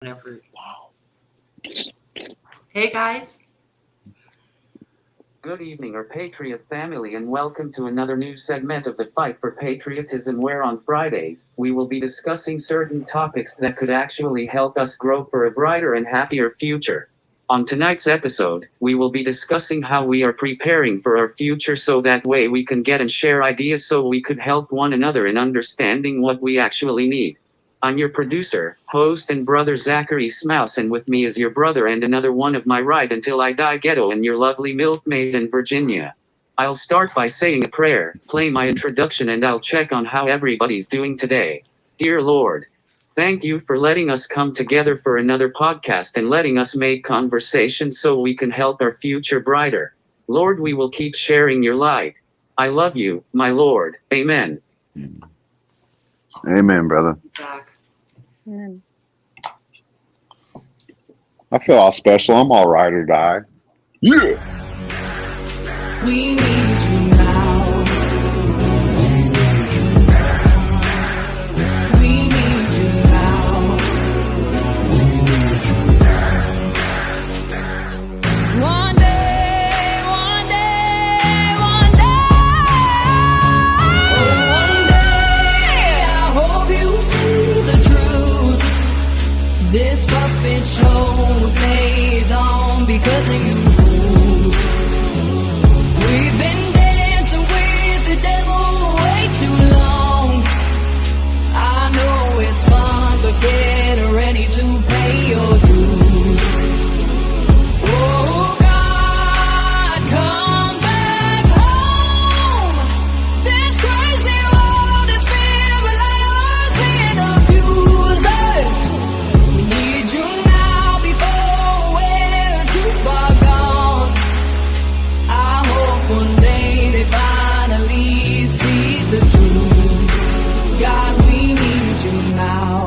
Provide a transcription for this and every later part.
Whenever. Hey guys. Good evening, our Patriot family, and welcome to another new segment of the Fight for Patriotism, where on Fridays, we will be discussing certain topics that could actually help us grow for a brighter and happier future. On tonight's episode, we will be discussing how we are preparing for our future so that way we can get and share ideas so we could help one another in understanding what we actually need. I'm your producer, host, and brother ▲ and with me is your brother and another one of my right until I die ghetto and your lovely milkmaid in Virginia. I'll start by saying a prayer, play my introduction, and I'll check on how everybody's doing today. Dear Lord, thank you for letting us come together for another podcast and letting us make conversation so we can help our future brighter. Lord, we will keep sharing your light. I love you, my Lord. Amen. Amen, brother. Zach. Mm. I feel all special. I'm all ride or die. Yeah. We need you now. We need you now. One day, one day, one day, I hope you see the truth. This puppet show stays on because of you. We've been dancing with the devil way too long. I know it's fun, but get ready to pay your dues. Oh God, come back home. This crazy world is filled with liars and abusers. We need you now before we're too far gone. I hope one day they finally see the truth. God, we need you now.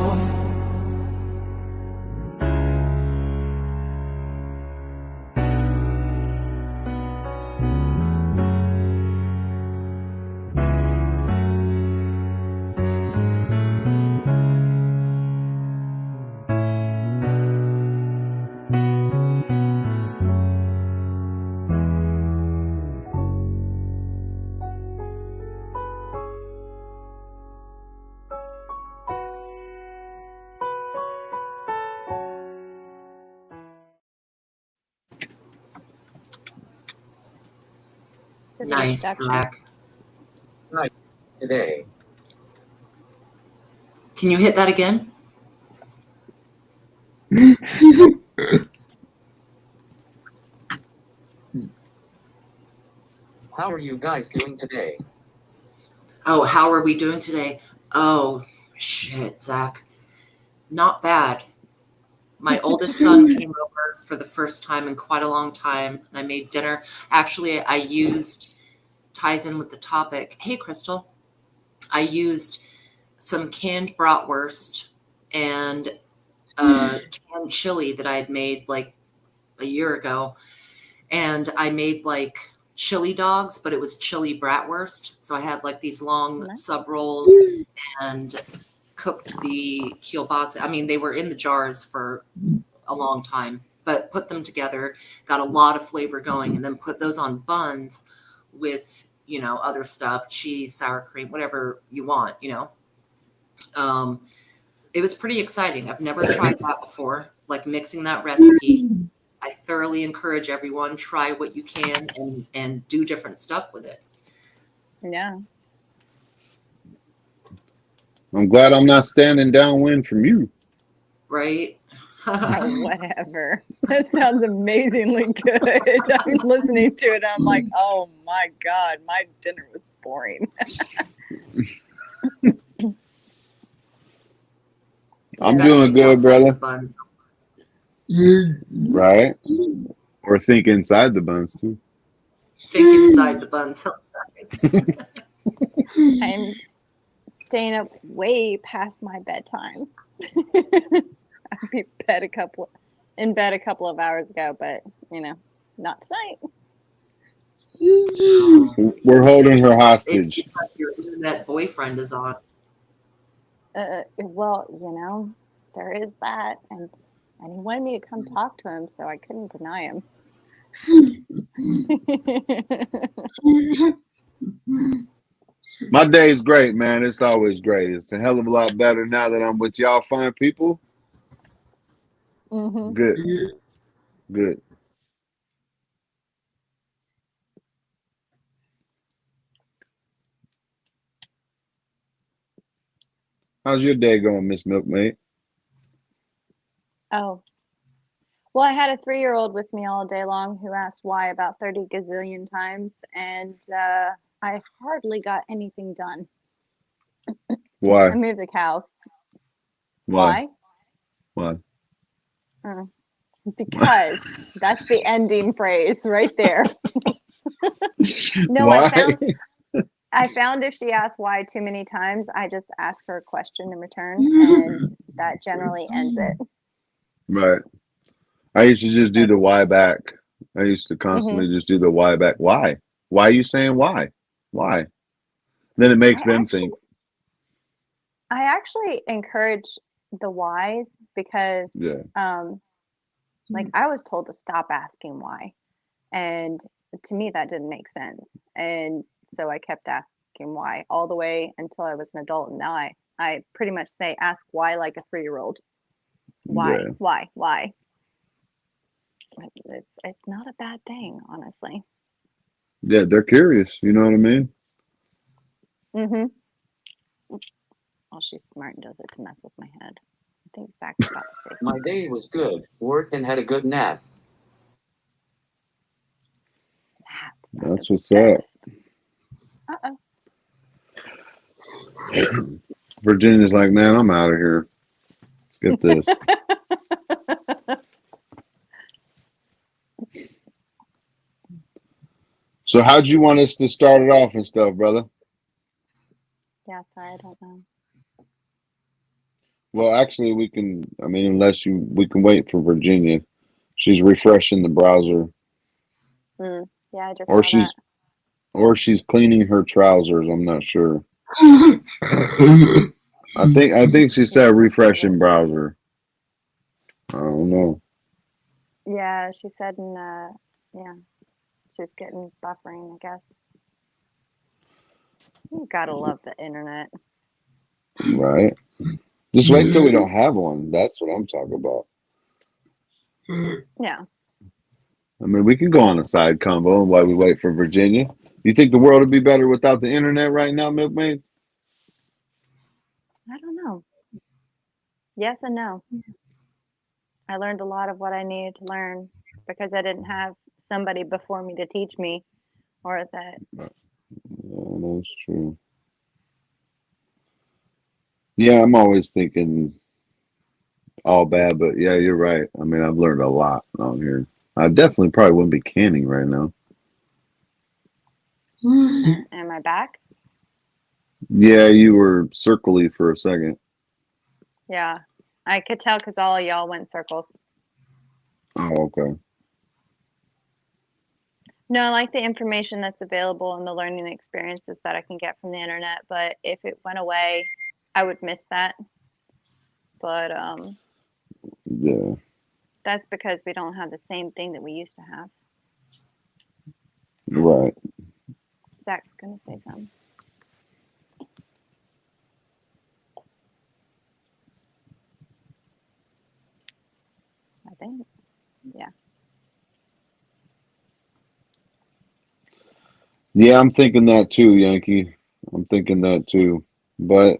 Nice, Zach. Today, Can you hit that again? how are you guys doing today? Oh, how are we doing today? Oh, shit, Zach. Not bad. My oldest son came over for the first time in quite a long time, and I made dinner. Actually, ties in with the topic. Hey, Crystal. I used some canned bratwurst and canned chili that I had made like a year ago. And I made like chili dogs, but it was chili bratwurst. So I had like these long sub rolls and cooked the kielbasa. I mean, they were in the jars for a long time, but put them together, got a lot of flavor going, and then put those on buns with, other stuff, cheese, sour cream, whatever you want, It was pretty exciting. I've never tried that before, like mixing that recipe. I thoroughly encourage everyone, try what you can and do different stuff with it. Yeah. I'm glad I'm not standing downwind from you. Right? Whatever. That sounds amazingly good. I'm listening to it. I'm like, oh my God, my dinner was boring. I'm Gotta doing think good, outside brother. the buns. Right? Or think inside the buns, too. Think inside the buns sometimes. I'm staying up way past my bedtime. I'd be in bed a couple of hours ago, but not tonight. We're holding her hostage. It's like your internet boyfriend is on. Well, there is that, and And he wanted me to come talk to him, so I couldn't deny him. My day is great, man. It's always great. It's a hell of a lot better now that I'm with y'all fine people. Mm-hmm. Good. Good. How's your day going, Miss Milkmaid? Oh. Well, I had a 3-year-old with me all day long who asked why about 30 gazillion times, and I hardly got anything done. Why? I moved the cows. Why? Why? Because that's the ending phrase right there. No, Why? I found if she asked why too many times, I just ask her a question in return, and that generally ends it. Right. I used to just do the why back. I used to constantly just do the why back. Why? Why are you saying why? Why? Then it makes them think. I actually encourage the whys because, like, I was told to stop asking why, and to me that didn't make sense, and so I kept asking why all the way until I was an adult, and now I pretty much say ask why like a 3-year-old. Why? Yeah. Why? It's not a bad thing, honestly. Yeah, they're curious. You know what I mean? Mm-hmm. Well, she's smart and does it to mess with my head. I think Zach's about to say My something. day was good. Worked and had a good nap. That's what's up. Uh-oh. Virginia's like, man, I'm out of here. Let's get this. So how'd you want us to start it off and stuff, brother? Yeah, sorry, I don't know. Well, actually, we can. I mean, we can wait for Virginia. She's refreshing the browser, Yeah, I just or saw that. or she's cleaning her trousers. I'm not sure. I think she said refreshing browser. I don't know. Yeah, she said yeah, she's getting buffering, I guess. You gotta love the internet. Right. Just wait till we don't have one. That's what I'm talking about. Yeah. I mean, we can go on a side convo while we wait for Virginia. You think the world would be better without the internet right now, Milkmaid? I don't know. Yes and no. I learned a lot of what I needed to learn because I didn't have somebody before me to teach me, or that. Yeah, that's true. Yeah, I'm always thinking all bad, but yeah, you're right. I mean, I've learned a lot on here. I definitely probably wouldn't be canning right now. Am I back? Yeah, you were circly for a second. Yeah, I could tell because all of y'all went circles. Oh, okay. No, I like the information that's available and the learning experiences that I can get from the internet, but if it went away, I would miss that. But Yeah. that's because we don't have the same thing that we used to have. Right. Zach's gonna say something. I think. Yeah. Yeah, I'm thinking that too, Yankee. I'm thinking that too. But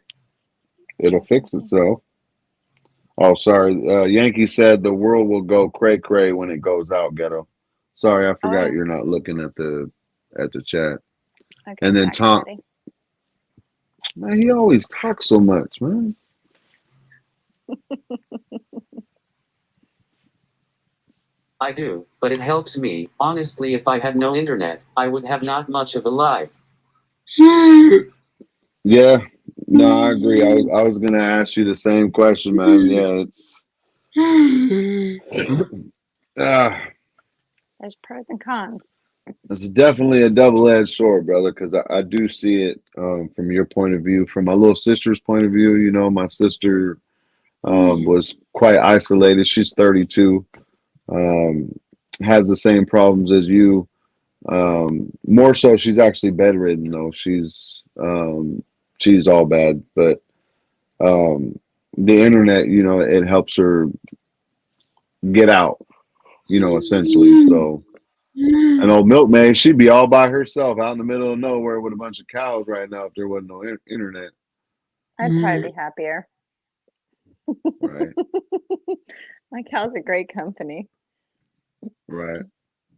it'll fix itself. Oh, sorry. Yankee said the world will go cray cray when it goes out, ghetto. Sorry, I forgot yeah. you're not looking at the chat. Okay, And then Zach's Tom, ready. man, he always talks so much, man. I do, but it helps me. Honestly, if I had no internet, I would have not much of a life. Yeah, no, I agree. I was gonna ask you the same question, man. Yeah, There's pros and cons. it's definitely a double-edged sword, brother, because I do see it from your point of view, from my little sister's point of view. You know, my sister was quite isolated. She's 32, has the same problems as you. More so, she's actually bedridden though. She's all bad, but the internet, it helps her get out, essentially. So an old milkmaid, she'd be all by herself out in the middle of nowhere with a bunch of cows right now if there wasn't no internet. I'd probably be happier. Right. My cows are great company. Right.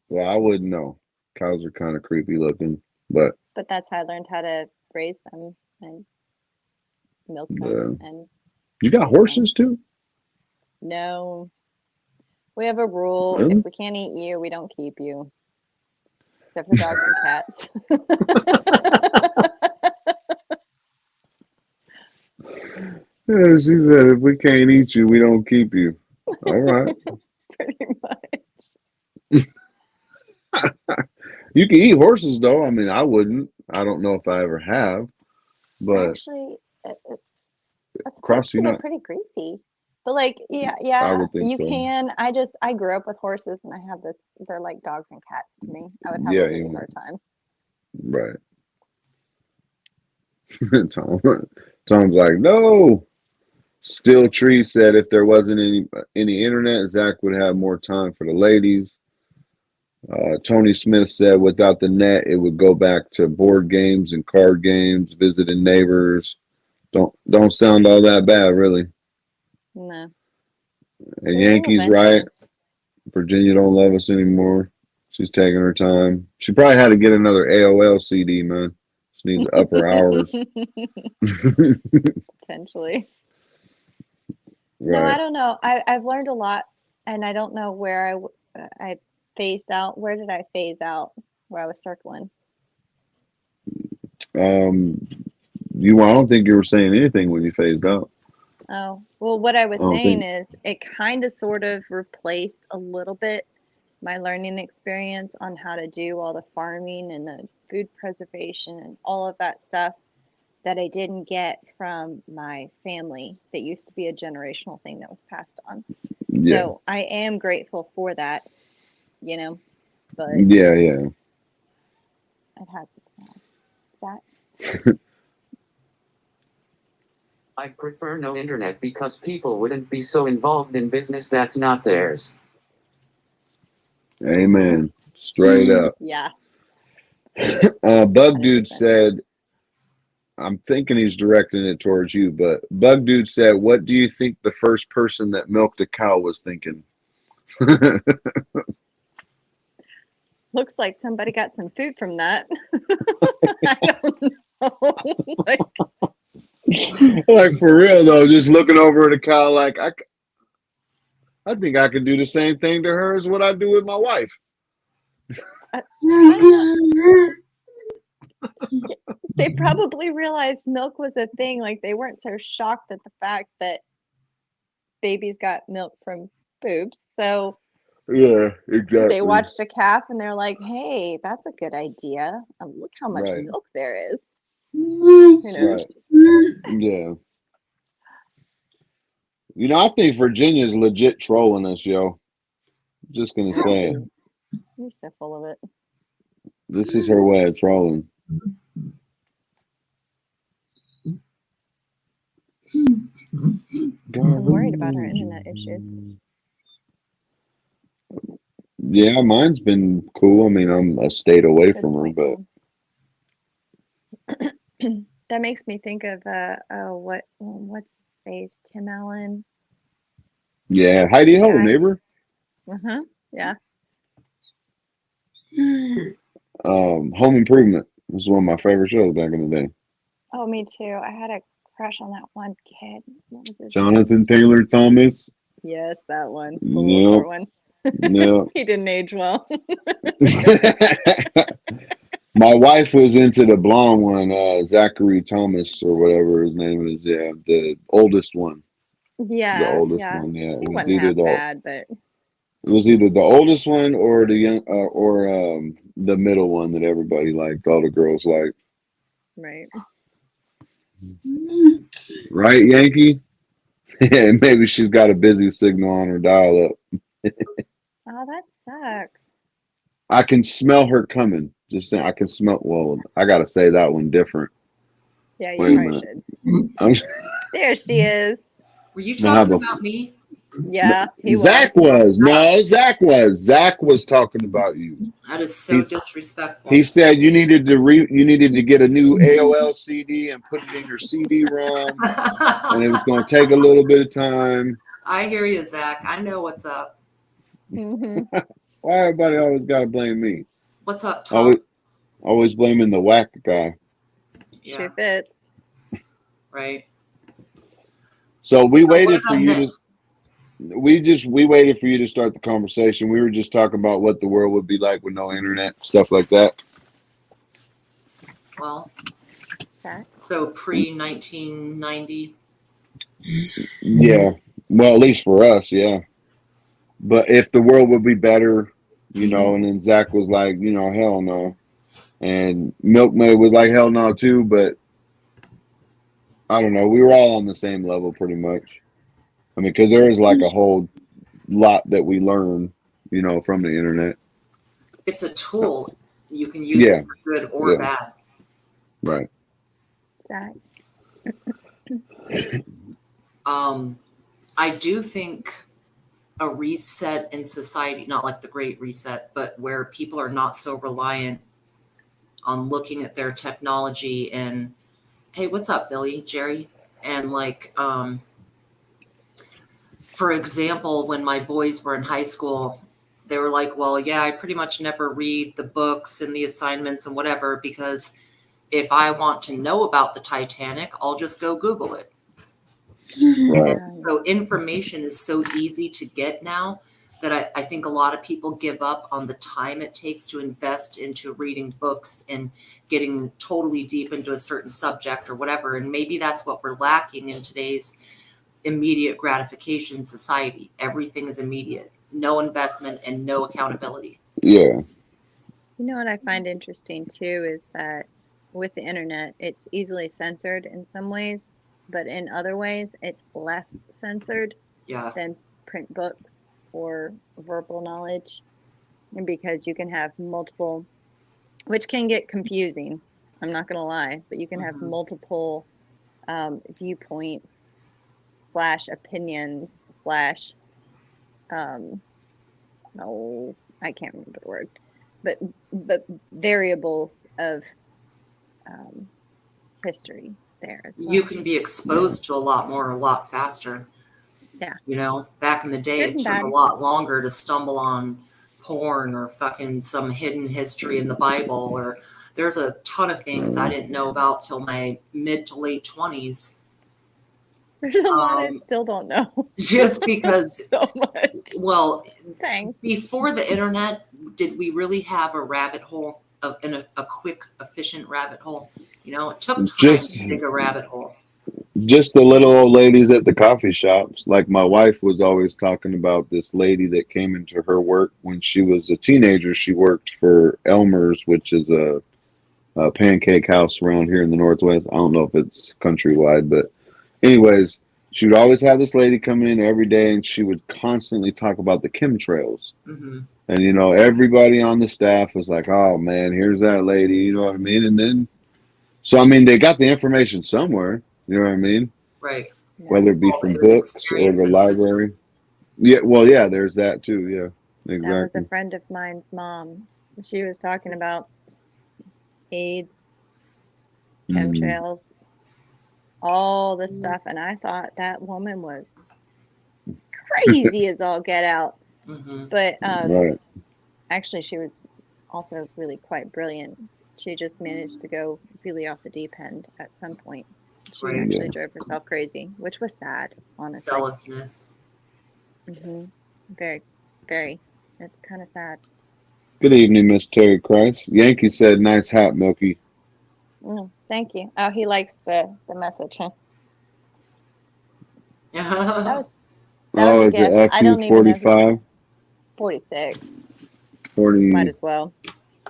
Well, I wouldn't know. Cows are kind of creepy looking, but that's how I learned how to raise them and milk them. Yeah. And you got horses too? no, we have a rule: Really? if we can't eat you, we don't keep you, except for dogs and cats. Yeah, she said, if we can't eat you, we don't keep you. All right. Pretty much. You can eat horses, though. I mean, I wouldn't. I don't know if I ever have, but Actually, Cross, supposed to you be they're know, pretty greasy. But like, I yeah, would think you so. can. I grew up with horses, and I have this. They're like dogs and cats to me. I would have Yeah, a really hard time. Right. Tom's like, no. Still Tree said if there wasn't any internet, Zach would have more time for the ladies. Tony Smith said without the net, it would go back to board games and card games, visiting neighbors. Don't sound all that bad, really. No. And Well, Yankees eventually. right. Virginia don't love us anymore. She's taking her time. She probably had to get another AOL CD, man. She needs to up her hours. Potentially. Right. No, I don't know. I've learned a lot, and I don't know where I phased out. Where did I phase out? Where I was circling. I don't think you were saying anything when you phased out. Oh, well, what I was I don't saying think- is it kind of sort of replaced a little bit my learning experience on how to do all the farming and the food preservation and all of that stuff that I didn't get from my family that used to be a generational thing that was passed on. Yeah. So I am grateful for that, but Yeah. it has its flaws. Is that? I prefer no internet because people wouldn't be so involved in business that's not theirs. Amen. Straight up. Yeah. Bug Dude 100%. said, I'm thinking he's directing it towards you, but Bug Dude said, what do you think the first person that milked a cow was thinking? Looks like somebody got some food from that. I don't know. Like for real though, just looking over at a cow like I think I can do the same thing to her as what I do with my wife. They probably realized milk was a thing. Like they weren't so shocked at the fact that babies got milk from boobs. So Yeah, exactly. they watched a calf and they're like, "Hey, that's a good idea. Look how much Right. milk there is." You know? Right. Yeah. I think Virginia's legit trolling us, yo. Just gonna say it. You're so full of it. This is her way of trolling. I'm worried about her internet issues. Yeah, mine's been cool. I mean, I'm a state away Good from her, point, but Tom. That makes me think of what's his face? Tim Allen. yeah. Heidi Ho, Yeah. neighbor. Yeah. Home Improvement was one of my favorite shows back in the day. Oh, me too. I had a crush on that one kid. What was his Jonathan Taylor Thomas. name? Yes, that one. The Yep. little short one. Yeah. He didn't age well. My wife was into the blonde one, Zachary Thomas or whatever his name is. Yeah, the oldest one. Yeah. The oldest Yeah. one. Yeah, He it was wasn't either half bad, but it was either the oldest one or the young or the middle one that everybody liked. All the girls liked. right. Right, Yankee? Yeah, maybe she's got a busy signal on her dial-up. Oh, that sucks. I can smell her coming. Just saying, I can smell. Well, I gotta say that one different. Yeah, you Wait a probably minute. should. There she is. Were you Now, how talking the about me? Yeah, he Zach was. was. No, Zach was. Zach was talking about you. That is so He's- disrespectful. He said you needed to get a new AOL CD and put it in your CD-ROM, and it was going to take a little bit of time. I hear you, Zach. I know what's up. Mhm. Why everybody always got to blame me? What's up, Tom? Always blaming the whack guy. Yeah, She fits. right. So we So what waited did for I you to. miss? We waited for you to start the conversation. We were just talking about what the world would be like with no internet, stuff like that. Well, Zach. so pre-1990. Yeah. Well, at least for us, yeah. But if the world would be better, and then Zach was like, hell no. And Milkmaid was like, hell no too, but I don't know. We were all on the same level pretty much. I mean, because there is like a whole lot that we learn, from the internet. It's a tool. You can use Yeah. it for good or Yeah. bad. Right. Zach. I do think a reset in society, not like the Great Reset, but where people are not so reliant on looking at their technology and, hey, what's up, Billy, Jerry? And for example, when my boys were in high school, they were like, well, yeah, I pretty much never read the books and the assignments and whatever, because if I want to know about the Titanic, I'll just go Google it. Right. So information is so easy to get now that I think a lot of people give up on the time it takes to invest into reading books and getting totally deep into a certain subject or whatever. And maybe that's what we're lacking in today's immediate gratification society. Everything is immediate, no investment and no accountability. Yeah. You know what I find interesting too is that with the internet, it's easily censored in some ways, but in other ways, it's less censored Yeah. than print books or verbal knowledge. And because you can have multiple, which can get confusing, I'm not going to lie, but you can have multiple viewpoints / opinions / oh, I can't remember the word, but variables of history there as well. You can be exposed to a lot more, a lot faster. Yeah. Back in the day, Good it and took bad. a lot longer to stumble on porn or fucking some hidden history in the Bible, or there's a ton of things I didn't know about till my mid to late 20s. There's a lot I still don't know. Just because, So much. well, Dang. before the internet, did we really have a rabbit hole, a quick, efficient rabbit hole? It took time to dig a rabbit hole. Just the little old ladies at the coffee shops. Like my wife was always talking about this lady that came into her work when she was a teenager. She worked for Elmer's, which is a pancake house around here in the Northwest. I don't know if it's countrywide, but anyways, she would always have this lady come in every day, and she would constantly talk about the chemtrails. Mm-hmm. And, everybody on the staff was like, oh, man, here's that lady. You know what I mean? And then, so, I mean, they got the information somewhere. You know what I mean? Right. Whether it be Well, from it was books or experience the and library. Yeah, well, yeah, there's that too. Yeah, That was a exactly. friend of mine's mom. She was talking about AIDS, chemtrails, all this stuff, and I thought that woman was crazy as all get out. Mm-hmm. But Right. actually, she was also really quite brilliant. She just managed to go really off the deep end at some point. She Right. actually Yeah. drove herself crazy, which was sad, honestly. Zealousness. Very, very. It's kind of sad. Good evening, Miss Terry Christ. Yankee said, "Nice hat, Milky." Thank you. Oh, he likes the message, huh? That Oh, was a is it gift. I don't even know who- 45? 46. 40, Might as well.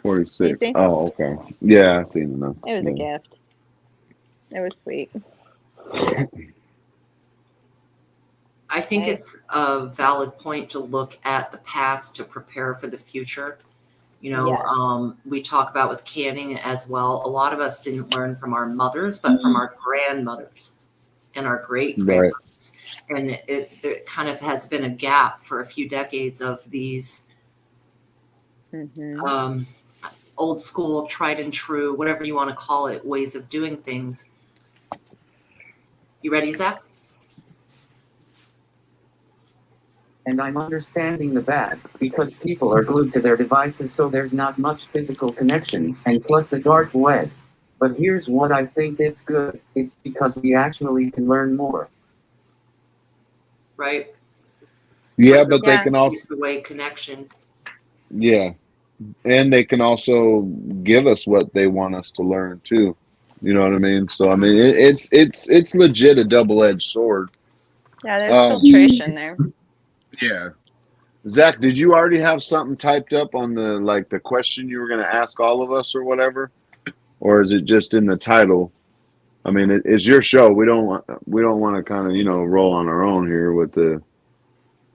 46. You see? Oh, okay. Yeah, I seen it now. It was a Yeah. gift. It was sweet. I think Right. it's a valid point to look at the past to prepare for the future. You know, Yes. we talk about with canning as well. A lot of us didn't learn from our mothers, but from our grandmothers and our great Right. grandmothers. And there kind of has been a gap for a few decades of these Mm-hmm. old school, tried and true, whatever you want to call it, ways of doing things. You ready, Zach? And I'm understanding the bad, because people are glued to their devices, so there's not much physical connection, and plus the dark web. But here's what I think it's good. It's because we actually can learn more. Right? Yeah, but they Yeah. can also, It's the way connection. yeah, and they can also give us what they want us to learn too. You know what I mean? So I mean, it's legit a double-edged sword. Yeah, there's Um, filtration there. yeah. Zach, did you already have something typed up on the question you were going to ask all of us or whatever, or is it just in the title? I mean, it's your show. We don't want to kind of roll on our own here with the.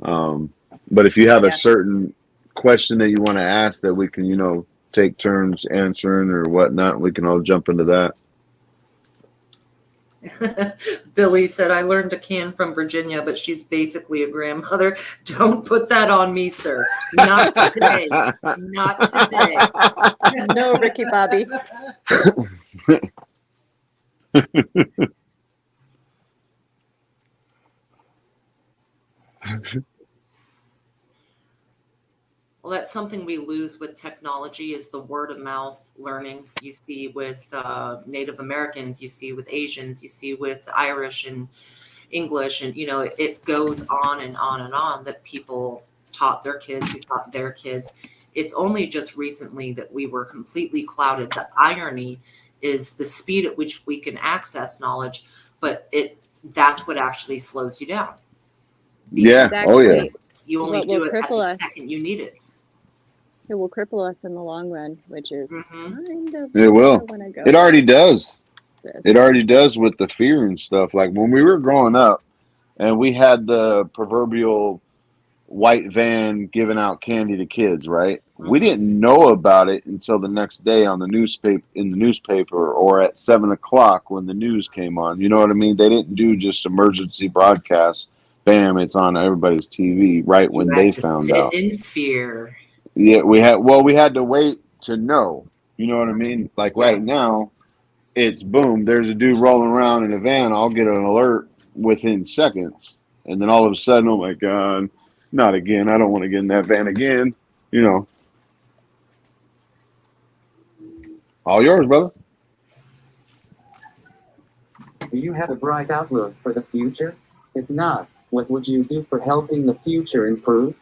But if you have Yeah. a certain question that you want to ask that we can take turns answering or whatnot, we can all jump into that. Billy said, I learned to can from Virginia, but she's basically a grandmother. Don't put that on me, sir. Not today. Not today. No, Ricky Bobby. Well, that's something we lose with technology is the word of mouth learning. You see with Native Americans, you see with Asians, you see with Irish and English, and it goes on and on and on that people taught their kids who taught their kids. It's only just recently that we were completely clouded. The irony is the speed at which we can access knowledge, but that's what actually slows you down. Yeah. Exactly. Oh yeah. You only What do will it at cripple the us. second you need it. It will cripple us in the long run, which is Mhm. kind of It will. where I wanna go It already with does. this. It already does with the fear and stuff. Like when we were growing up and we had the proverbial white van giving out candy to kids, right? We Mhm. didn't know about it until the next day on the newspaper or at 7 o'clock when the news came on. You know what I mean? They didn't do just emergency broadcasts. Bam, it's on everybody's TV right You when had they to found sit out. in fear. Yeah, we had to wait to know. You know what I mean? Like Yeah. right now, it's boom, there's a dude rolling around in a van. I'll get an alert within seconds. And then all of a sudden, oh my God, not again. I don't want to get in that van again. All yours, brother. Do you have a bright outlook for the future? If not, what would you do for helping the future improve?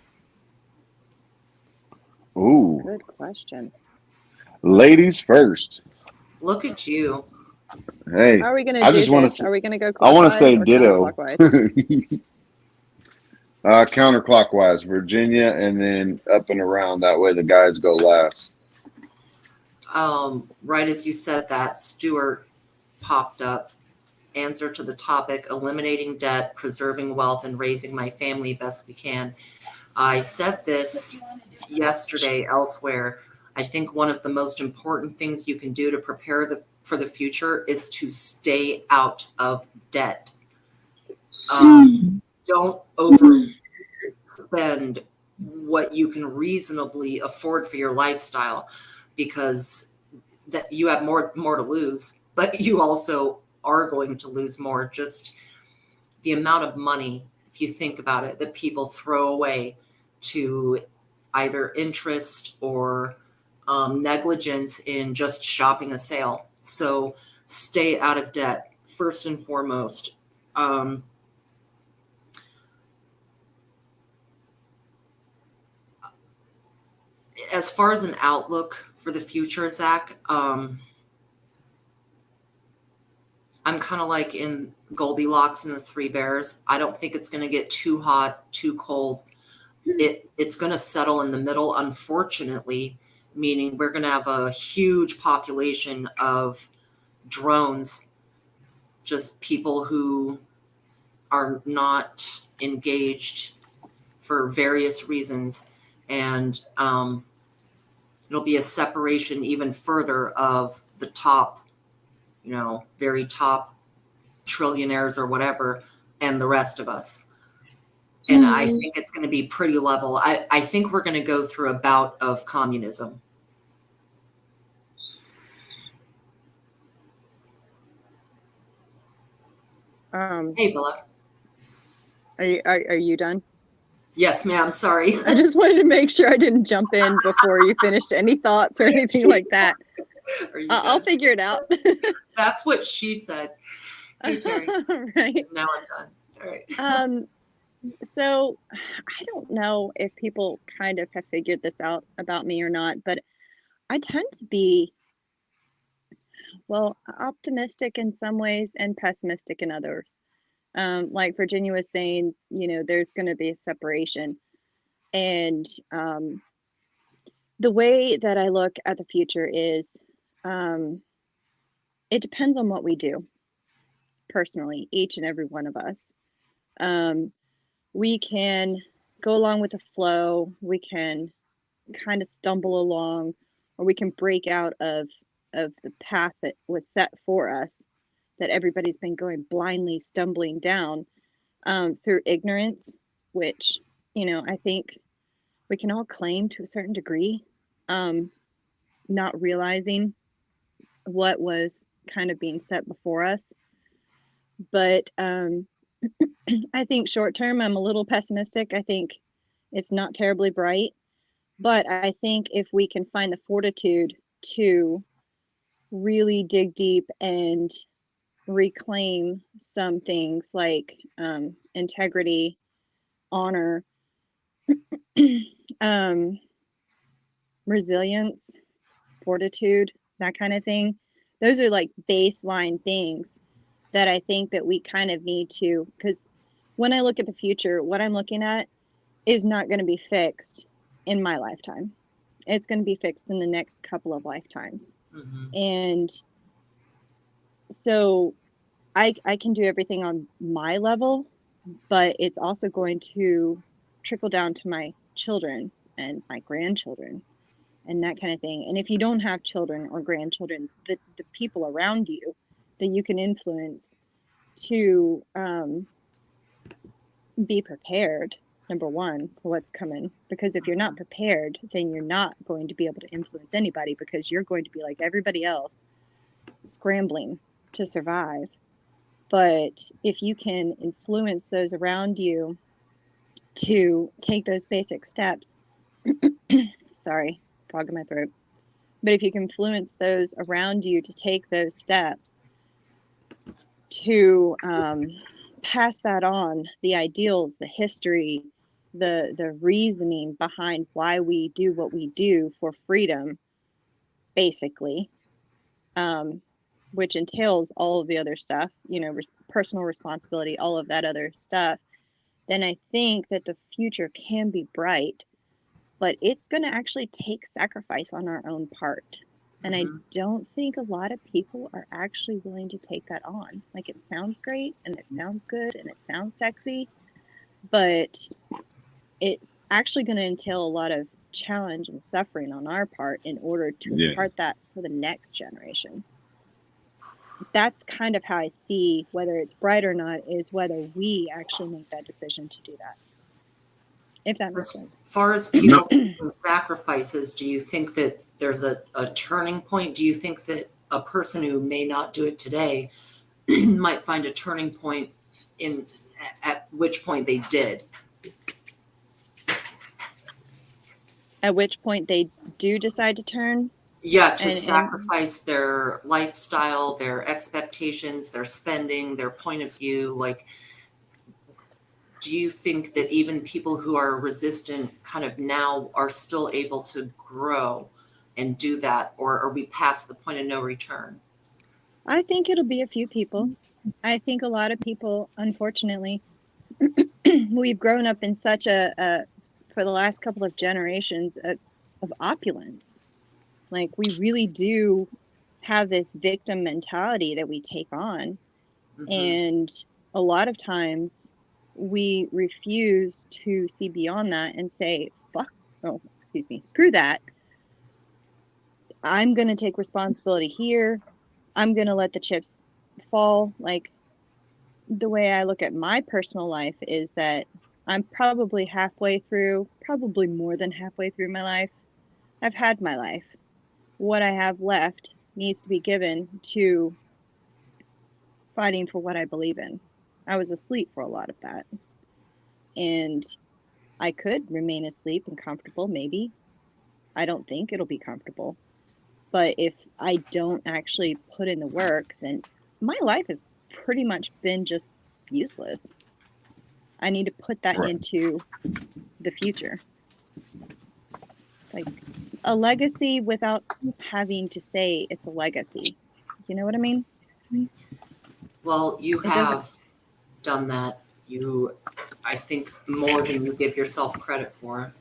Ooh, Good question. ladies first. Look at you. Hey, How are we going I to do just want this? to. Are we going to go I want to clockwise say or ditto. counterclockwise? Counterclockwise, Virginia, and then up and around. That way, the guys go last. Right as you said that, Stuart popped up. Answer to the topic: eliminating debt, preserving wealth, and raising my family best we can. I said this yesterday elsewhere. I think one of the most important things you can do to prepare for the future is to stay out of debt. Don't overspend what you can reasonably afford for your lifestyle, because that you have more to lose, but you also are going to lose more. Just the amount of money, if you think about it, that people throw away to either interest or negligence in just shopping a sale. So stay out of debt first and foremost. As far as an outlook for the future, Zach, I'm kind of like in Goldilocks and the Three Bears. I don't think it's going to get too hot, too cold. It's going to settle in the middle, unfortunately, meaning we're going to have a huge population of drones, just people who are not engaged for various reasons. And it'll be a separation even further of the top, very top trillionaires or whatever, and the rest of us. And I think it's going to be pretty level. I think we're going to go through a bout of communism. Hey, Bella. Are you done? Yes, ma'am. Sorry. I just wanted to make sure I didn't jump in before you finished any thoughts or anything like that. I'll figure it out. That's what she said. Hey, Terry. Right. Now I'm done. All right. So I don't know if people kind of have figured this out about me or not, but I tend to be, well, optimistic in some ways and pessimistic in others. Like Virginia was saying, there's going to be a separation. And the way that I look at the future is it depends on what we do personally, each and every one of us. We can go along with the flow, we can kind of stumble along, or we can break out of the path that was set for us, that everybody's been going blindly stumbling down through ignorance, which, I think we can all claim to a certain degree, not realizing what was kind of being set before us. But I think short term, I'm a little pessimistic. I think it's not terribly bright, but I think if we can find the fortitude to really dig deep and reclaim some things like integrity, honor, resilience, fortitude, that kind of thing. Those are like baseline things that I think that we kind of need to, because when I look at the future, what I'm looking at is not going to be fixed in my lifetime. It's going to be fixed in the next couple of lifetimes. Mm-hmm. And so I can do everything on my level, but it's also going to trickle down to my children and my grandchildren and that kind of thing. And if you don't have children or grandchildren, the people around you that you can influence to be prepared, number one, for what's coming. Because if you're not prepared, then you're not going to be able to influence anybody, because you're going to be like everybody else, scrambling to survive. But if you can influence those around you to take those basic steps, sorry, fog in my throat. But if you can influence those around you to take those steps, to pass that on, the ideals, the history, the reasoning behind why we do what we do for freedom, basically, which entails all of the other stuff, personal responsibility, all of that other stuff, then I think that the future can be bright, but it's going to actually take sacrifice on our own part. And I don't think a lot of people are actually willing to take that on. Like, it sounds great and it sounds good and it sounds sexy, but it's actually going to entail a lot of challenge and suffering on our part in order to impart that for the next generation. That's kind of how I see whether it's bright or not, is whether we actually make that decision to do that. If that makes sense. As far as people taking sacrifices, do you think that there's a turning point? Do you think that a person who may not do it today might find a turning point at which point they did? At which point they do decide to turn? Yeah, to sacrifice their lifestyle, their expectations, their spending, their point of view. Like, do you think that even people who are resistant kind of now are still able to grow and do that? Or are we past the point of no return? I think it'll be a few people. I think a lot of people, unfortunately, we've grown up in such for the last couple of generations of opulence. Like, we really do have this victim mentality that we take on. And a lot of times we refuse to see beyond that and say, screw that. I'm going to take responsibility here. I'm going to let the chips fall. Like, the way I look at my personal life is that I'm probably halfway through, probably more than halfway through my life. I've had my life. What I have left needs to be given to fighting for what I believe in. I was asleep for a lot of that. And I could remain asleep and comfortable, maybe. I don't think it'll be comfortable. But if I don't actually put in the work, then my life has pretty much been just useless. I need to put that into the future. Like a legacy without having to say it's a legacy. You know what I mean? Well, you have done that. I think, more than you give yourself credit for.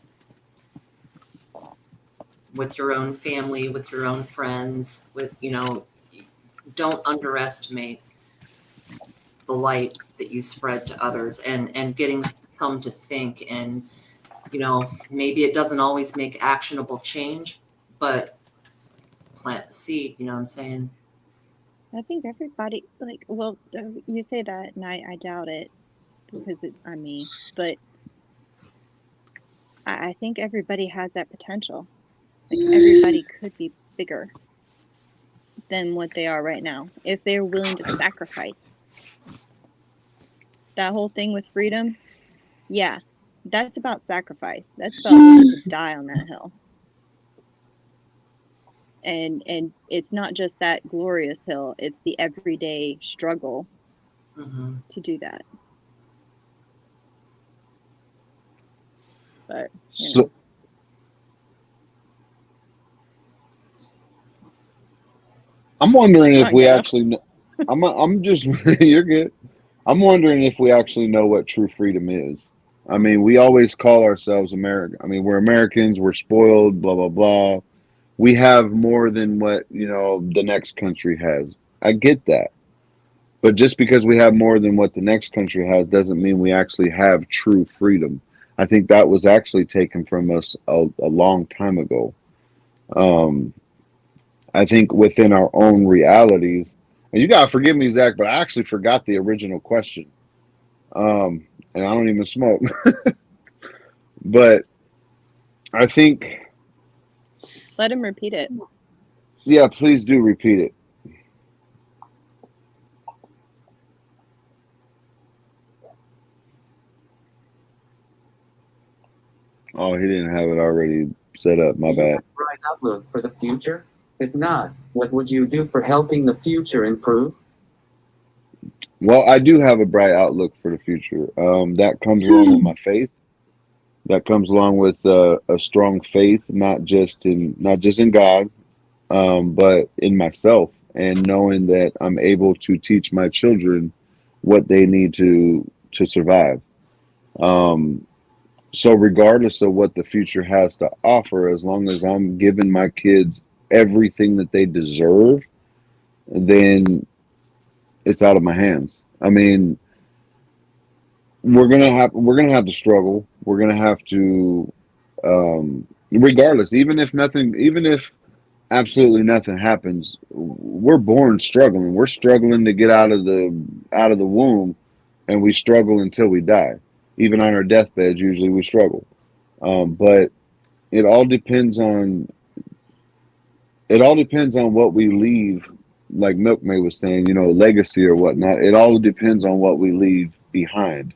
With your own family, with your own friends, don't underestimate the light that you spread to others, and getting some to think. And maybe it doesn't always make actionable change, but plant the seed. You know what I'm saying? I think everybody, you say that, and I doubt it, because I'm me, but I think everybody has that potential. Like, everybody could be bigger than what they are right now if they're willing to sacrifice. That whole thing with freedom, yeah, that's about sacrifice. That's about willing to die on that hill. And it's not just that glorious hill, it's the everyday struggle to do that. But I'm wondering if we actually know. I'm just you're good. I'm wondering if we actually know what true freedom is. I mean, we always call ourselves American. I mean, we're Americans, we're spoiled, blah blah blah. We have more than what, the next country has. I get that. But just because we have more than what the next country has doesn't mean we actually have true freedom. I think that was actually taken from us a long time ago. I think within our own realities, and you gotta forgive me, Zach, but I actually forgot the original question. And I don't even smoke. But I think, let him repeat it. Yeah, please do repeat it. Oh, he didn't have it already set up. My bad. Bright outlook for the future? If not, what would you do for helping the future improve? Well, I do have a bright outlook for the future. That comes along with my faith. That comes along with a strong faith, not just in God, but in myself, and knowing that I'm able to teach my children what they need to survive. So regardless of what the future has to offer, as long as I'm giving my kids everything that they deserve, then it's out of my hands. I mean, we're gonna have to struggle. We're gonna have to, regardless, even if absolutely nothing happens, we're born struggling. We're struggling to get out of the womb, and we struggle until we die. Even on our deathbeds, usually we struggle. But it all depends on what we leave. Like Milkmaid was saying, legacy or whatnot. It all depends on what we leave behind.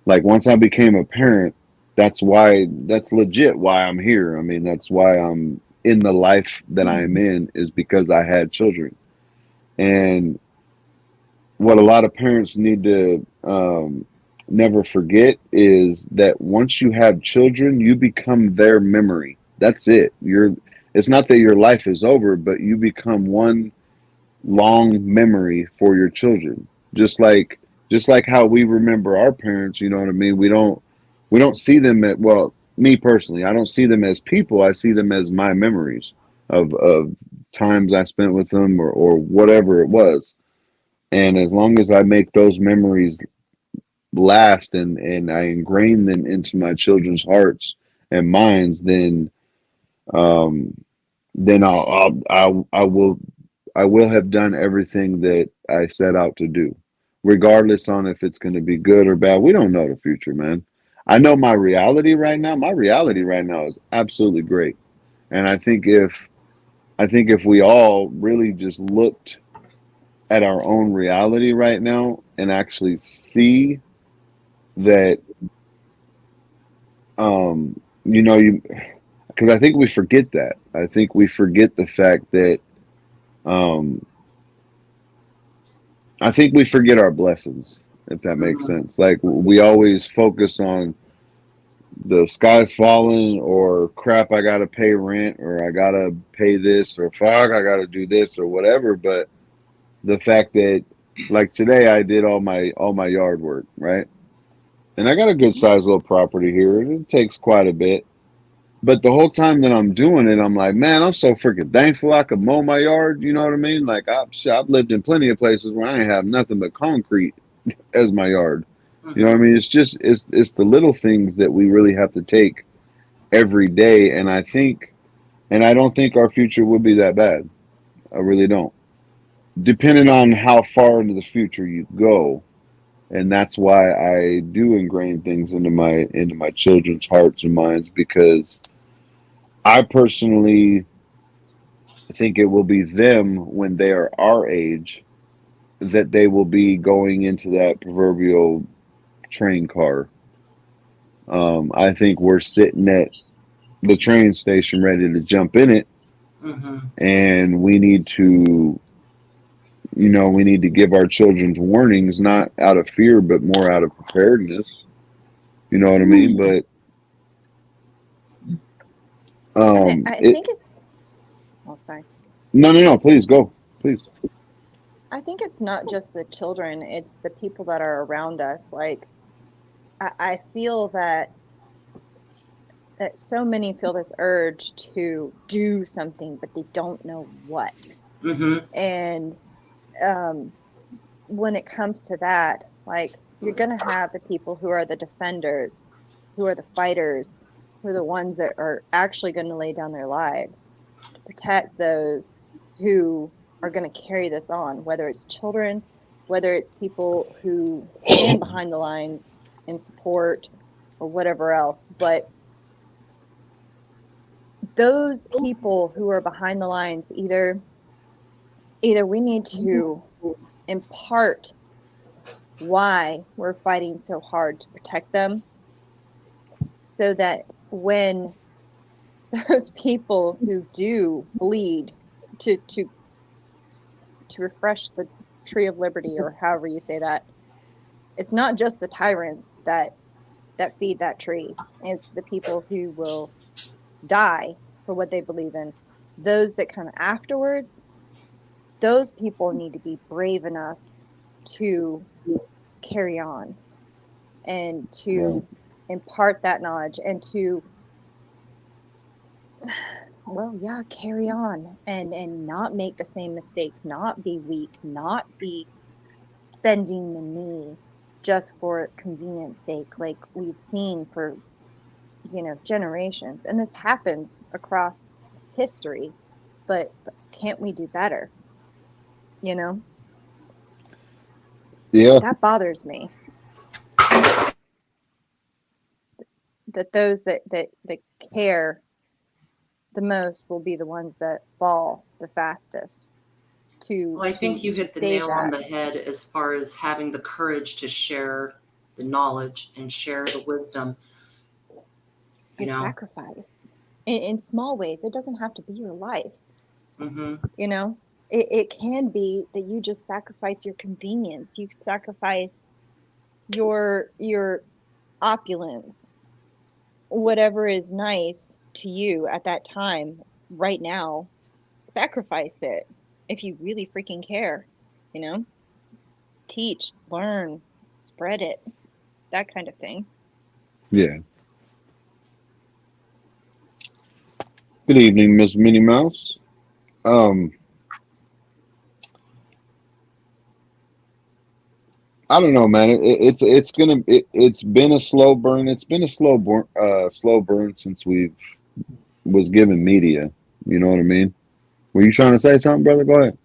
Like, once I became a parent, that's legit why I'm here. I mean, that's why I'm in the life that I am in, is because I had children. And what a lot of parents need to never forget is that once you have children, you become their memory. That's it. It's not that your life is over, but you become one long memory for your children. Just like how we remember our parents, you know what I mean? We don't see them me personally, I don't see them as people. I see them as my memories of times I spent with them or whatever it was. And as long as I make those memories last and I ingrain them into my children's hearts and minds, um, then I will have done everything that I set out to do, regardless on if it's going to be good or bad. We don't know the future, man. I know my reality right now. My reality right now is absolutely great, and I think if we all really just looked at our own reality right now and actually see that, you because I think we forget that. I think we forget the fact that, um, I think we forget our blessings, if that makes Mhm. sense. Like we always focus on the sky's falling or crap, I gotta pay rent or I gotta pay this or fuck, I gotta do this or whatever. But the fact that, like today, I did all my yard work, right? And I got a good sized little property here. It takes quite a bit. But the whole time that I'm doing it, I'm like, man, I'm so freaking thankful I could mow my yard. You know what I mean? Like I've lived in plenty of places where I ain't have nothing but concrete as my yard. You know what I Mhm. mean? It's just it's the little things that we really have to take every day. And I don't think our future would be that bad. I really don't. Depending on how far into the future you go, and that's why I do ingrain things into my children's hearts and minds, because I personally think it will be them when they are our age that they will be going into that proverbial train car. I think we're sitting at the train station ready to jump in it, Mhm. and we need to give our children warnings, not out of fear, but more out of preparedness. You know what I mean? But And I it think it's, oh, sorry. no, please go, please. I think it's not just the children, it's the people that are around us. Like, I feel that so many feel this urge to do something, but they don't know what. Mhm. And um, when it comes to that, like, you're going to have the people who are the defenders, who are the fighters, who are the ones that are actually going to lay down their lives to protect those who are going to carry this on, whether it's children, whether it's people who stand behind the lines in support or whatever else. But those people who are behind the lines, either we need to impart why we're fighting so hard to protect them, so that when those people who do bleed to refresh the tree of liberty, or however you say that, it's not just the tyrants that feed that tree. It's the people who will die for what they believe in. Those that come afterwards, those people need to be brave enough to carry on and Right. to impart that knowledge and to, well, yeah, carry on and not make the same mistakes, not be weak, not be bending the knee just for convenience sake, like we've seen for generations. And this happens across history, but can't we do better? You know, Yeah, that bothers me, that those that care the most will be the ones that fall the fastest Well, I think you to hit the save nail on that. the head as far as having the courage to share the knowledge and share the wisdom, you And know. sacrifice in small ways. It doesn't have to be your life, Mhm. you know. It can be that you just sacrifice your convenience, you sacrifice your opulence, whatever is nice to you at that time, right now. Sacrifice it if you really freaking care, you know. Teach, learn, spread it, that kind of thing. yeah. Good evening, Miss Minnie Mouse. Um, I don't know, man. It's been a slow burn. It's been a slow burn since we was given media. You know what I mean? Were you trying to say something, brother? Go ahead.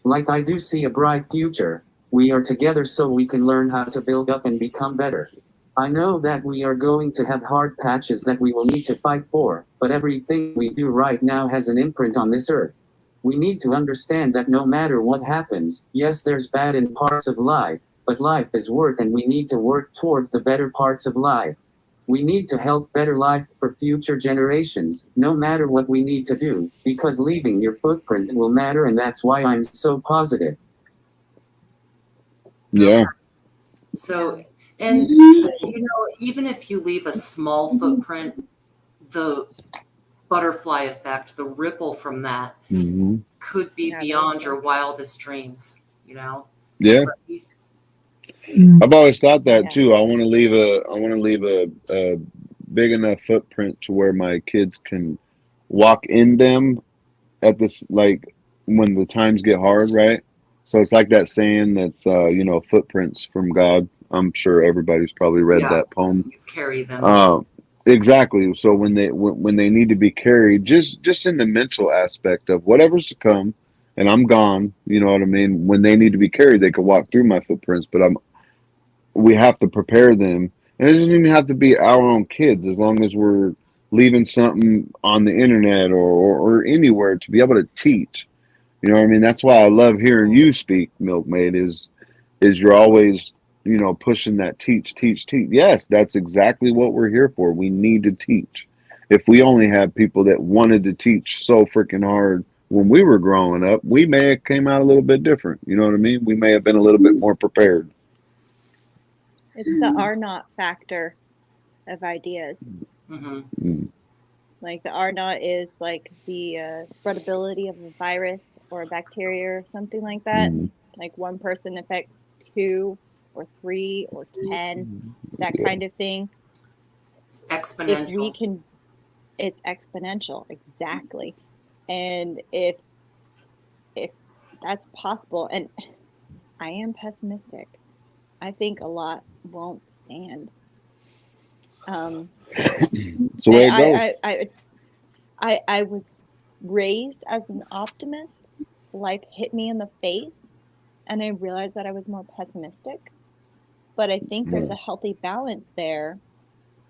Like I do see a bright future. We are together so we can learn how to build up and become better. I know that we are going to have hard patches that we will need to fight for, but everything we do right now has an imprint on this earth. We need to understand that no matter what happens, yes, there's bad in parts of life, but life is work and we need to work towards the better parts of life. We need to help better life for future generations, no matter what we need to do, because leaving your footprint will matter, and that's why I'm so positive. Yeah. So, and you know, even if you leave a small footprint, the butterfly effect, the ripple from that Hmm. could be Yeah, beyond totally. your wildest dreams, you know? Yeah. I've always thought that Yeah. too. I want to leave a big enough footprint to where my kids can walk in them at this, like when the times get hard, right? So it's like that saying that's footprints from God. I'm sure everybody's probably read Yeah, that poem. you carry them. Exactly. So when they need to be carried, just in the mental aspect of whatever's to come, and I'm gone, you know what I mean? When they need to be carried, they could walk through my footprints, but we have to prepare them. And it doesn't even have to be our own kids, as long as we're leaving something on the internet or anywhere to be able to teach. You know what I mean? That's why I love hearing you speak, Milkmaid, is you're always, pushing that teach, teach, teach. Yes, that's exactly what we're here for. We need to teach. If we only had people that wanted to teach so freaking hard when we were growing up, we may have came out a little bit different. You know what I mean? We may have been a little bit more prepared. It's the are not factor of ideas. Hmm. Mm. Like the R naught is like the spreadability of a virus or a bacteria or something like that. Mhm. Like one person affects 2 or 3 or 10, that Yeah. kind of thing. It's If we exponential. can, it's exponential, exactly. And if that's possible, and I am pessimistic, I think a lot won't stand. It's the way it goes. I was raised as an optimist. Life hit me in the face, and I realized that I was more pessimistic. But I think there's a healthy balance there.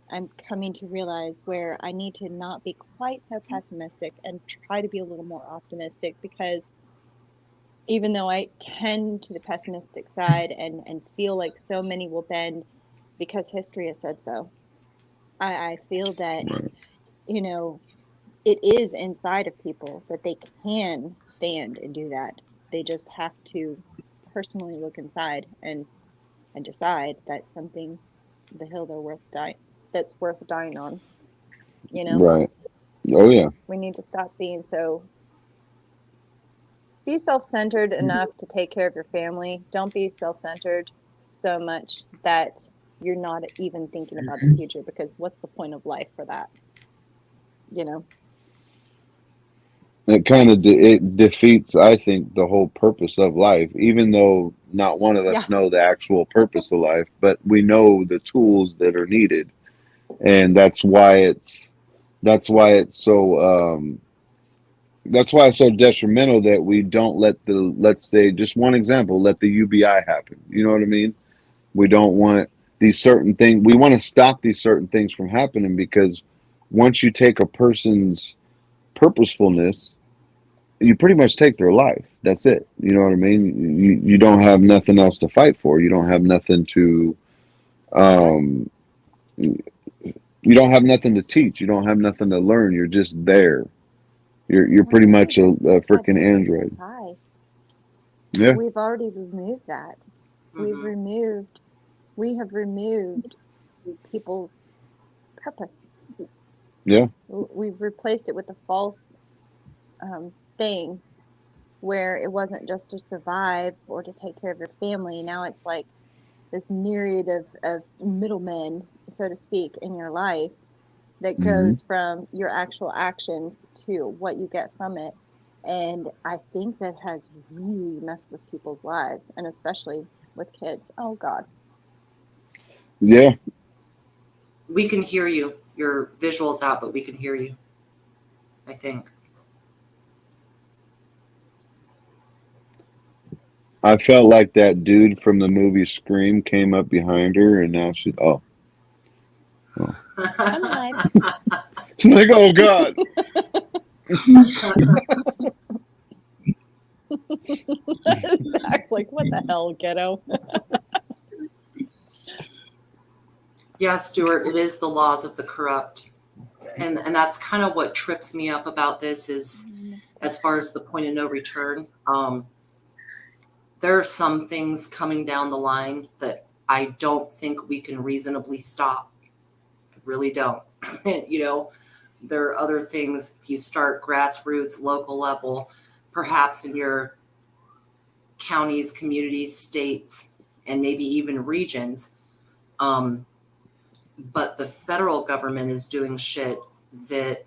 I'm coming to realize where I need to not be quite so pessimistic and try to be a little more optimistic, because even though I tend to the pessimistic side and feel like so many will bend because history has said so, I feel that, Right. you know, it is inside of people that they can stand and do that. They just have to personally look inside and decide that's something, the hill that's worth dying on. You know, Right. Oh yeah. we need to stop being so, be self-centered enough to take care of your family. Don't be self-centered so much that you're not even thinking about the future, because what's the point of life for that? You know? It kind of it defeats, I think, the whole purpose of life. Even though not one of us Yeah. know the actual purpose of life, but we know the tools that are needed, and that's why it's so detrimental that we don't let let's say, just one example, let the UBI happen. You know what I mean? We don't want these certain things. We want to stop these certain things from happening, because once you take a person's purposefulness, you pretty much take their life. That's it. You know what I mean? You don't have nothing else to fight for. You don't have nothing to um you don't have nothing to teach. You don't have nothing to learn. You're just there. You're pretty much a Resistance freaking levels are android. so high. Yeah. We've already removed that. Hmm. We have removed people's purpose. Yeah. We've replaced it with a false thing where it wasn't just to survive or to take care of your family. Now it's like this myriad of middlemen, so to speak, in your life that Mhm. goes from your actual actions to what you get from it. And I think that has really messed with people's lives, and especially with kids. Oh, God. Yeah. We can hear you. Your visual's out, but we can hear you, I think. I felt like that dude from the movie Scream came up behind her, and now she's I'm alive. she's like, oh God. Zach's like, what the hell, ghetto? Yeah, Stuart, it is the laws of the corrupt. And that's kind of what trips me up about this is, as far as the point of no return, there are some things coming down the line that I don't think we can reasonably stop. I really don't. You know, there are other things, if you start grassroots, local level, perhaps in your counties, communities, states, and maybe even regions. But the federal government is doing shit that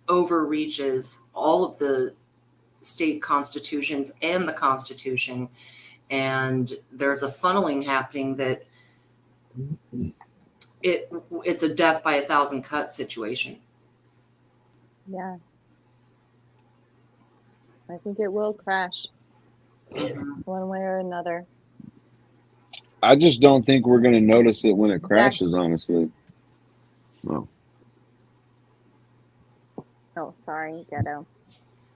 overreaches all of the state constitutions and the Constitution. And there's a funneling happening that it's a death by 1,000 cuts situation. Yeah. I think it will crash one way or another. I just don't think we're going to notice it when it crashes, honestly. No. Oh, sorry, ghetto.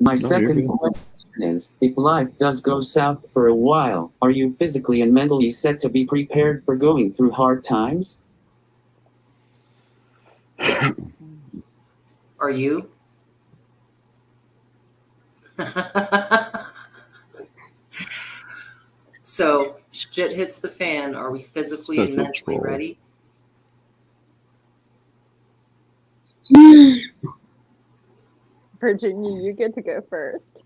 My you're second good. question is, if life does go south for a while, are you physically and mentally set to be prepared for going through hard times? Are you? So shit hits the fan. Are we physically Such and a mentally troll. ready? Virginia, you get to go first.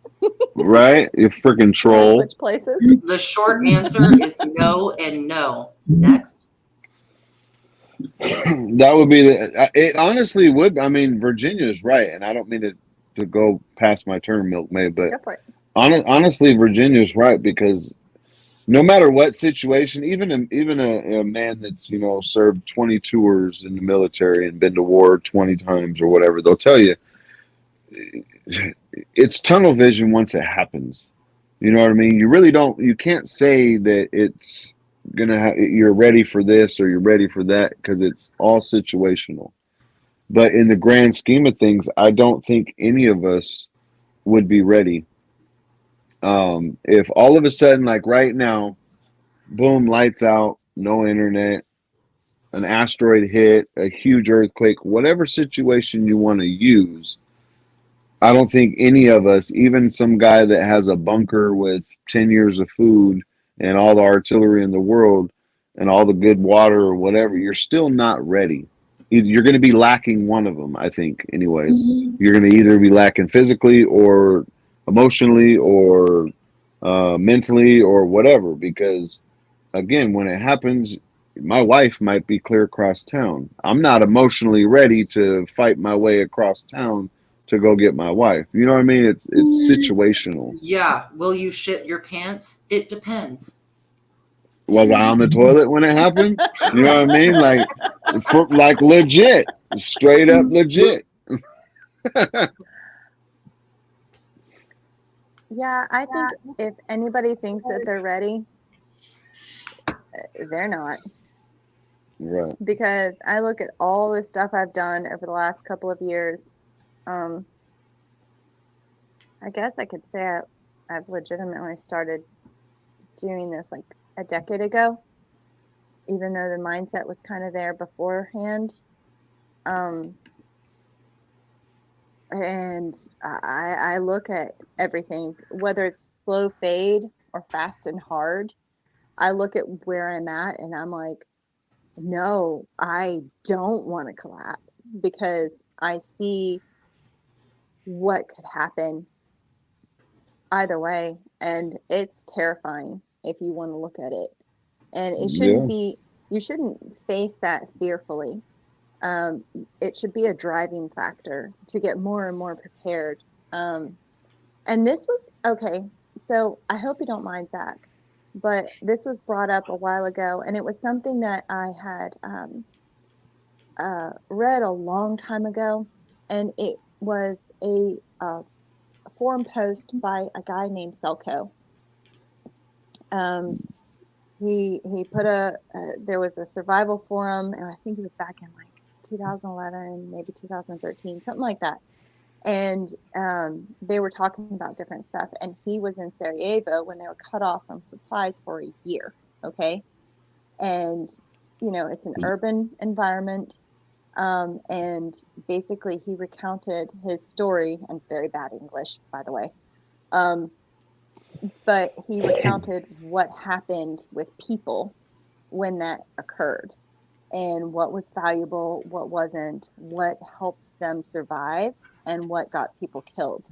Right? You freaking Wanna troll. switch places? The short answer is no and no. Next. That would be it honestly would. I mean, Virginia is right, and I don't mean to go past my turn, Milkmaid, but Go for it. honestly, Virginia's right, because no matter what situation, even a man that's, you know, served 20 tours in the military and been to war 20 times or whatever, they'll tell you it's tunnel vision once it happens. You know what I mean? You can't say that it's you're ready for this or you're ready for that, because it's all situational. But in the grand scheme of things, I don't think any of us would be ready. If all of a sudden, like right now, boom, lights out, no internet, an asteroid hit, a huge earthquake, whatever situation you want to use, I don't think any of us, even some guy that has a bunker with 10 years of food and all the artillery in the world and all the good water or whatever, you're still not ready. You're going to be lacking one of them, I think, anyways. You're going to either be lacking physically or emotionally or mentally or whatever, because, again, when it happens, my wife might be clear across town. I'm not emotionally ready to fight my way across town to go get my wife. You know what I mean? It's situational. Yeah. Will you shit your pants? It depends. Was I on the toilet when it happened? You know what I mean? Like legit, straight up legit. Yeah, I think if anybody thinks that they're ready, they're not. Right. Because I look at all the stuff I've done over the last couple of years. I guess I could say I've legitimately started doing this like a decade ago, even though the mindset was kind of there beforehand. And I look at everything, whether it's slow fade or fast and hard. I look at where I'm at and I'm like, no, I don't want to collapse, because I see what could happen either way, and it's terrifying if you want to look at it. And it shouldn't be, you shouldn't face that fearfully. It should be a driving factor to get more and more prepared. And this was okay. So I hope you don't mind, Zach, but this was brought up a while ago, and it was something that I had read a long time ago, and it was a forum post by a guy named ▴ᖿᑿᘿᑲ. He put there was a survival forum, and I think it was back in like 2011, maybe 2013, something like that. And they were talking about different stuff, and he was in Sarajevo when they were cut off from supplies for a year. Okay, and it's an urban environment, and basically he recounted his story, and very bad English, by the way, but he recounted what happened with people when that occurred, and what was valuable, what wasn't, what helped them survive, and what got people killed.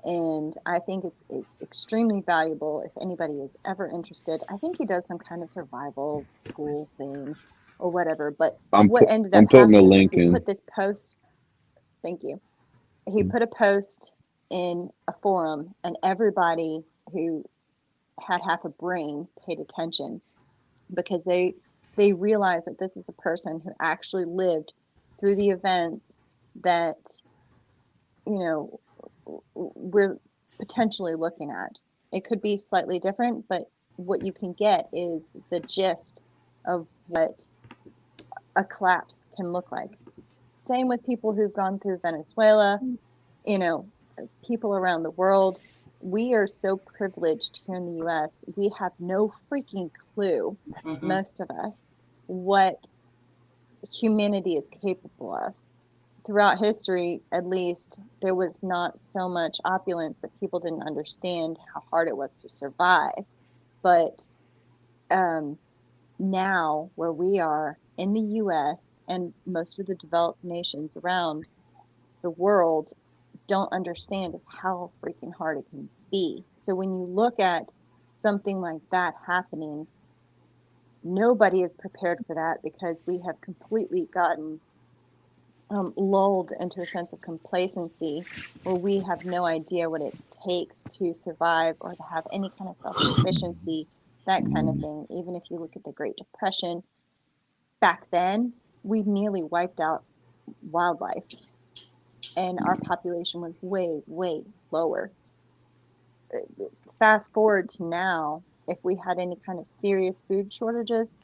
And I think it's extremely valuable if anybody is ever interested. I think he does some kind of survival school thing or whatever. But what ended up happening is he put this post. Thank you. He put a post in a forum, and everybody who had half a brain paid attention, because they realized that this is a person who actually lived through the events that we're potentially looking at. It could be slightly different, but what you can get is the gist of what a collapse can look like. Same with people who've gone through Venezuela, people around the world. We are so privileged here in the US. We have no freaking clue, most of us, what humanity is capable of. Throughout history, at least, there was not so much opulence that people didn't understand how hard it was to survive. But now, where we are in the US and most of the developed nations around the world don't understand is how freaking hard it can be. So when you look at something like that happening, nobody is prepared for that, because we have completely gotten lulled into a sense of complacency, where we have no idea what it takes to survive or to have any kind of self-sufficiency, that kind of thing. Even if you look at the Great Depression, back then, we nearly wiped out wildlife, and our population was way, way lower. Fast forward to now, if we had any kind of serious food shortages,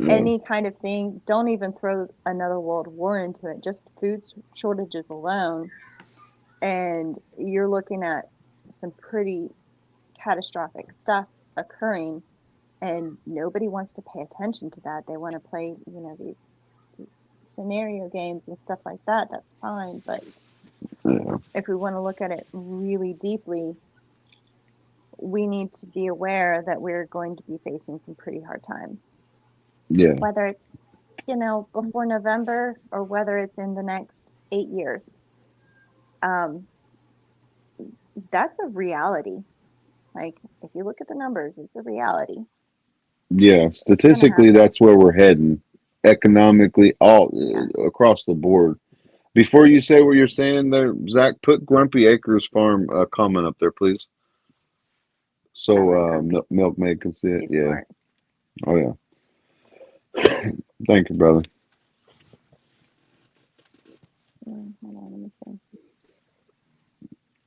any kind of thing, don't even throw another world war into it, just food shortages alone, and you're looking at some pretty catastrophic stuff occurring, and nobody wants to pay attention to that. They want to play these scenario games and stuff like that. That's fine, but if we want to look at it really deeply, we need to be aware that we're going to be facing some pretty hard times. Yeah. Whether it's, before November, or whether it's in the next 8 years. That's a reality. Like, if you look at the numbers, it's a reality. Yeah. Statistically, that's where we're heading. Economically, across the board. Before you say what you're saying there, Zach, put Grumpy Acres Farm comment up there, please. So Milkmaid can see it. He's yeah. Smart. Oh, yeah. Thank you, brother. Hold on, let me see.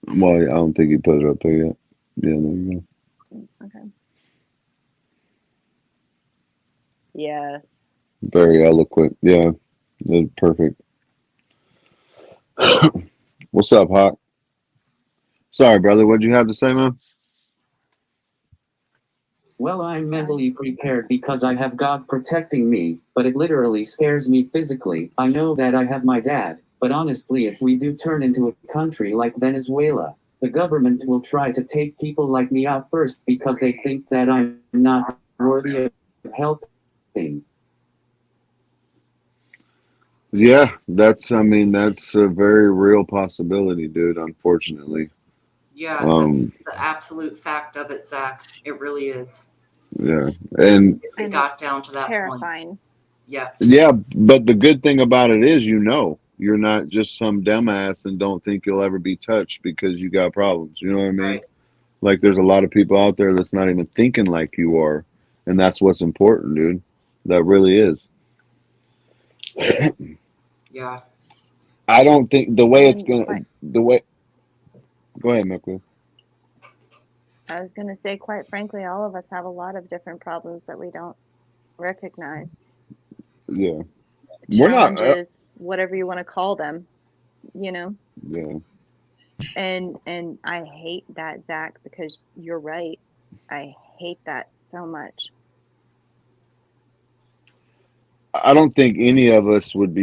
Well, I don't think he put it up there yet. Yeah, there you go. Okay. Yes. Very eloquent. Yeah, that's perfect. What's up, Hawk? Sorry, brother. What'd you have to say, man? Well, I'm mentally prepared because I have God protecting me, but it literally scares me physically. I know that I have my dad, but honestly, if we do turn into a country like Venezuela, the government will try to take people like me out first because they think that I'm not worthy of helping. Yeah, that's a very real possibility, dude, unfortunately. Yeah, that's the absolute fact of it, Zach. It really is. Yeah, and it got down to that terrifying. point. Yeah. Yeah, but the good thing about it is, you're not just some dumbass and don't think you'll ever be touched because you got problems. You know what I mean? Right. Like there's a lot of people out there that's not even thinking like you are. And that's what's important, dude. That really is. Yeah. I don't think the way it's And gonna the way go ahead, Michael. I was going to say, quite frankly, all of us have a lot of different problems that we don't recognize. Yeah. We're not Challenges, whatever you want to call them, you know? yeah. And I hate that, Zach, because you're right. I hate that so much. I don't think any of us would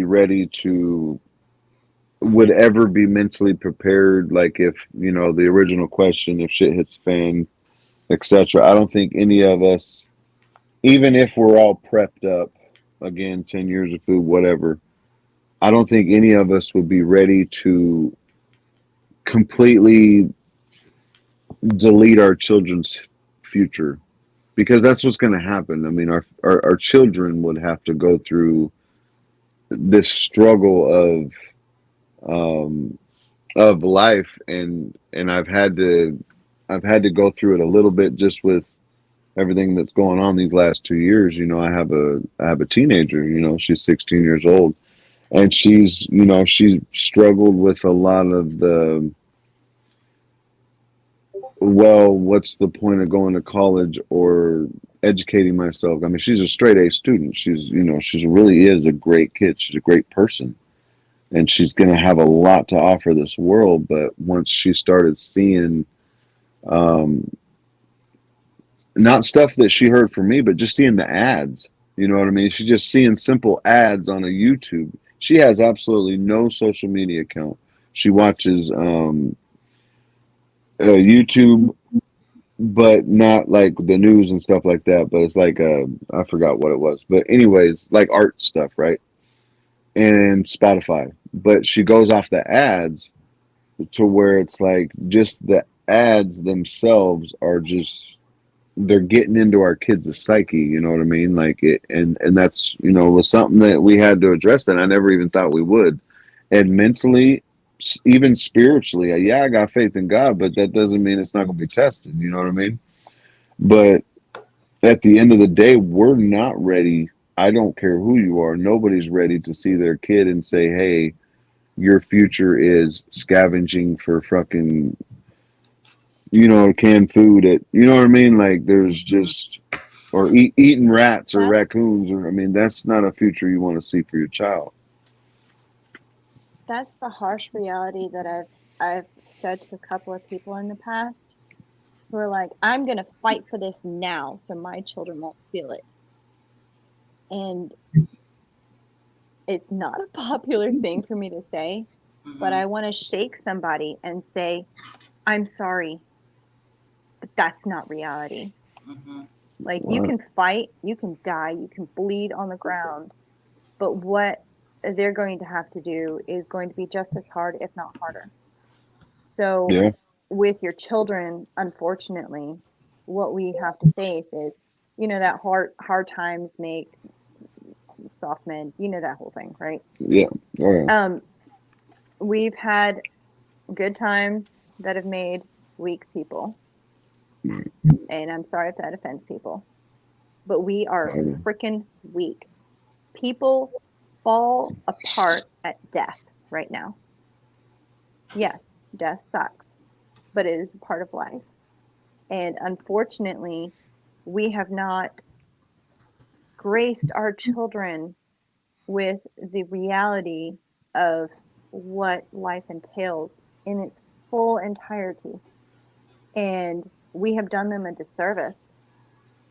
ever be mentally prepared, like if, you know, the original question, if shit hits the fan, etc. I don't think any of us, even if we're all prepped up, again, 10 years of food, whatever, I don't think any of us would be ready to completely delete our children's future, because that's what's going to happen. I mean, our children would have to go through this struggle of life, and I've had to go through it a little bit just with everything that's going on these last 2 years. You know, I have a teenager, you know, she's 16 years old, and she's struggled with a lot of the, well, what's the point of going to college or educating myself? I mean, she's a straight A student. She really is a great kid. She's a great person. And she's going to have a lot to offer this world. But once she started seeing, not stuff that she heard from me, but just seeing the ads, you know what I mean? She's just seeing simple ads on a YouTube. She has absolutely no social media account. She watches YouTube, but not like the news and stuff like that. But it's like, I forgot what it was. But anyways, like art stuff, right? And Spotify. But she goes off the ads to where it's like just the ads themselves are just, they're getting into our kids' psyche, you know what I mean? Like it, and that's, you know, was something that we had to address that I never even thought we would. And mentally, even spiritually, yeah, I got faith in God, but that doesn't mean it's not going to be tested, you know what I mean? But at the end of the day, we're not ready. I don't care who you are. Nobody's ready to see their kid and say, hey, your future is scavenging for fucking, you know, canned food at, you know what I mean? Like there's just, or eating rats or raccoons, or, I mean, that's not a future you want to see for your child. That's the harsh reality that I've said to a couple of people in the past who are like, I'm going to fight for this now so my children won't feel it. And it's not a popular thing for me to say, but I want to shake somebody and say, I'm sorry, but that's not reality. Like, you can fight, you can die, you can bleed on the ground, but what they're going to have to do is going to be just as hard, if not harder. So with your children, unfortunately, what we have to face is, you know, that hard times make soft men, you know, that whole thing, right? Yeah. Oh, yeah. We've had good times that have made weak people. And I'm sorry if that offends people, but we are freaking weak. People fall apart at death right now. Yes, death sucks, but it is a part of life. And unfortunately, we have not graced our children with the reality of what life entails in its full entirety. And we have done them a disservice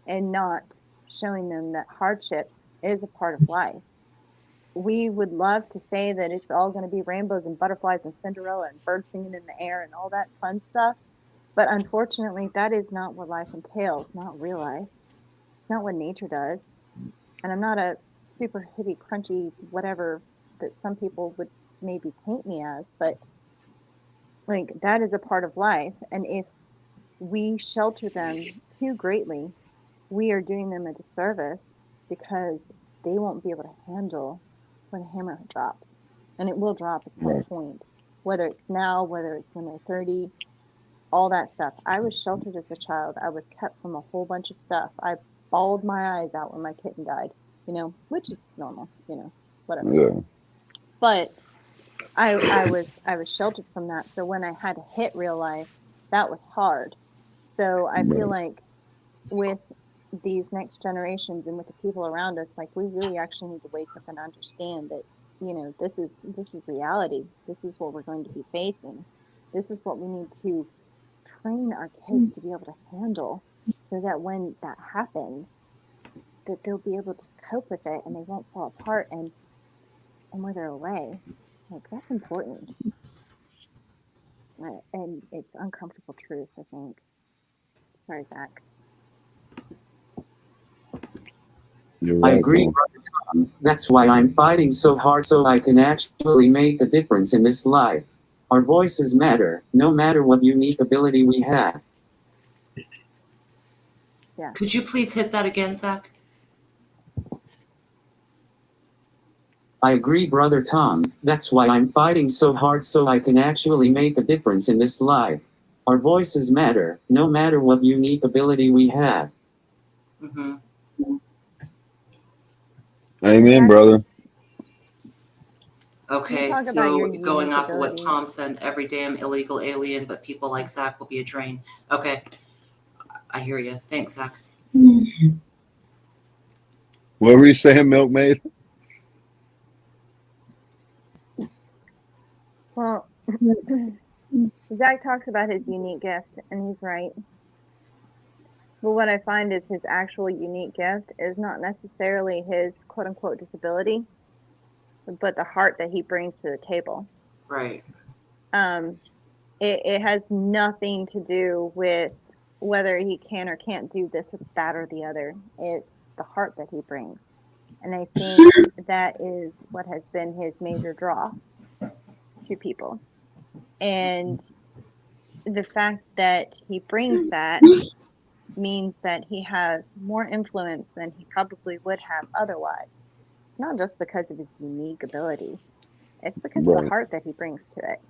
in not showing them that hardship is a part of life. We would love to say that it's all going to be rainbows and butterflies and Cinderella and birds singing in the air and all that fun stuff. But unfortunately, that is not what life entails, not real life. It's not what nature does. And I'm not a super hippie, crunchy, whatever that some people would maybe paint me as, but like, that is a part of life. And if we shelter them too greatly, we are doing them a disservice because they won't be able to handle when the hammer drops. and it will drop at some Right. point, whether it's now, whether it's when they're 30, all that stuff. I was sheltered as a child. I was kept from a whole bunch of stuff. I bawled my eyes out when my kitten died, which is normal, whatever. Yeah. But I was sheltered from that. So when I had to hit real life, that was hard. So I feel like with these next generations and with the people around us, like we really actually need to wake up and understand that, this is reality. This is what we're going to be facing. This is what we need to train our kids to be able to handle, so that when that happens, that they'll be able to cope with it and they won't fall apart and wither away. Like, that's important. And it's uncomfortable truth, I think. Sorry, Zach. You're I right, agree, bro. Brother Tom. That's why I'm fighting so hard so I can actually make a difference in this life. Our voices matter, no matter what unique ability we have. Could you please hit that again, Zach? I agree, Brother Tom. That's why I'm fighting so hard so I can actually make a difference in this life. Our voices matter, no matter what unique ability we have. Mm-hmm. Amen, brother. Okay, talk about your so going unique off of what ability. Tom said, every damn illegal alien, but people like Zach will be a drain. Okay, I hear you. Thanks, Zach. What were you saying, Milkmaid? Well, Zach talks about his unique gift, and he's right. But what I find is his actual unique gift is not necessarily his quote-unquote disability, but the heart that he brings to the table. Right. It has nothing to do with whether he can or can't do this or that or the other. It's the heart that he brings. And I think that is what has been his major draw to people. And the fact that he brings that means that he has more influence than he probably would have otherwise. It's not just because of his unique ability. It's because of the heart that he brings to it.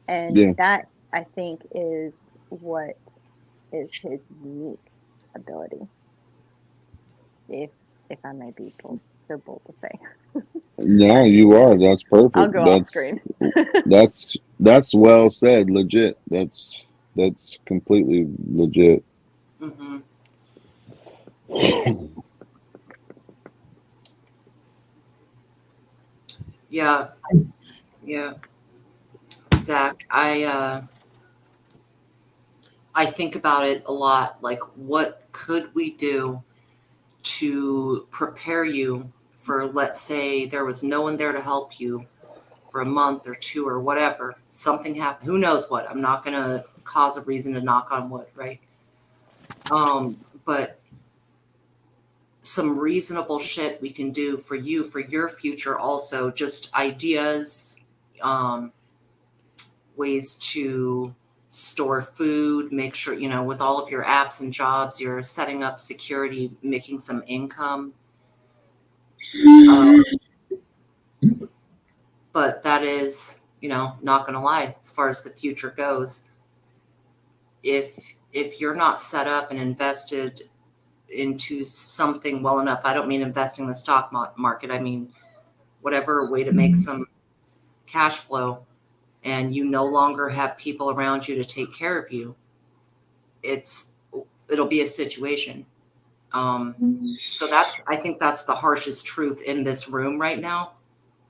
And that, I think, is what is his unique ability. If I may be so bold to say. No, you are. That's perfect. I'll go off screen. that's well said. Legit. That's completely legit. Mm-hmm. Yeah. Zach, I think about it a lot. Like, what could we do to prepare you for, let's say, there was no one there to help you for a month or two or whatever. Something happened. Who knows what? I'm not going to cause a reason to knock on wood, right? But some reasonable shit we can do for you, for your future also. Just ideas, ways to store food, make sure, with all of your apps and jobs, you're setting up security, making some income. But that is, not going to lie, as far as the future goes. If you're not set up and invested into something well enough, I don't mean investing in the stock market. I mean, whatever way to make some cash flow, and you no longer have people around you to take care of you, it'll be a situation. So I think that's the harshest truth in this room right now,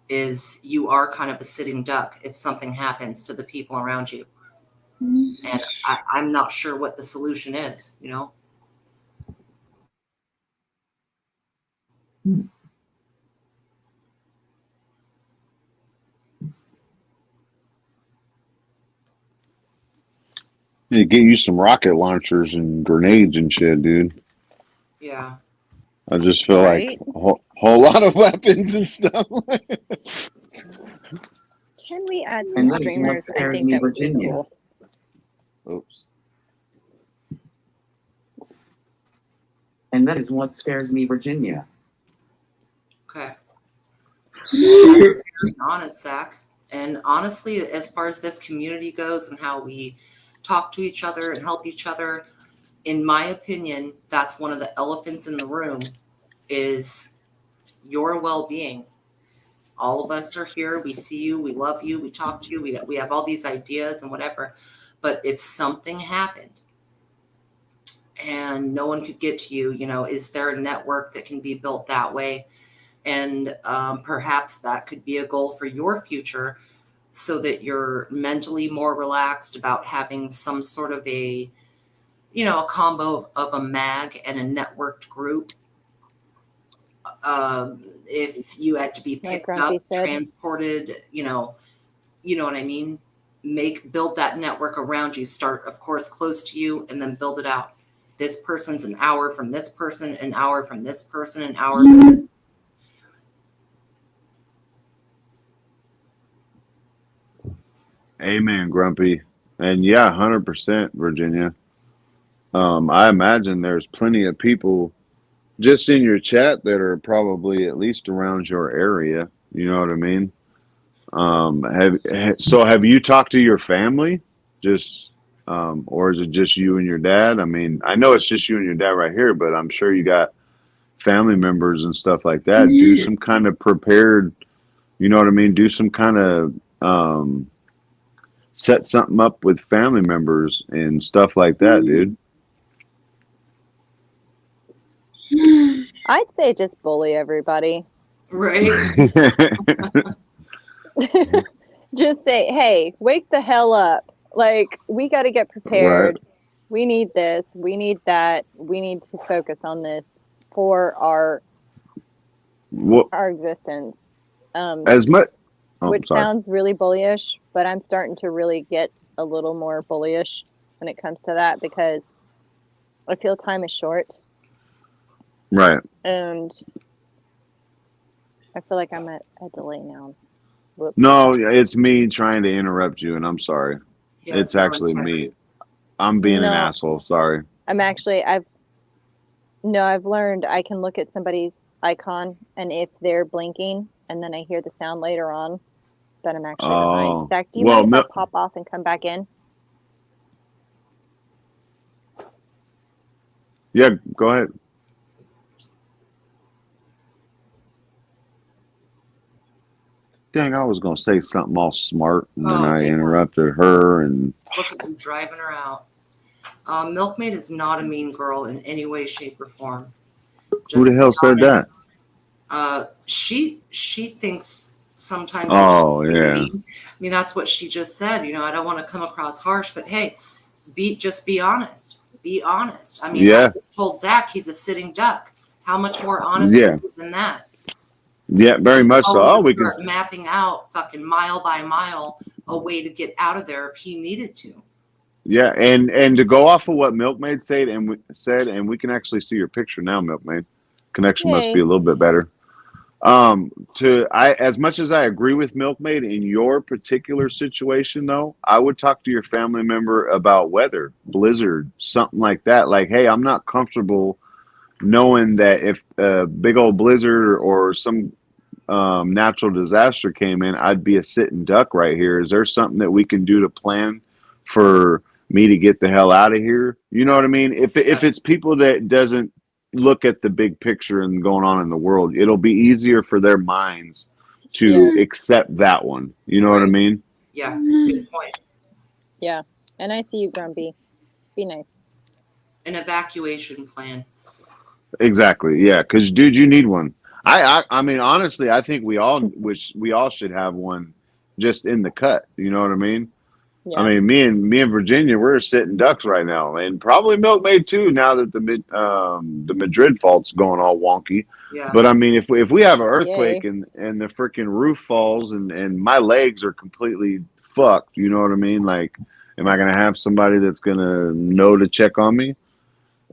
is you are kind of a sitting duck if something happens to the people around you. And I'm not sure what the solution is, You get you some rocket launchers and grenades and shit, dude. Yeah. I just feel like a whole lot of weapons and stuff. Can we add some streamers? I think that would be cool. Oops. And that is what scares me, Virginia. Okay. very honest, Zach. And honestly, as far as this community goes and how we talk to each other and help each other, in my opinion, that's one of the elephants in the room is your well-being. All of us are here. We see you. We love you. We talk to you. We have all these ideas and whatever. But if something happened and no one could get to you, is there a network that can be built that way? And perhaps that could be a goal for your future so that you're mentally more relaxed about having some sort of a combo of a mag and a networked group. If you had to be picked up, transported, you know what I mean? Build that network around you. Start, of course, close to you and then build it out. This person's an hour from this person, an hour from this person, an hour from this. Amen, Grumpy. And yeah, 100%, Virginia. I imagine there's plenty of people just in your chat that are probably at least around your area. You know what I mean? Have you talked to your family? Or is it just you and your dad? I mean, I know it's just you and your dad right here, but I'm sure you got family members and stuff like that. Do some kind of prepared, you know what I mean? Do some kind of, set something up with family members and stuff like that, dude. I'd say just bully everybody. Right. Just say, hey, wake the hell up. Like, we got to get prepared. Right. We need this. We need that. We need to focus on this for our existence. As much. Which sounds really bullyish, but I'm starting to really get a little more bullyish when it comes to that because I feel time is short. Right. And I feel like I'm at a delay now. Whoops. No, it's me trying to interrupt you, and I'm sorry. Yeah, it's actually me. I'm being an asshole. Sorry. I've learned I can look at somebody's icon, and if they're blinking, and then I hear the sound later on, then I'm actually behind. Zach, do you mind if I pop off and come back in? Yeah, go ahead. Dang, I was going to say something all smart, and then I interrupted her. And look at them driving her out. Milkmaid is not a mean girl in any way, shape, or form. Who the hell said that? She thinks sometimes. Oh, yeah. I mean, that's what she just said. I don't want to come across harsh, but hey, just be honest. Be honest. I mean, I just told Zach he's a sitting duck. How much more honest than that? Yeah, very much so. We can start mapping out fucking mile by mile a way to get out of there if he needed to. Yeah, and to go off of what Milkmaid said, and we can actually see your picture now, Milkmaid. Connection must be a little bit better. As much as I agree with Milkmaid in your particular situation, though, I would talk to your family member about weather, blizzard, something like that. Like, hey, I'm not comfortable knowing that if a big old blizzard or some natural disaster came in, I'd be a sitting duck right here. Is there something that we can do to plan for me to get the hell out of here? You know what I mean? If it's people that doesn't look at the big picture and going on in the world, it'll be easier for their minds to accept that one. You know what I mean? Yeah, good point. Yeah, and I see you, Grumpy. Be nice. An evacuation plan. Exactly. Yeah, because dude, you need one. I mean, honestly, I think we all should have one just in the cut. You know what I mean? Yeah. I mean, me and Virginia, we're sitting ducks right now, and probably Milkmaid too. Now that the Madrid fault's going all wonky. Yeah. But I mean, if we have an earthquake and the freaking roof falls and my legs are completely fucked, you know what I mean? Like, am I gonna have somebody that's gonna know to check on me?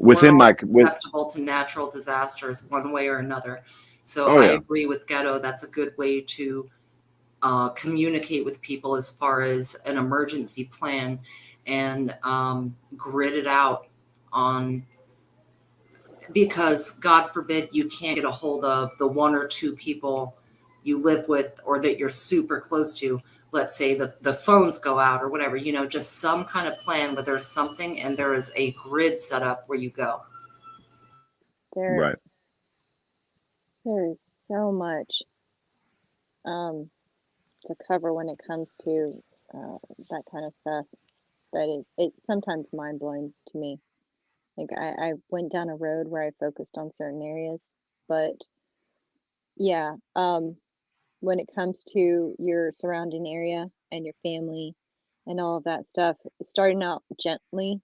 Susceptible to natural disasters one way or another. So I agree with Ghetto. That's a good way to communicate with people as far as an emergency plan and grid it out on, because God forbid you can't get a hold of the one or two people you live with or that you're super close to, let's say the phones go out or whatever, you know, just some kind of plan where there's something and there is a grid set up where you go. Right. There is so much to cover when it comes to that kind of stuff that it's sometimes mind-blowing to me. Like I went down a road where I focused on certain areas, but yeah, when it comes to your surrounding area and your family and all of that stuff, starting out gently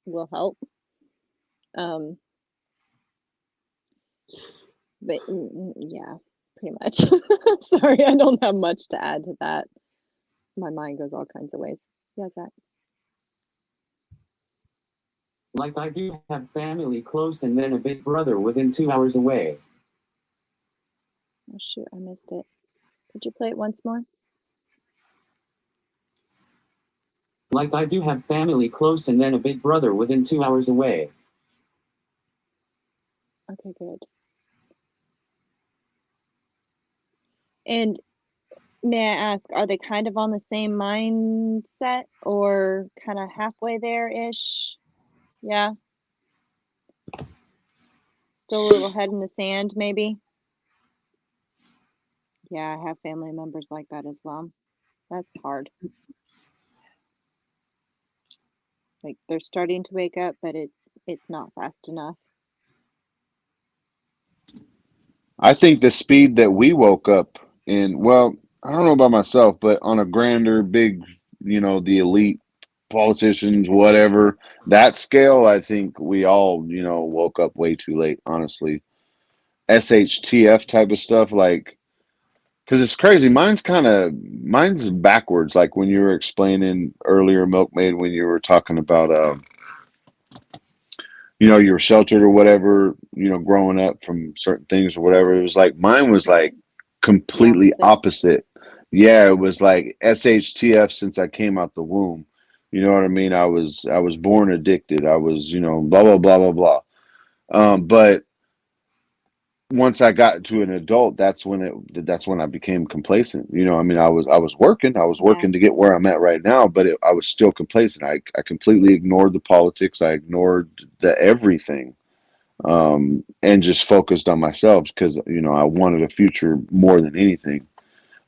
will help. But yeah, pretty much. Sorry, I don't have much to add to that. My mind goes all kinds of ways. Yeah, Zach. Like I do have family close and then a big brother within 2 hours away. Oh shoot, I missed it. Could you play it once more? Like I do have family close and then a big brother within 2 hours away. Okay, good. And may I ask, are they kind of on the same mindset or kind of halfway there-ish? Yeah. Still a little head in the sand, maybe? Yeah, I have family members like that as well. That's hard. Like they're starting to wake up, but it's not fast enough. I think the speed that we woke up in, well, I don't know about myself, but on a grander, big, you know, the elite politicians, whatever, that scale, I think we all, you know, woke up way too late, honestly. SHTF type of stuff, like, because it's crazy. Mine's backwards. Like when you were explaining earlier, Milkmaid, when you were talking about, you know, you were sheltered or whatever, you know, growing up from certain things or whatever. It was like mine was like completely opposite. Yeah, it was like SHTF since I came out the womb. You know what I mean? I was born addicted. I was, you know, blah blah blah blah blah. But once I got to an adult, that's when I became complacent. You know, I mean, I was working to get where I'm at right now, but I was still complacent. I completely ignored the politics. I ignored the everything, and just focused on myself because, you know, I wanted a future more than anything,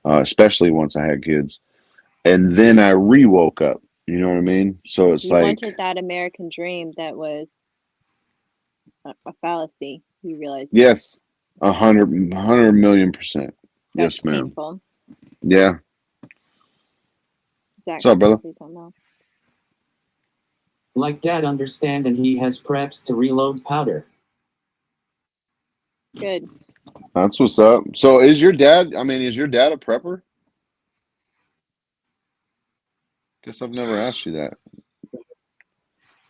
especially once I had kids. And then I woke up. You know what I mean? So it's You like, wanted that American dream that was a fallacy. You realized. yes, 100,000,000%. That's Yes, ma'am. painful. Yeah. Zach, What's up, brother? say something else. Like Dad understand and he has preps to reload powder. Good. That's what's up. So is your dad a prepper? Guess I've never asked you that.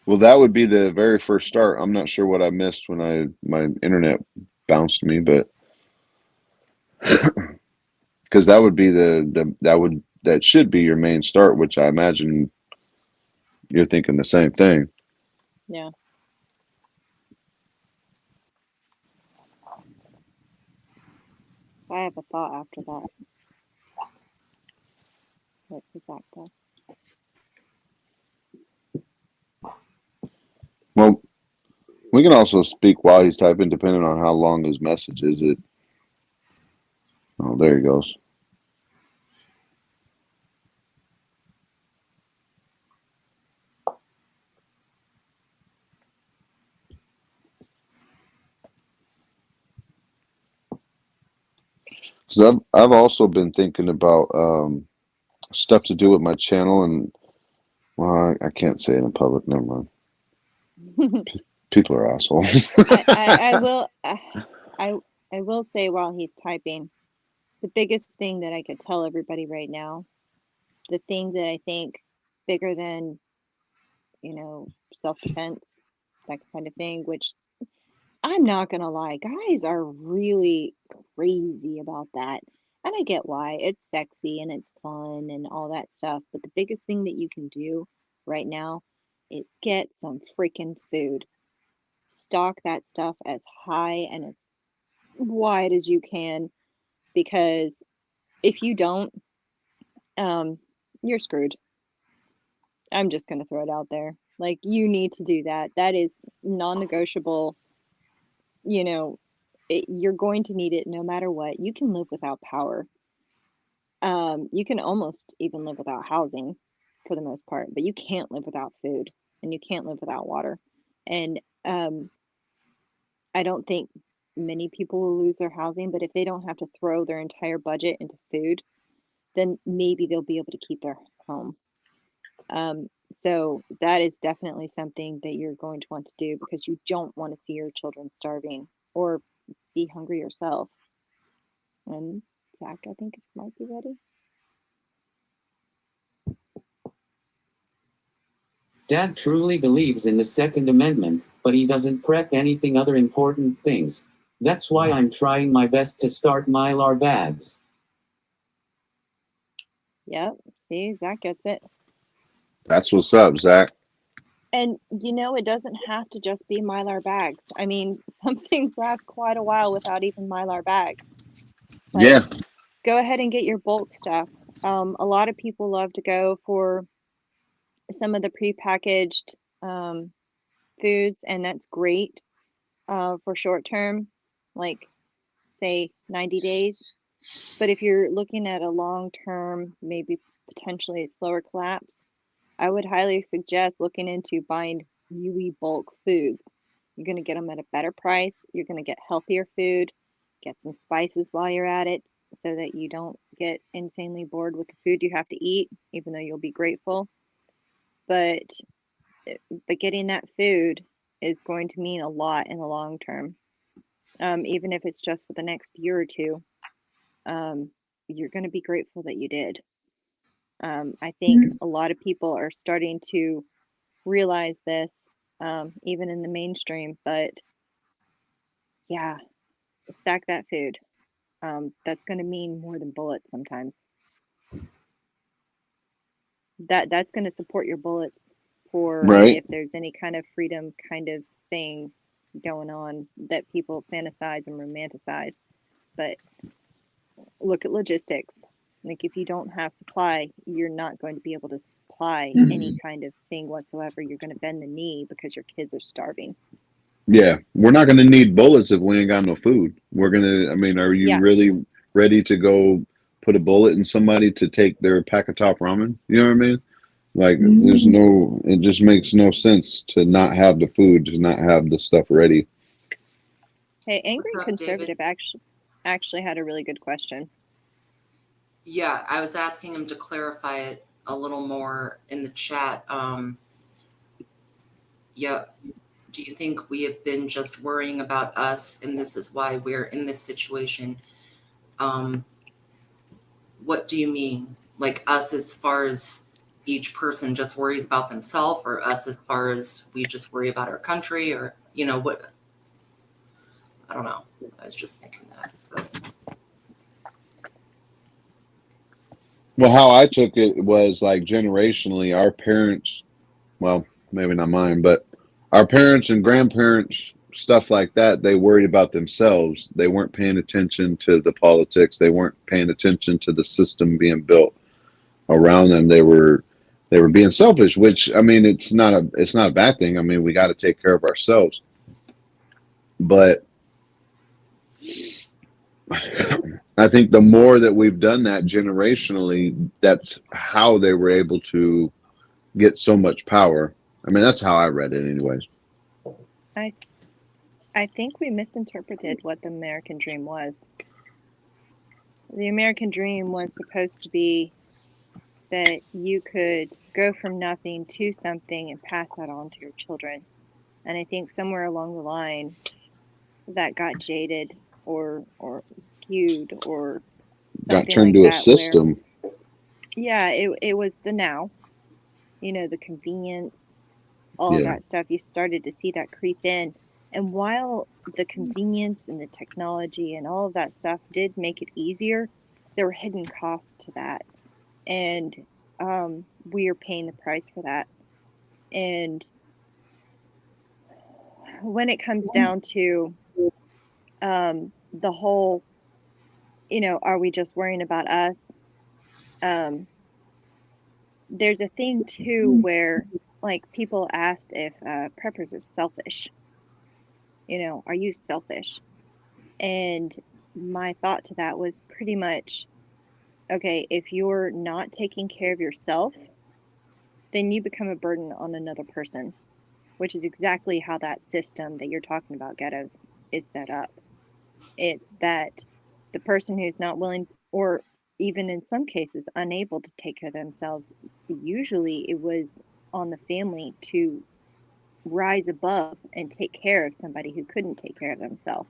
Well, that would be the very first start. I'm not sure what I missed when my internet bounced me, but because that would be that should be your main start, which I imagine you're thinking the same thing. Yeah. I have a thought after that. What was that though? Well, we can also speak while he's typing, depending on how long his message is. Oh, there he goes. Because I've also been thinking about stuff to do with my channel, and well, I can't say it in public. Never mind. People are assholes. I will say while he's typing, the biggest thing that I could tell everybody right now, the thing that I think bigger than, you know, self-defense, that kind of thing, which I'm not gonna lie, guys are really crazy about that. And I get why. It's sexy and it's fun and all that stuff. But the biggest thing that you can do right now is get some freaking food. Stock that stuff as high and as wide as you can, because if you don't, you're screwed. I'm just going to throw it out there. Like, you need to do that. That is non-negotiable. You know, you're going to need it no matter what. You can live without power. You can almost even live without housing for the most part, but you can't live without food, and you can't live without water. And I don't think many people will lose their housing, but if they don't have to throw their entire budget into food, then maybe they'll be able to keep their home. So that is definitely something that you're going to want to do, because you don't want to see your children starving or be hungry yourself. And Zach, I think it might be ready. Dad truly believes in the Second Amendment, but he doesn't prep anything other important things. That's why I'm trying my best to start Mylar bags. Yep. See, Zach gets it. That's what's up, Zach. And you know, it doesn't have to just be Mylar bags. I mean, some things last quite a while without even Mylar bags. Like, Yeah. go ahead and get your bulk stuff. A lot of people love to go for some of the prepackaged foods, and that's great for short term, like say 90 days. But if you're looking at a long term, maybe potentially a slower collapse, I would highly suggest looking into buying really bulk foods. You're going to get them at a better price. You're going to get healthier food, get some spices while you're at it, so that you don't get insanely bored with the food you have to eat, even though you'll be grateful. But getting that food is going to mean a lot in the long term. Even if it's just for the next year or two, you're going to be grateful that you did. I think a lot of people are starting to realize this, even in the mainstream, but yeah, stack that food. That's going to mean more than bullets sometimes. That's going to support your bullets for Right. if there's any kind of freedom kind of thing going on that people fantasize and romanticize. But look at logistics. Like, if you don't have supply, you're not going to be able to supply any kind of thing whatsoever. You're going to bend the knee because your kids are starving. Yeah. We're not going to need bullets if we ain't got no food. We're going to, I mean, are you Yeah. really ready to go put a bullet in somebody to take their pack of top ramen? You know what I mean? Like, there's no, it just makes no sense to not have the food, to not have the stuff ready. Hey, Angry What's up, Conservative actually had a really good question. Yeah, I was asking him to clarify it a little more in the chat. Yeah, do you think we have been just worrying about us, and this is why we're in this situation? What do you mean? Like, us as far as each person just worries about themselves, or us as far as we just worry about our country, or, you know, what? I don't know. I was just thinking that. But Well, how I took it was like generationally, our parents, well, maybe not mine, but our parents and grandparents, stuff like that, they worried about themselves. They weren't paying attention to the politics. They weren't paying attention to the system being built around them. They were being selfish, which, I mean, it's not a bad thing. I mean, we got to take care of ourselves. But I think the more that we've done that generationally, that's how they were able to get so much power. I mean, that's how I read it anyways. I think we misinterpreted what the American dream was. The American dream was supposed to be that you could go from nothing to something and pass that on to your children. And I think somewhere along the line that got jaded or skewed or something Got turned like to a that, system. where, yeah, it was the now, you know, the convenience, all of Yeah. that stuff. You started to see that creep in. And while the convenience and the technology and all of that stuff did make it easier, there were hidden costs to that. And we are paying the price for that. And when it comes down to the whole are we just worrying about us? There's a thing too where like people asked if preppers are selfish. Are you selfish? And my thought to that was pretty much, okay, if you're not taking care of yourself, then you become a burden on another person, which is exactly how that system that you're talking about, ģeros, is set up. It's that the person who's not willing, or even in some cases unable to take care of themselves, usually it was on the family to rise above and take care of somebody who couldn't take care of themselves.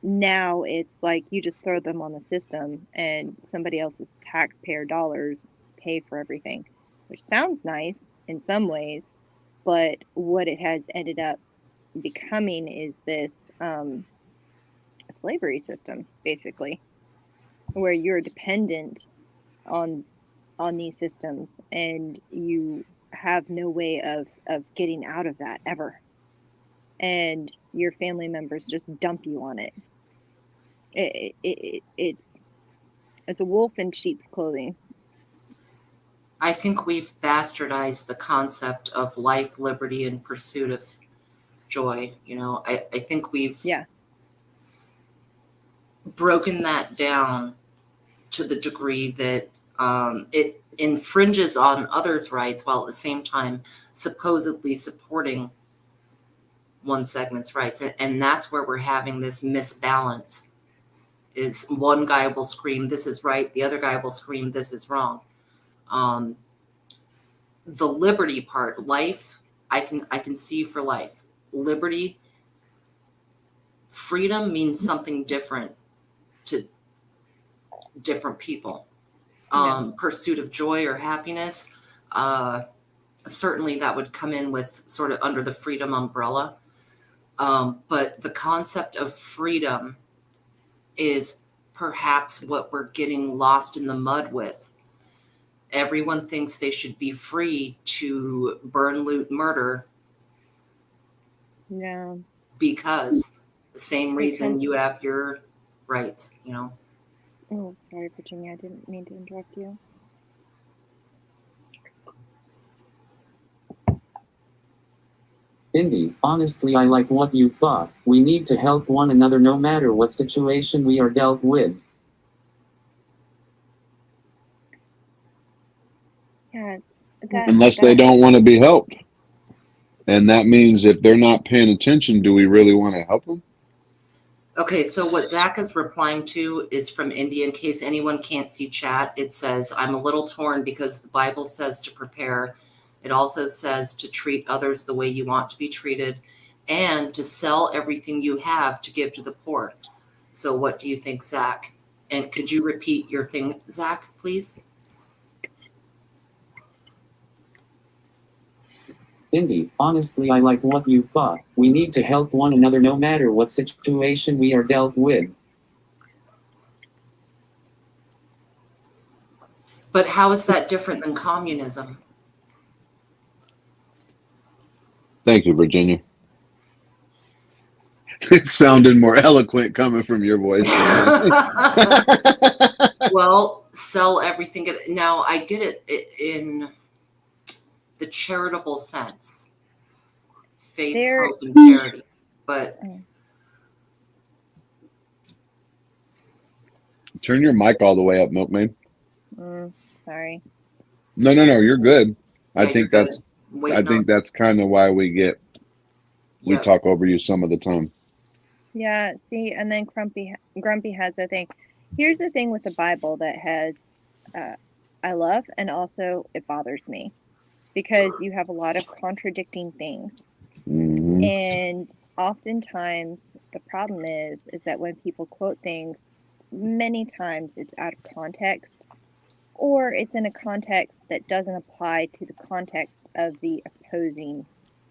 Now it's like you just throw them on the system and somebody else's taxpayer dollars pay for everything, which sounds nice in some ways, but what it has ended up becoming is this slavery system, basically, where you're dependent on these systems and you have no way of getting out of that ever, and your family members just dump you on it. It's a wolf in sheep's clothing. I think we've bastardized the concept of life, liberty, and pursuit of joy. I think we've broken that down to the degree that it infringes on others' rights while at the same time supposedly supporting one segment's rights. And that's where we're having this misbalance. Is one guy will scream, this is right, the other guy will scream, this is wrong. The liberty part, life, I can see for life. Liberty, freedom means something different to different people. Pursuit of joy or happiness, certainly that would come in with sort of under the freedom umbrella. But the concept of freedom is perhaps what we're getting lost in the mud with. Everyone thinks they should be free to burn, loot, murder. Yeah. Because the same reason you have your rights, Oh, sorry, Virginia. I didn't mean to interrupt you. Indy, honestly, I like what you thought. We need to help one another no matter what situation we are dealt with. Yeah, unless they don't want to be helped. And that means if they're not paying attention, do we really want to help them? Okay, so what Zach is replying to is from Indy. In case anyone can't see chat, it says, I'm a little torn because the Bible says to prepare. It also says to treat others the way you want to be treated and to sell everything you have to give to the poor. So what do you think, Zach? And could you repeat your thing, Zach, please? Indy, honestly, I like what you thought. We need to help one another no matter what situation we are dealt with. But how is that different than communism? Thank you, Virginia. It sounded more eloquent coming from your voice. Well, sell everything. Now, I get it in the charitable sense. Faith, hope, and charity. But turn your mic all the way up, Milkmaid. Sorry. No, you're good. Yeah, I think that's kind of why we talk over you some of the time. Yeah, see, and then Grumpy has a thing. Here's the thing with the Bible that has I love, and also it bothers me because you have a lot of contradicting things. Mm-hmm. And oftentimes the problem is that when people quote things, many times it's out of context, or it's in a context that doesn't apply to the context of the opposing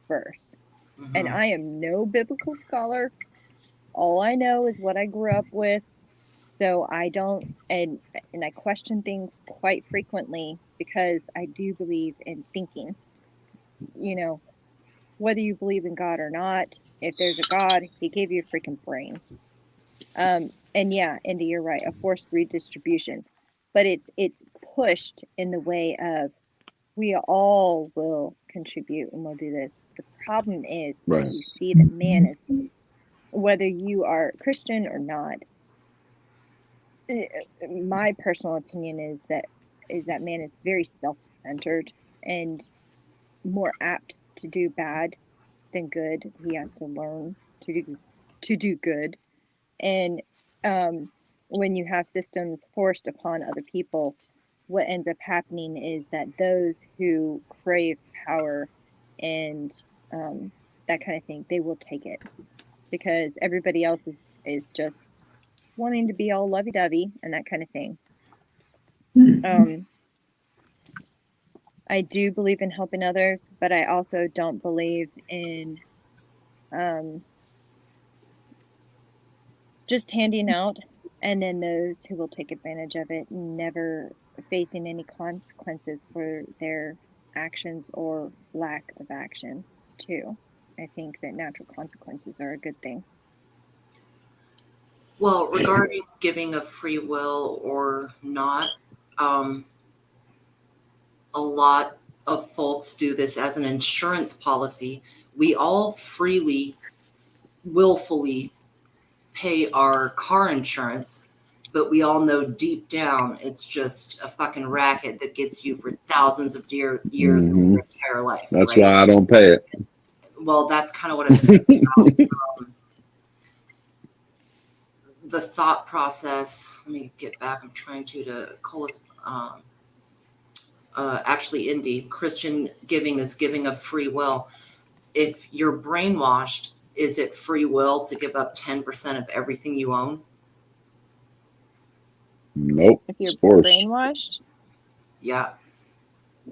verse. Mm-hmm. And I am no biblical scholar. All I know is what I grew up with. So I don't, and I question things quite frequently because I do believe in thinking. Whether you believe in God or not, if there's a God, he gave you a freaking brain. And yeah, Indy, you're right, a forced redistribution. But it's pushed in the way of we all will contribute and we'll do this. The problem is that Right. you see that man is, whether you are Christian or not, my personal opinion is that man is very self-centered and more apt to do bad than good. He has to learn to do good. And when you have systems forced upon other people, what ends up happening is that those who crave power and that kind of thing, they will take it because everybody else is just wanting to be all lovey-dovey and that kind of thing. I do believe in helping others, but I also don't believe in just handing out and then those who will take advantage of it never facing any consequences for their actions or lack of action too. I think that natural consequences are a good thing. Well, regarding giving of free will or not, a lot of folks do this as an insurance policy. We all freely, willfully pay our car insurance, but we all know deep down it's just a fucking racket that gets you for thousands of years of your entire life. That's right? why I don't pay it. Well, that's kind of what I'm saying about the thought process. Let me get back. I'm trying to Colas. Actually, Indy, Christian giving is giving of free will. If you're brainwashed, is it free will to give up 10% of everything you own? Nope. If you're Forced. brainwashed, Yeah.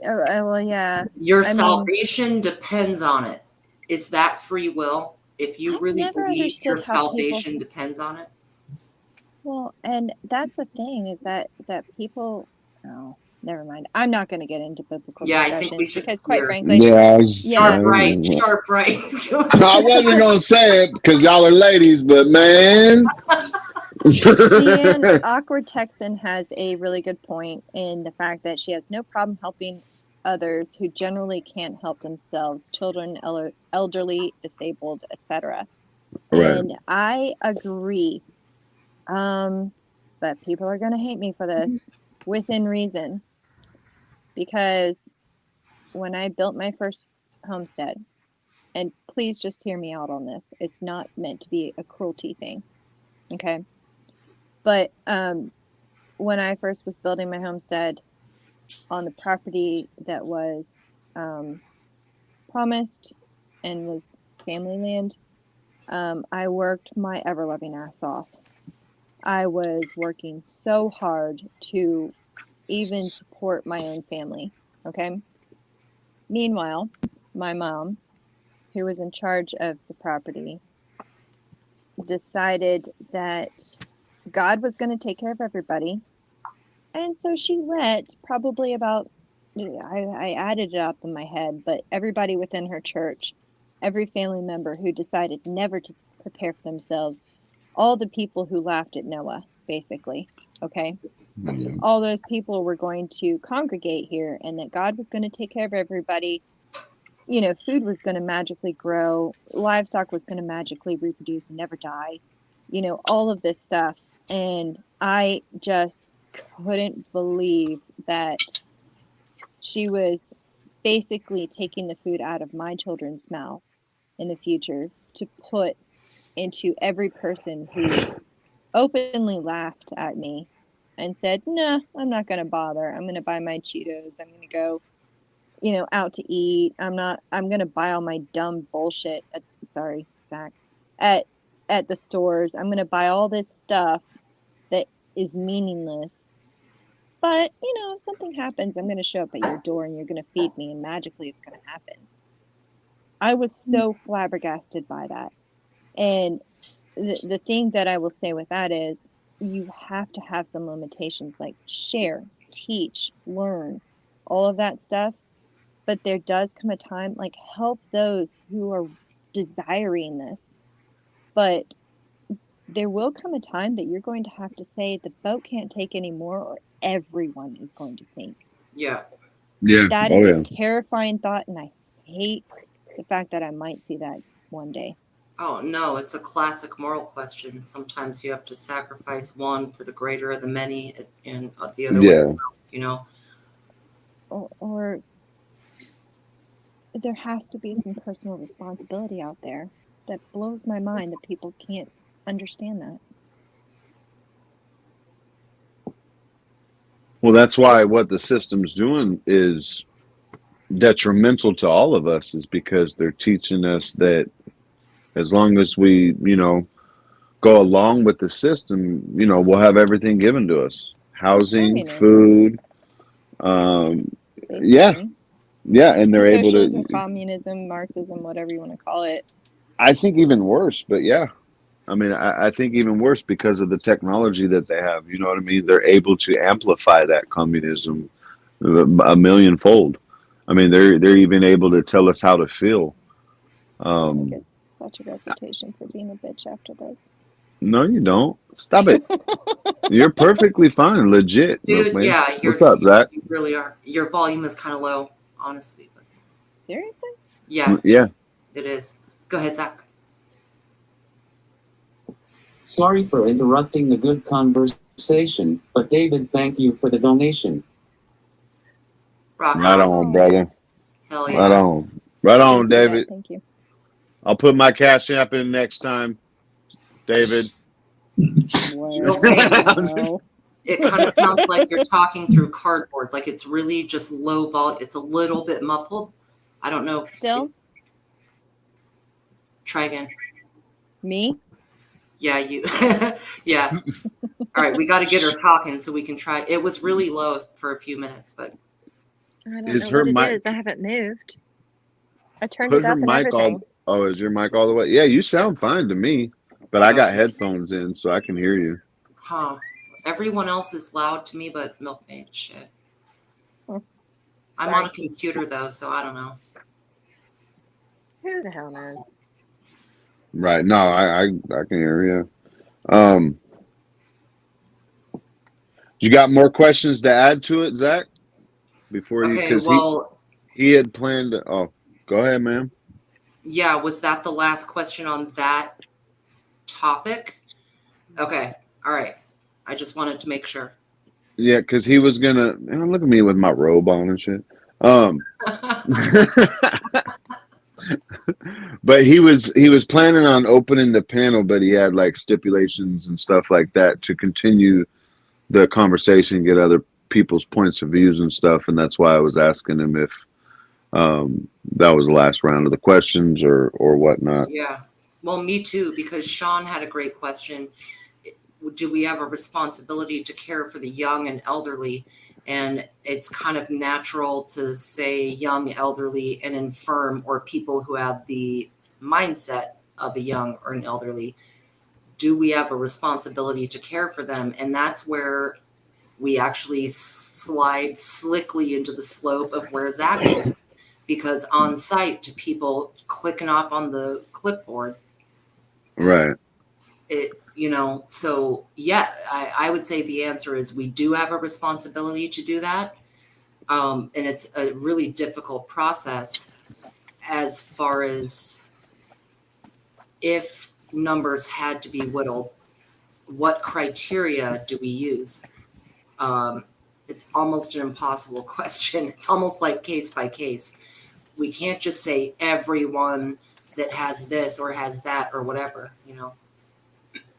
well, yeah. Your I mean, salvation depends on it. Is that free will? If you I've really never believe your understood how people. salvation depends on it? Well, and that's the thing is that people. Oh, never mind. I'm not going to get into biblical Yeah, I think we discussions should because, quite steer. frankly, Yeah, Sharp right, sharp right. I wasn't gonna say it because y'all are ladies, but man. Deanne, Awkward Texan has a really good point in the fact that she has no problem helping others who generally can't help themselves, children, elderly, disabled, etc. Right. And I agree. But people are going to hate me for this within reason. Because when I built my first homestead, and please just hear me out on this, it's not meant to be a cruelty thing. Okay. But when I first was building my homestead on the property that was promised and was family land, I worked my ever-loving ass off. I was working so hard to even support my own family, okay? Meanwhile, my mom, who was in charge of the property, decided that God was going to take care of everybody. And so she let probably about, I added it up in my head, but everybody within her church, every family member who decided never to prepare for themselves, all the people who laughed at Noah, basically, okay? Yeah. All those people were going to congregate here and that God was going to take care of everybody. You know, food was going to magically grow, livestock was going to magically reproduce and never die, you know, all of this stuff. And I just couldn't believe that she was basically taking the food out of my children's mouth in the future to put into every person who openly laughed at me and said, "Nah, I'm not going to bother. I'm going to buy my Cheetos. I'm going to go, you know, out to eat. I'm going to buy all my dumb bullshit sorry, Zach, at the stores. I'm going to buy all this stuff that is meaningless. But, you know, if something happens, I'm going to show up at your door and you're going to feed me and magically it's going to happen." I was so flabbergasted by that. And the thing that I will say with that is you have to have some limitations, like share, teach, learn, all of that stuff. But there does come a time, like, help those who are desiring this. But there will come a time that you're going to have to say the boat can't take any more or everyone is going to sink. Yeah. Yeah. That Oh is yeah. a terrifying thought, and I hate the fact that I might see that one day. Oh, no, it's a classic moral question. Sometimes you have to sacrifice one for the greater of the many, and the other way Yeah. around, you know? Or there has to be some personal responsibility out there. That blows my mind that people can't understand that. Well, that's why what the system's doing is detrimental to all of us, is because they're teaching us that as long as we, go along with the system, we'll have everything given to us. Housing, Communism, food. Yeah. basically. Yeah. And they're able Socialism, to, communism, Marxism, whatever you want to call it. I think even worse, but yeah. I mean, I think even worse because of the technology that they have. You know what I mean? They're able to amplify that communism a millionfold. I mean, they're even able to tell us how to feel. I get such a reputation for being a bitch after this. No, you don't. Stop it. You're perfectly fine, legit. Dude, milkman. yeah. What's up, Zach? You really are. Your volume is kind of low, honestly. But Seriously? yeah, Yeah. it is. Go ahead, Zach. Sorry for interrupting the good conversation, but David, thank you for the donation. Rock Right on. on, brother. Hell Right yeah. on. Right on, Thanks, Zach. David. Thank you. I'll put my Cash App in next time, David. Wow. It kind of sounds like you're talking through cardboard. Like it's really just low volume. It's a little bit muffled. I don't know. Still? Try again. Me? Yeah, you. Yeah. All right, we got to get her talking so we can try. It was really low for a few minutes, but I don't Is know her what mic- it is. I haven't moved. I turned Put it her up and mic everything. all. Oh, is your mic all the way? Yeah, you sound fine to me, but I got headphones in, so I can hear you. huh? Everyone else is loud to me, but Milkmaid shit. I'm Sorry. on a computer though, so I don't know. Who the hell knows? Right? No, I can hear you. You got more questions to add to it, Zach? Before you, Okay, because well, he had planned. Oh, go ahead, ma'am. yeah, was that the last question on that topic? Okay, all right. I just wanted to make sure. Yeah, because he was gonna. Man, look at me with my robe on and shit. But he was planning on opening the panel, but he had like stipulations and stuff like that to continue the conversation, get other people's points of views and stuff, and that's why I was asking him if that was the last round of the questions or whatnot. Yeah. Well, me too, because Sean had a great question. Do we have a responsibility to care for the young and elderly? And it's kind of natural to say young, elderly, and infirm, or people who have the mindset of a young or an elderly. Do we have a responsibility to care for them? And that's where we actually slide slickly into the slope of where Zach is. Because on site, to people clicking off on the clipboard, Right. So yeah, I would say the answer is we do have a responsibility to do that. And it's a really difficult process as far as if numbers had to be whittled, what criteria do we use? It's almost an impossible question. It's almost like case by case. We can't just say everyone that has this or has that or whatever,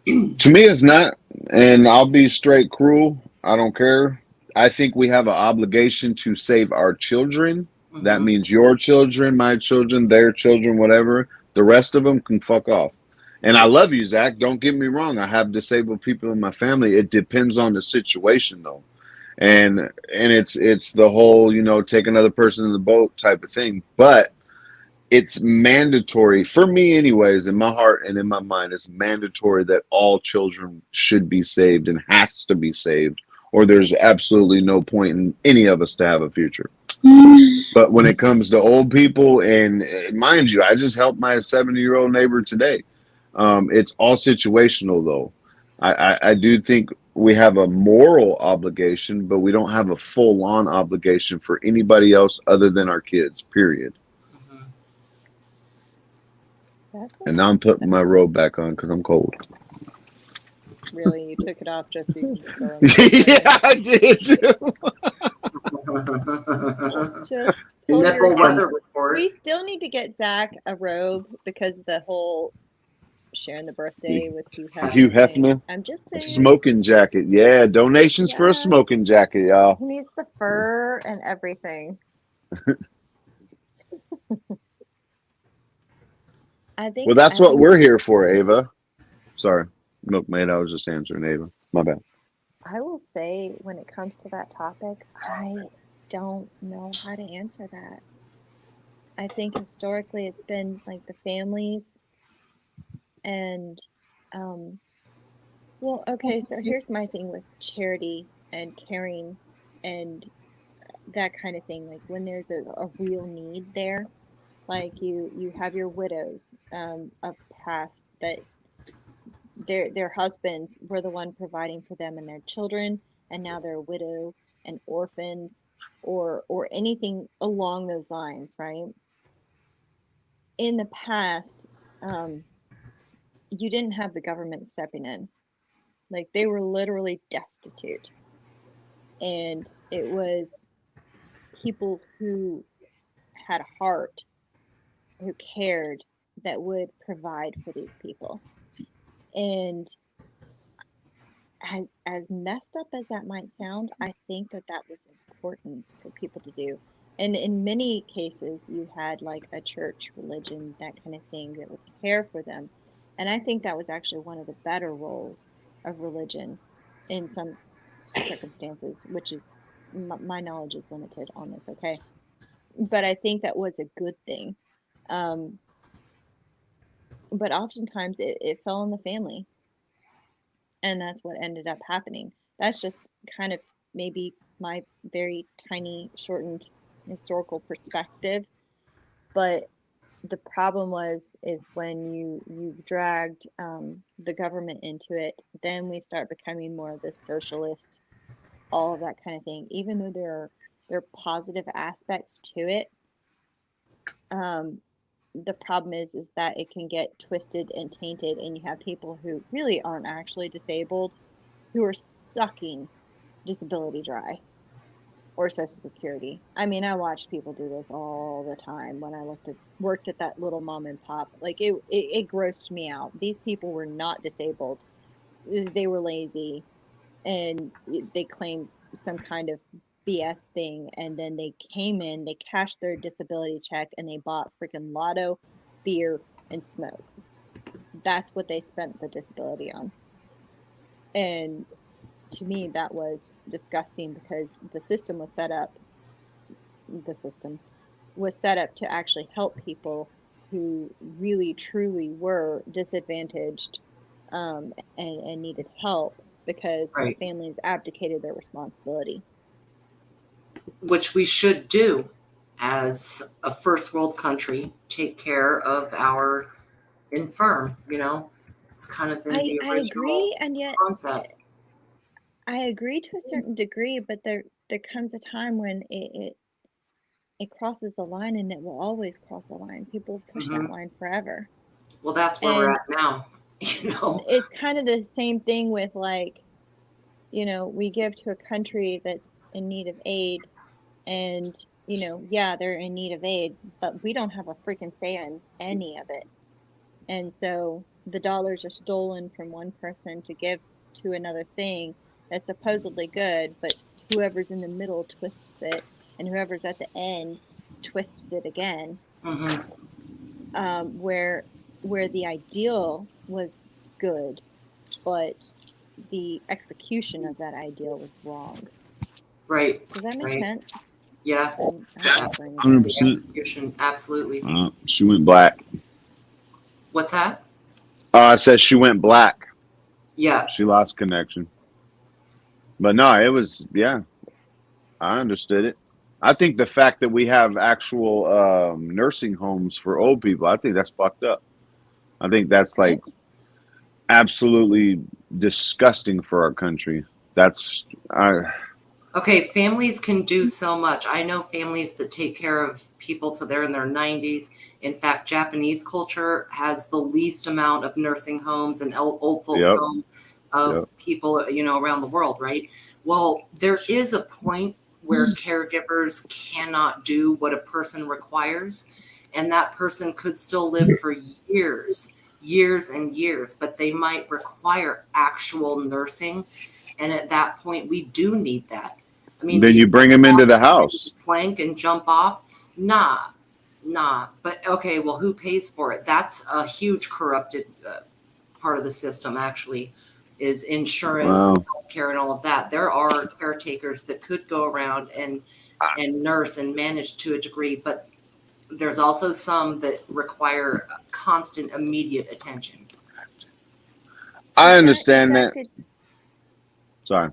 To me, it's not, and I'll be straight cruel. I don't care. I think we have an obligation to save our children. That means your children, my children, their children, whatever. The rest of them can fuck off. And I love you, Zach. Don't get me wrong. I have disabled people in my family. It depends on the situation, though. And it's the whole, take another person in the boat type of thing. But it's mandatory for me anyways, in my heart and in my mind, it's mandatory that all children should be saved and has to be saved, or there's absolutely no point in any of us to have a future. But when it comes to old people, and mind you, I just helped my 70-year-old neighbor today. It's all situational, though. I do think we have a moral obligation, but we don't have a full-on obligation for anybody else other than our kids, period. Mhm. That's And now I'm putting my robe back on because I'm cold. really, you took it off just so you can go in the Yeah, I did too. Just pull your Nipple weather head. report. We still need to get Zach a robe because the whole sharing the birthday with Hugh Hefner. Hugh thing. Hefner, I'm just a saying. smoking jacket. Yeah, donations for a Yeah. smoking jacket, y'all. He needs the fur and everything. I think. Well, that's I what think we're here for, Ava. Sorry, milkmaid. I was just answering Ava. My bad. I will say, when it comes to that topic, I don't know how to answer that. I think historically it's been like the families and, well, okay, so here's my thing with charity and caring and that kind of thing. Like when there's a real need there, like you have your widows of past that their husbands were the one providing for them and their children, and now they're a widow and orphans or anything along those lines, right? In the past, you didn't have the government stepping in. Like they were literally destitute. And it was people who had a heart, who cared, that would provide for these people. And as messed up as that might sound, I think that was important for people to do. And in many cases, you had like a church, religion, that kind of thing that would care for them. And I think that was actually one of the better roles of religion in some circumstances, which is my knowledge is limited on this, okay? But I think that was a good thing. But oftentimes it fell on the family. And that's what ended up happening. That's just kind of maybe my very tiny, shortened historical perspective. But the problem is when you dragged the government into it, then we start becoming more of this socialist, all of that kind of thing. Even though there are positive aspects to it, the problem is that it can get twisted and tainted, and you have people who really aren't actually disabled who are sucking disability dry or Social Security. I mean, I watched people do this all the time when I worked at that little mom and pop. Like it grossed me out. These people were not disabled. They were lazy, and they claimed some kind of BS thing, and then they came in, they cashed their disability check, and they bought freaking lotto, beer, and smokes. That's what they spent the disability on. And to me, that was disgusting because the system was set up to actually help people who really truly were disadvantaged and needed help because Right. the families abdicated their responsibility. Which we should do as a first world country, take care of our infirm, It's kind of in the I original agree, and yet concept. I agree to a certain degree, but there comes a time when it crosses a line, and it will always cross a line. People push that line forever. Well, that's where we're And at now, it's kind of the same thing with like, we give to a country that's in need of aid, and yeah, they're in need of aid, but we don't have a freaking say in any of it. And so the dollars are stolen from one person to give to another thing that's supposedly good, but whoever's in the middle twists it, and whoever's at the end twists it again. Where the ideal was good, but the execution of that ideal was wrong. Right. Does that make Right. sense? Yeah. I'm Yeah. whispering again. 100%. Execution, absolutely. She went black. What's that? I said she went black. Yeah. She lost connection. But no, it was, yeah, I understood it. I think the fact that we have actual nursing homes for old people, I think that's fucked up. I think that's like absolutely disgusting for our country. That's Okay, families can do so much. I know families that take care of people till they're in their 90s. In fact, Japanese culture has the least amount of nursing homes and old folks Yep. home of Yep. people, around the world, right? Well, there is a point where caregivers cannot do what a person requires, and that person could still live for years and years, but they might require actual nursing. And at that point, we do need that. I mean, then you bring them into the house. plank and jump off? Nah. But okay, well, who pays for it? That's a huge corrupted part of the system, actually, is insurance, Wow. healthcare, and all of that. There are caretakers that could go around and nurse and manage to a degree, but there's also some that require constant, immediate attention. I understand Zach, that. Sorry.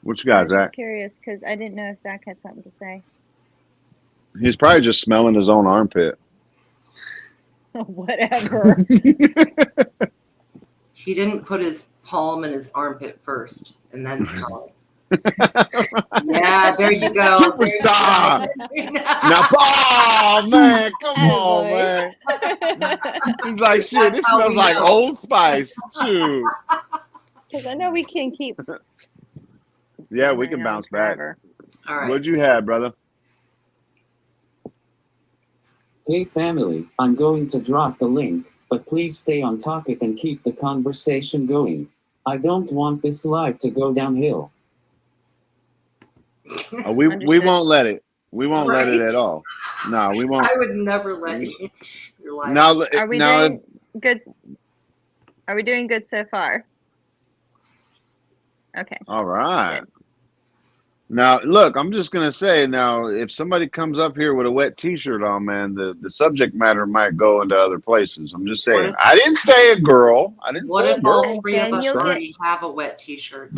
What you I got, was just Zach? curious because I didn't know if Zach had something to say. He's probably just smelling his own armpit. Whatever. He didn't put his palm in his armpit first and then smell it. Yeah, there you go. Superstar. Now, oh man, come on, man. He's like, shit, this That's how smells we like know. Old Spice. Shoot. Because I know we can keep. Yeah, we going can on bounce back. forever. All right. What'd you have, brother? Hey family, I'm going to drop the link, but please stay on topic and keep the conversation going. I don't want this live to go downhill. We Understood. won't let it. We won't let it Right. at all. No, we won't. I would never let you. Your life. Now, Are we now, doing good? Are we doing good so far? Okay. all right. Now, look, I'm just gonna say now, if somebody comes up here with a wet T-shirt on, man, the subject matter might go into other places. I'm just saying. if- I didn't say a girl. I didn't What say a if all girl. three of And us you'll get- already have a wet T-shirt?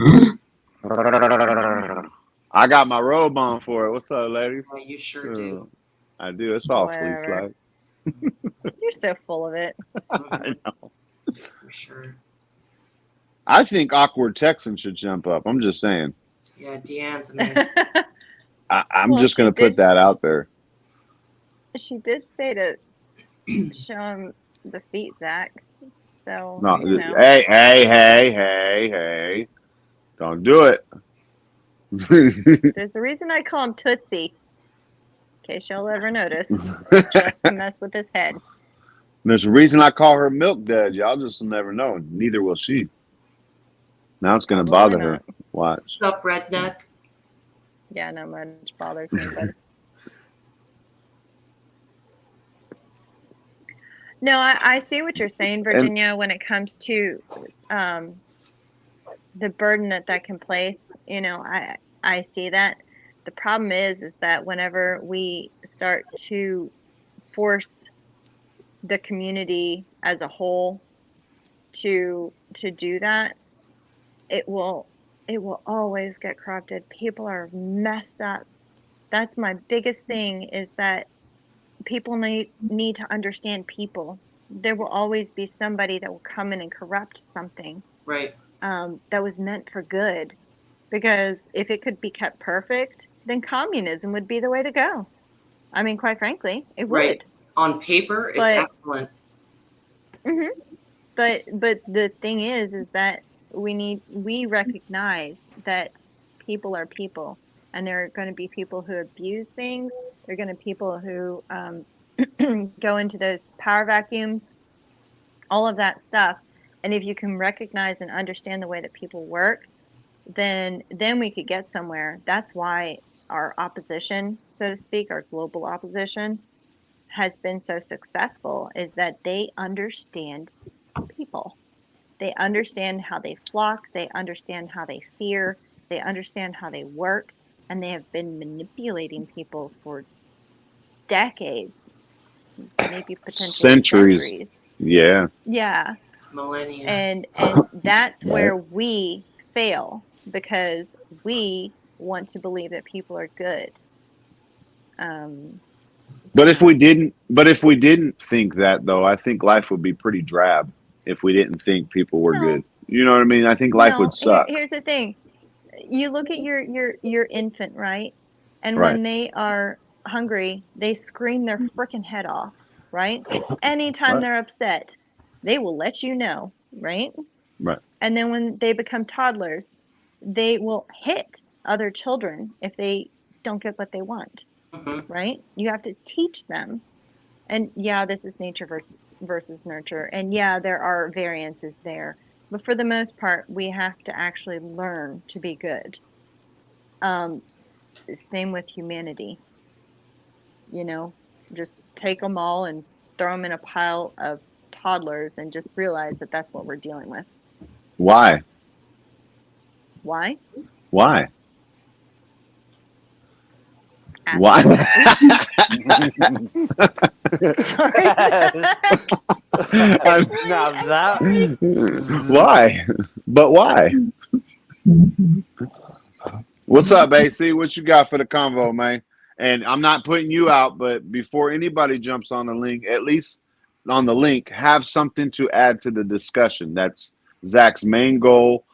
I got my robe on for it. What's up, ladies? Yeah, you sure do. I do. It's all fleece Whatever. like. You're so full of it. Mhm, I know. for sure. I think Awkward Texan should jump up. I'm just saying. Yeah, Deanne's amazing. I'm Well, just she gonna put did- that out there. She did say to show him the feet, Zach. So No, you know. hey! Don't do it. There's a reason I call him Tootsie. In case y'all ever notice. Just to mess with his head. There's a reason I call her Milk Dud. Y'all just never know. Neither will she. Now it's gonna Probably bother her. not. Watch. What's up, redneck? Yeah, not much bothers me, but no, I see what you're saying, Virginia, when it comes to the burden that can place. You know, I see that. The problem is that whenever we start to force the community as a whole to do that, it will always get corrupted. People are messed up. That's my biggest thing, is that people need to understand people. There will always be somebody that will come in and corrupt something Right. that was meant for good. Because if it could be kept perfect, then communism would be the way to go. I mean, quite frankly, it would. Right. On paper, it's But- excellent. hmm But the thing is that we recognize that people are people, and there are going to be people who abuse things. There are going to be people who go into those power vacuums, all of that stuff. And if you can recognize and understand the way that people work, then we could get somewhere. That's why our opposition, so to speak, our global opposition, has been so successful, is that they understand people. They understand how they flock, they understand how they fear, they understand how they work, and they have been manipulating people for decades, maybe potentially centuries. Yeah. Yeah. Millennia. And that's where we fail, because we want to believe that people are good. But if we didn't think that, though, I think life would be pretty drab. if we didn't think people were No. good. You know what I mean? I think life would suck. Here's the thing. You look at your infant, right? And Right. when they are hungry, they scream their freaking head off, right? Anytime Right. they're upset, they will let you know, right? Right. And then when they become toddlers, they will hit other children if they don't get what they want, Mhm. right? You have to teach them. And yeah, this is nature versus nurture. And yeah, there are variances there. But for the most part, we have to actually learn to be good. Same with humanity. You know, just take them all and throw them in a pile of toddlers and just realize that that's what we're dealing with. Why? Why? Why? Ask Why? Sorry. Now that Why? But why? What's up, AC? What you got for the convo, man? And I'm not putting you out, but before anybody jumps on the link, at least on the link, have something to add to the discussion. That's Zach's main goal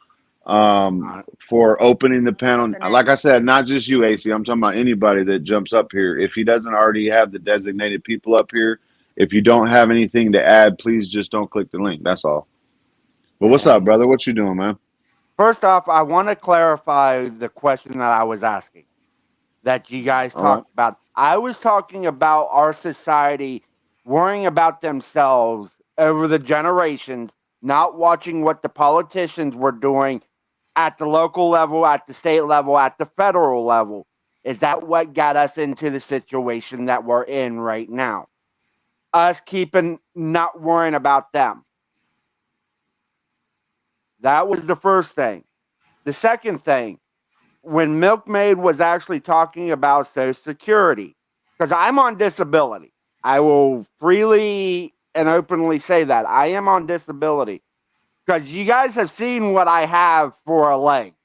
for opening the panel. Like I said, not just you, AC. I'm talking about anybody that jumps up here. If he doesn't already have the designated people up here, if you don't have anything to add, please just don't click the link. That's all. But what's up, brother? What you doing, man? first off, I want to clarify the question that I was asking that you guys All right. talked about. I was talking about our society worrying about themselves over the generations, not watching what the politicians were doing at the local level, at the state level, at the federal level. Is that what got us into the situation that we're in right now? Us not worrying about them. That was the first thing. The second thing, when Milkmaid was actually talking about Social Security, because I'm on disability. I will freely and openly say that. I am on disability. Because you guys have seen what I have for a leg.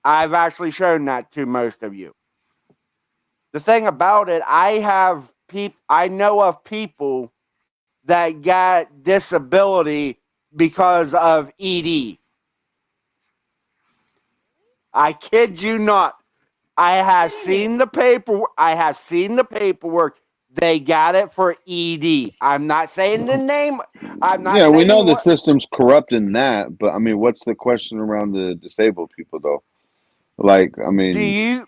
I've actually shown that to most of you. The thing about it, I know of people that got disability because of ED. I kid you not. I have seen the paperwork. They got it for ED. I'm not saying the name. I'm not saying we know the what, system's corrupt in that, but I mean, what's the question around the disabled people, though? Like, I mean,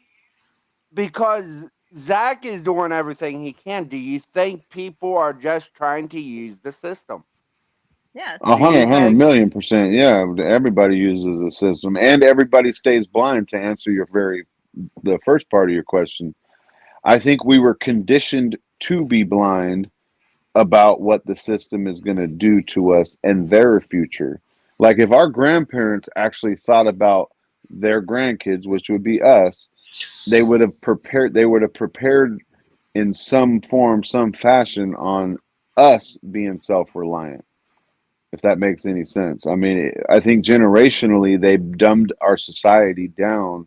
because Zach is doing everything he can. Do you think people are just trying to use the system? Yes. 100,000,000%. Yeah, everybody uses the system, and everybody stays blind. To answer the first part of your question, I think we were conditioned to be blind about what the system is going to do to us and their future. Like if our grandparents actually thought about their grandkids, which would be us, they would have prepared in some form, some fashion on us being self-reliant, if that makes any sense. I mean, I think generationally they've dumbed our society down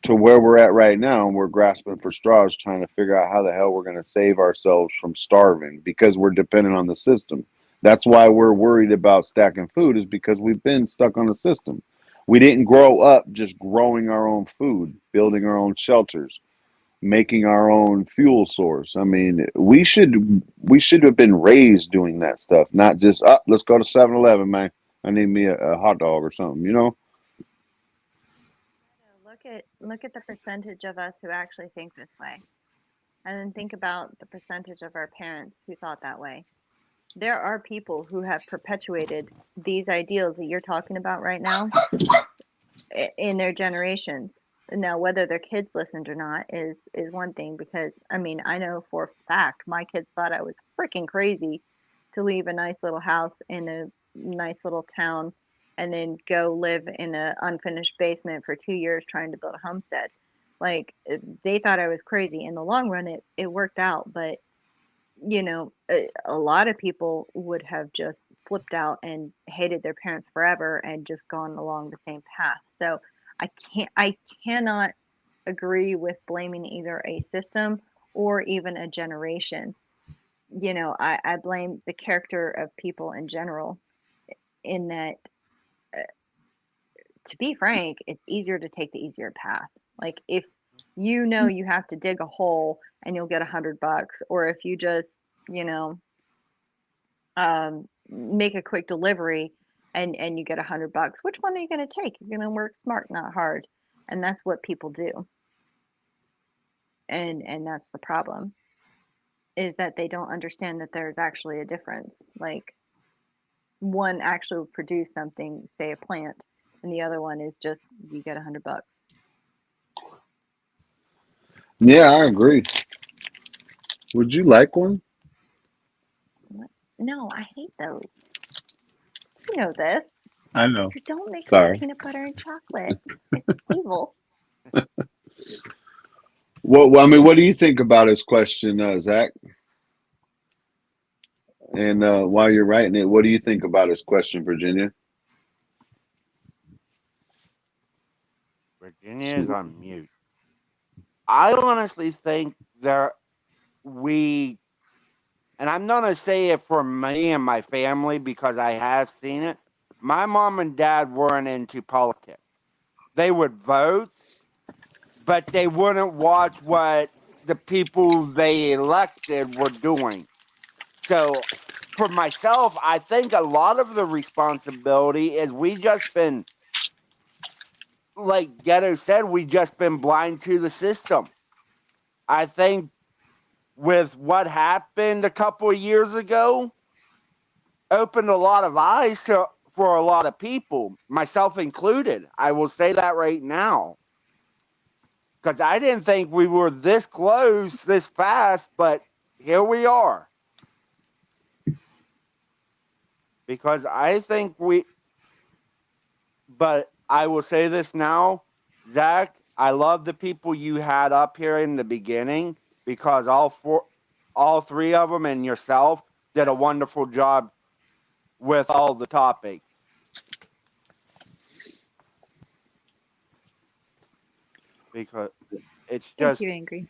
to where we're at right now, and we're grasping for straws trying to figure out how the hell we're going to save ourselves from starving because we're dependent on the system. That's why we're worried about stacking food, is because we've been stuck on the system. We didn't grow up just growing our own food, building our own shelters, making our own fuel source. I mean, we should have been raised doing that stuff, not just let's go to 7-Eleven, man. I need me a hot dog or something, you know? Look at the percentage of us who actually think this way. And then think about the percentage of our parents who thought that way. There are people who have perpetuated these ideals that you're talking about right now in their generations. Now, whether their kids listened or not is one thing, because I mean, I know for a fact my kids thought I was freaking crazy to leave a nice little house in a nice little town and then go live in an unfinished basement for 2 years trying to build a homestead. Like, they thought I was crazy. In the long run, it worked out, but you know, a lot of people would have just flipped out and hated their parents forever and just gone along the same path. So I cannot agree with blaming either a system or even a generation. you know, I blame the character of people in general, in that, to be frank, it's easier to take the easier path. Like, if you know you have to dig a hole and you'll get $100, or if you just, you know, make a quick delivery and you get $100, which one are you going to take? You're going to work smart, not hard. And that's what people do. And that's the problem, is that they don't understand that there's actually a difference. Like, one actually will produce something, say a plant, and the other one is just, you get $100. Yeah, I agree. Would you like one? What? No, I hate those. You know this. I know. Don't mix Sorry. peanut butter and chocolate. It's evil. Well, I mean, what do you think about his question, Zach? And while you're writing it, what do you think about his question, Virginia? Virginia is on mute. I honestly think and I'm going to say it for me and my family because I have seen it. My mom and dad weren't into politics. They would vote, but they wouldn't watch what the people they elected were doing. So for myself, I think a lot of the responsibility is we just been, like Ghetto said, we just been blind to the system. I think with what happened a couple of years ago, opened a lot of eyes for a lot of people, myself included. I will say that right now. Because I didn't think we were this close, this fast, but here we are. Because I think but I will say this now, Zach, I love the people you had up here in the beginning, because all three of them and yourself did a wonderful job with all the topics. Because it's just, Thank you, Angry.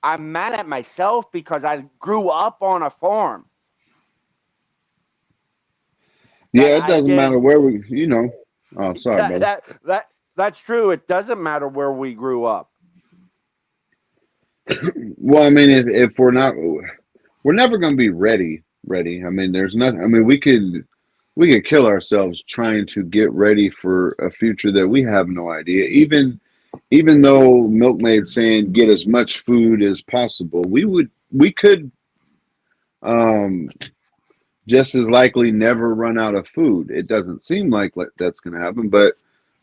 I'm mad at myself because I grew up on a farm. Yeah, it doesn't matter where we, you know. Oh, sorry, brother. That's true. It doesn't matter where we grew up. Well, I mean, if we're never going to be ready. I mean, there's nothing. I mean, we could kill ourselves trying to get ready for a future that we have no idea. Even though Milkmaid's saying get as much food as possible, we could just as likely never run out of food. It doesn't seem like that's going to happen, but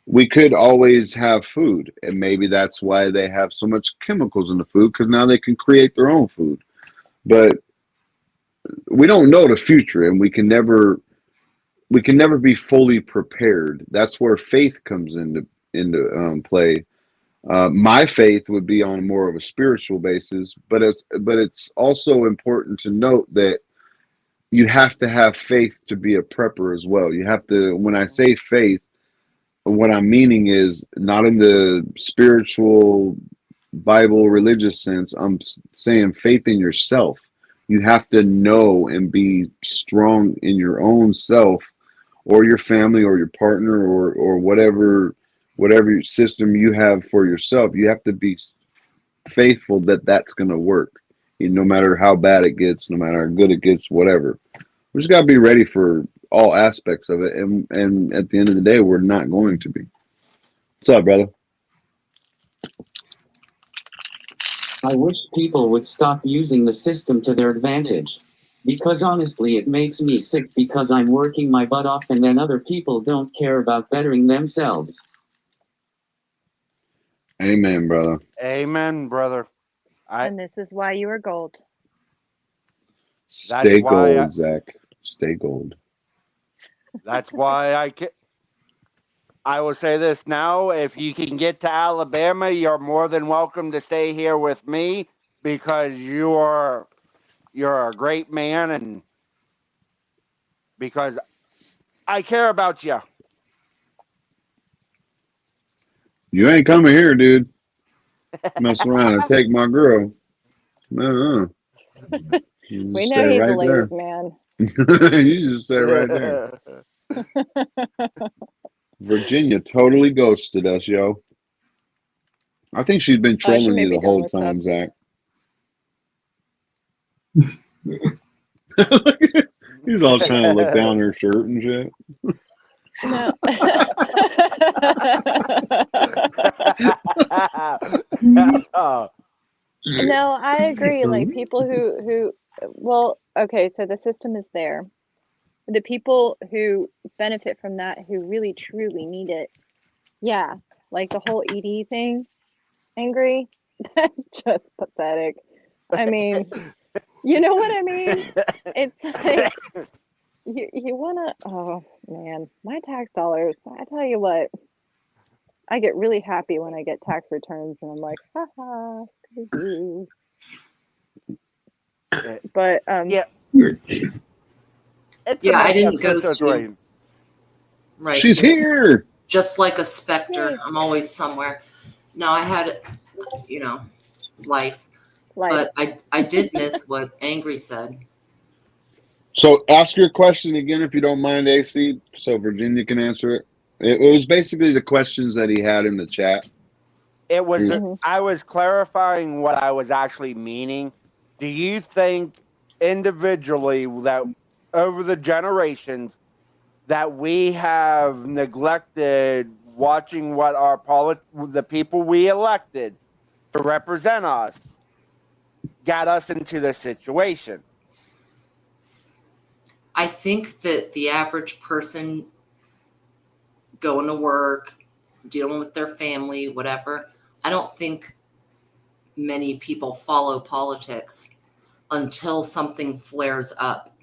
we could always have food. And maybe that's why they have so much chemicals in the food, because now they can create their own food. But we don't know the future, and we can never be fully prepared. That's where faith comes into play. My faith would be on more of a spiritual basis, but it's also important to note that you have to have faith to be a prepper as well. You have to, when I say faith, what I'm meaning is not in the spiritual Bible religious sense. I'm saying faith in yourself. You have to know and be strong in your own self, or your family, or your partner, or whatever system you have for yourself. You have to be faithful that that's going to work. No matter how bad it gets, no matter how good it gets, whatever. We just got to be ready for all aspects of it. And at the end of the day, we're not going to be. What's up, brother? I wish people would stop using the system to their advantage. Because honestly, it makes me sick, because I'm working my butt off and then other people don't care about bettering themselves. Amen, brother. Amen, brother. And this is why you are gold. Stay gold, Zach. Stay gold. That's why I will say this now. If you can get to Alabama, you're more than welcome to stay here with me, because you're a great man, and because I care about you. You ain't coming here, dude. Mess around and take my girl. Uh-uh. We know he's a ladies' man. You just say right there. Virginia totally ghosted us, yo. I think she's been She trolling may you be the done whole with time, stuff. Zach. He's all trying to look down her shirt and shit. No. No, I agree. Like people who well, okay, so the system is there. The people who benefit from that, who really truly need it, yeah, like the whole ED thing, angry, that's just pathetic. I mean, you know what I mean? It's like you wanna, oh man, my tax dollars, I tell you what, I get really happy when I get tax returns and I'm like, haha, Scooby-Doo. But yeah. It's Yeah, I a didn't messed up ghost you. situation. Right. She's here. Just like a specter. Yay. I'm always somewhere. No, I had, life. like, But I did miss what Angry said. So ask your question again if you don't mind, AC, so Virginia can answer it. It was basically the questions that he had in the chat. It was. Mhm. I was clarifying what I was actually meaning. Do you think individually that over the generations that we have neglected watching what the people we elected to represent us got us into this situation? I think that the average person going to work, dealing with their family, whatever, I don't think many people follow politics until something flares up.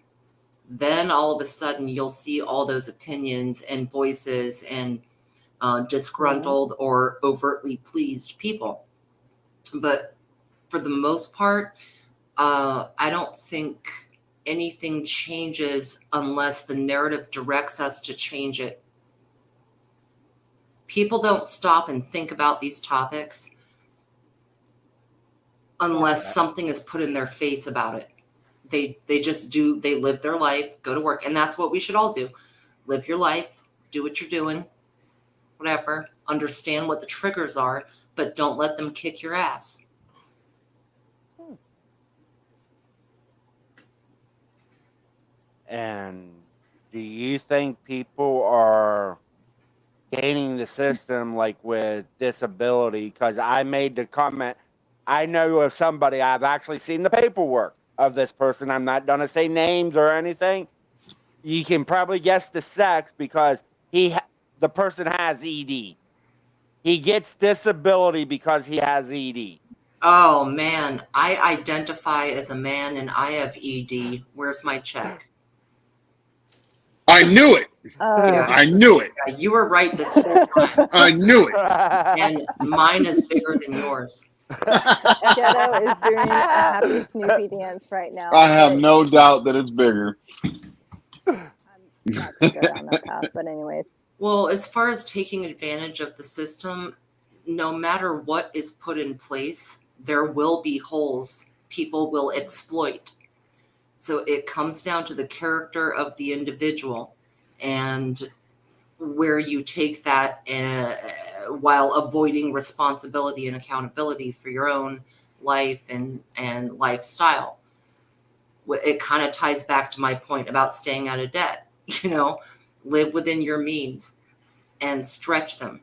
Then all of a sudden you'll see all those opinions and voices and disgruntled or overtly pleased people. But for the most part, I don't think anything changes unless the narrative directs us to change it. People don't stop and think about these topics unless something is put in their face about it. They just do, they live their life, go to work, and that's what we should all do. Live your life, do what you're doing, whatever, understand what the triggers are, but don't let them kick your ass. And do you think people are gaining the system like with disability? Because I made the comment, I know of somebody, I've actually seen the paperwork of this person. I'm not going to say names or anything. You can probably guess the sex because the person has ED. He gets disability because he has ED. Oh man, I identify as a man and I have ED. Where's my check? I knew it. Yeah. I knew it. Yeah, you were right this whole time. I knew it. And mine is bigger than yours. Ghetto is doing a happy Snoopy dance right now. I have but no doubt that it's bigger. I'm not gonna go down that path, but anyways. Well, as far as taking advantage of the system, no matter what is put in place, there will be holes people will exploit. So it comes down to the character of the individual and where you take that while avoiding responsibility and accountability for your own life and lifestyle. It kind of ties back to my point about staying out of debt. Live within your means and stretch them.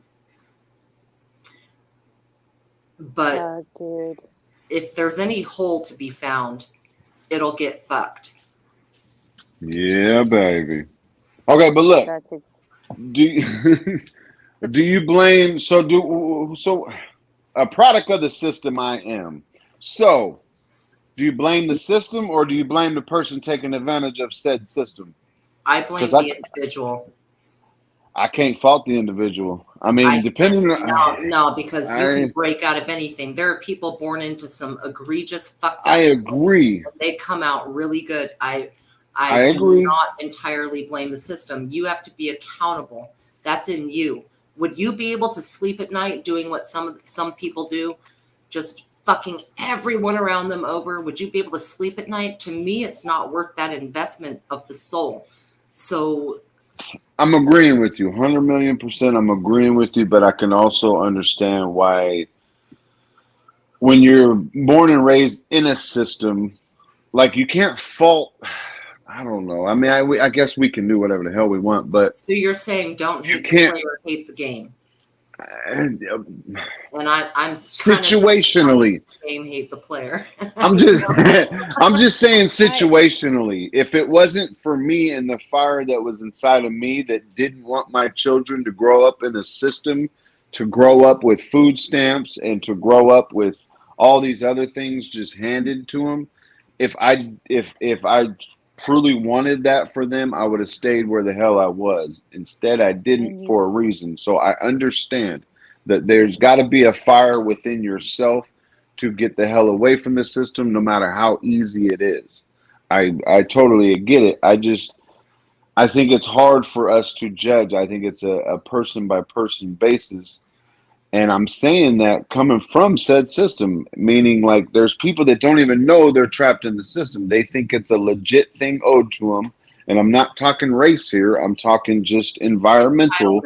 But Dude. if there's any hole to be found, it'll get fucked. Yeah, baby. Okay, but look, That's do you blame? So a product of the system I am. So, do you blame the system or do you blame the person taking advantage of said system? I blame the individual. I can't fault the individual. I mean, depending on no, because you can break out of anything. There are people born into some egregious fucked up I stuff. agree. They come out really good. I agree. do not entirely blame the system. You have to be accountable. That's in you. Would you be able to sleep at night doing what some people do? Just fucking everyone around them over? Would you be able to sleep at night? To me, it's not worth that investment of the soul. So I'm agreeing with you, 100,000,000%. I'm agreeing with you, but I can also understand why, when you're born and raised in a system, like, you can't fault. I don't know. I mean, I guess we can do whatever the hell we want, but so you're saying don't you hate the can't. player, hate the game. And I'm Situationally, game, hate the player. I'm just I'm just saying situationally. If it wasn't for me and the fire that was inside of me that didn't want my children to grow up in a system, to grow up with food stamps and to grow up with all these other things just handed to them, if I truly wanted that for them, I would have stayed where the hell I was. Instead, I didn't, for a reason. So I understand that there's got to be a fire within yourself to get the hell away from the system, no matter how easy it is. I totally get it. I think it's hard for us to judge. I think it's a person by person basis. And I'm saying that coming from said system, meaning, like, there's people that don't even know they're trapped in the system. They think it's a legit thing owed to them. And I'm not talking race here. I'm talking just environmental.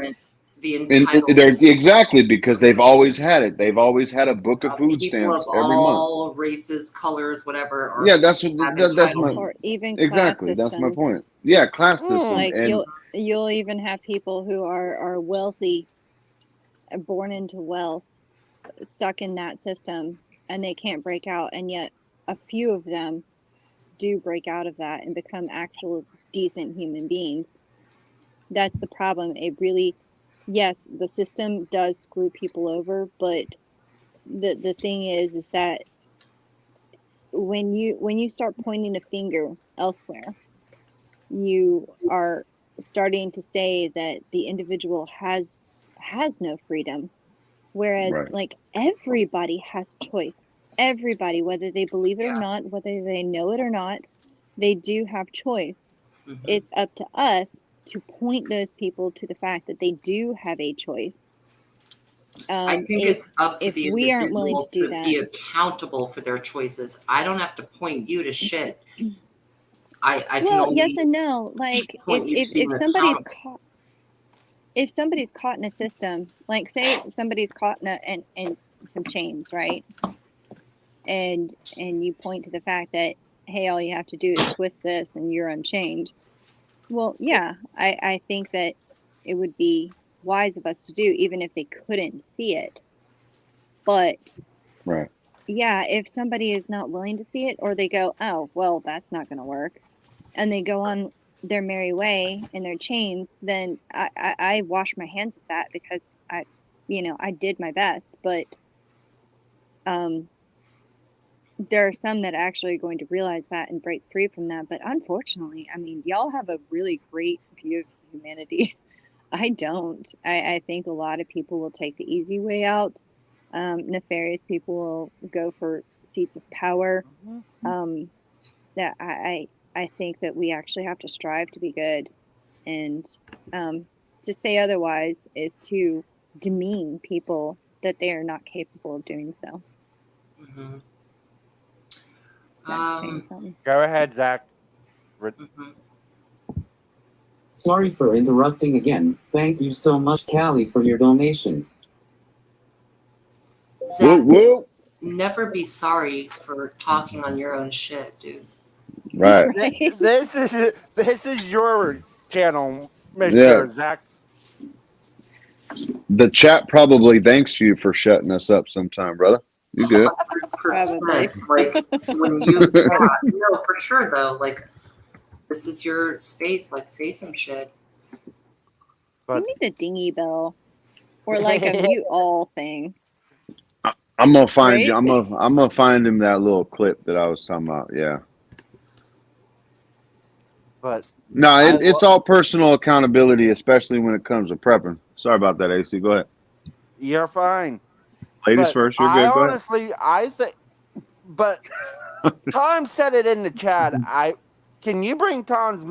The entitlement. Exactly, because they've always had it. They've always had a book of food stamps every month. All races, colors, whatever. Yeah, that's my or even exactly. class That's my systems. point. Yeah, class system. Like, and you'll even have people who are wealthy, born into wealth, stuck in that system, and they can't break out. And yet a few of them do break out of that and become actual decent human beings. That's the problem. It really, yes, the system does screw people over, but the thing is that when you start pointing a finger elsewhere, you are starting to say that the individual has no freedom, whereas Right. like, everybody has choice. Everybody, whether they believe it or not, whether they know it or not, they do have choice. Mhm. It's up to us to point those people to the fact that they do have a choice. I think it's up to the if we aren't willing individual to do to be that, accountable for their choices. I don't have to point you to shit. I can well, only yes and no. Like, point you to if being somebody's accountable. caught, if somebody's caught in a system, like, say somebody's caught in some chains, right? And you point to the fact that, hey, all you have to do is twist this and you're unchained. Well, yeah, I think that it would be wise of us to do, even if they couldn't see it. But Right. yeah, if somebody is not willing to see it, or they go, oh, well, that's not going to work, and they go on their merry way in their chains, then I wash my hands of that, because I did my best. But there are some that actually are going to realize that and break free from that. But unfortunately, I mean, y'all have a really great view of humanity. I don't. I think a lot of people will take the easy way out. Nefarious people will go for seats of power. That I think that we actually have to strive to be good, and to say otherwise is to demean people that they are not capable of doing so. Mm-hmm. That's saying something. Go ahead, Zach. Mm-hmm. Sorry for interrupting again. Thank you so much, Callie, for your donation. Zach, Whoa. never be sorry for talking on your own shit, dude. Right. Right? This is your channel, Mr. Yeah. Zach. The chat probably thanks you for shutting us up sometime, brother. You good? 100%. Probably. Like, when you, no, for sure though. Like, this is your space. Like, say some shit. But We need a dingy bell, or like a mute all thing. I'm gonna find you. Right? I'm gonna find him that little clip that I was talking about. Yeah. but No, it's all personal accountability, especially when it comes to prepping. Sorry about that, AC. Go ahead. you're fine. Ladies But first. You're I good. Go ahead. honestly, I think, but Tom said it in the chat. Can you bring Tom's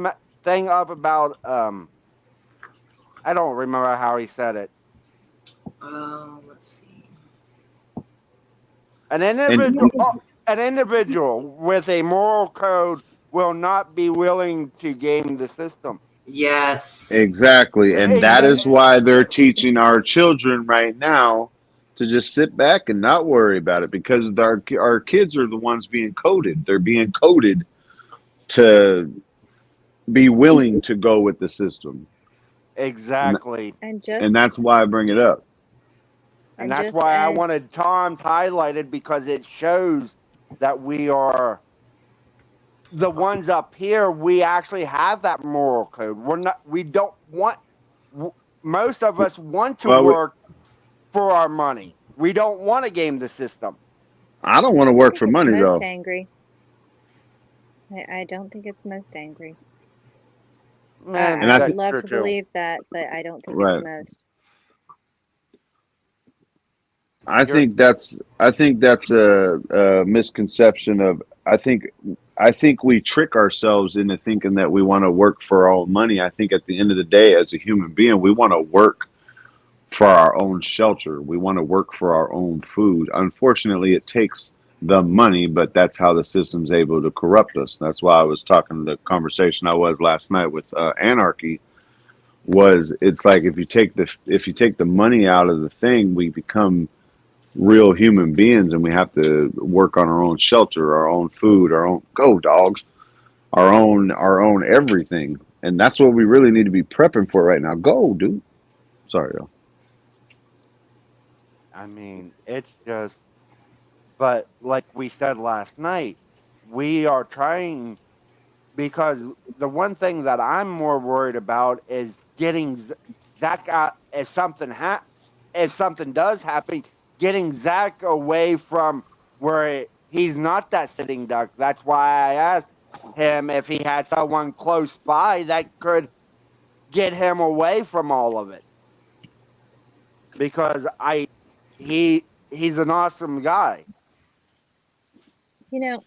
thing up about I don't remember how he said it. Let's see. An individual with a moral code will not be willing to game the system. Yes. Exactly. And that is why they're teaching our children right now to just sit back and not worry about it, because our kids are the ones being coded. They're being coded to be willing to go with the system. Exactly. And that's why I bring it up. And that's why I wanted Tom's highlighted, because it shows that we are the ones up here. We actually have that moral code. We don't want, most of us want to work for our money. We don't want to game the system. I don't want to work for money, though. Most angry. I don't think it's most angry. I would love to believe that, but I don't think it's most. I think that's a misconception of. I think we trick ourselves into thinking that we want to work for our own money. I think at the end of the day, as a human being, we want to work for our own shelter. We want to work for our own food. Unfortunately, it takes the money, but that's how the system's able to corrupt us. That's why I was talking the conversation I was last night with Anarchy. It's like if you take the money out of the thing, we become real human beings, and we have to work on our own shelter, our own food, our own our own everything. And that's what we really need to be prepping for right now. Go, dude. Sorry, yo. I mean, it's just, but like we said last night, we are trying, because the one thing that I'm more worried about is getting Zach out. If something does happen, getting Zach away from where he's not that sitting duck. That's why I asked him if he had someone close by that could get him away from all of it. Because he's an awesome guy. You know,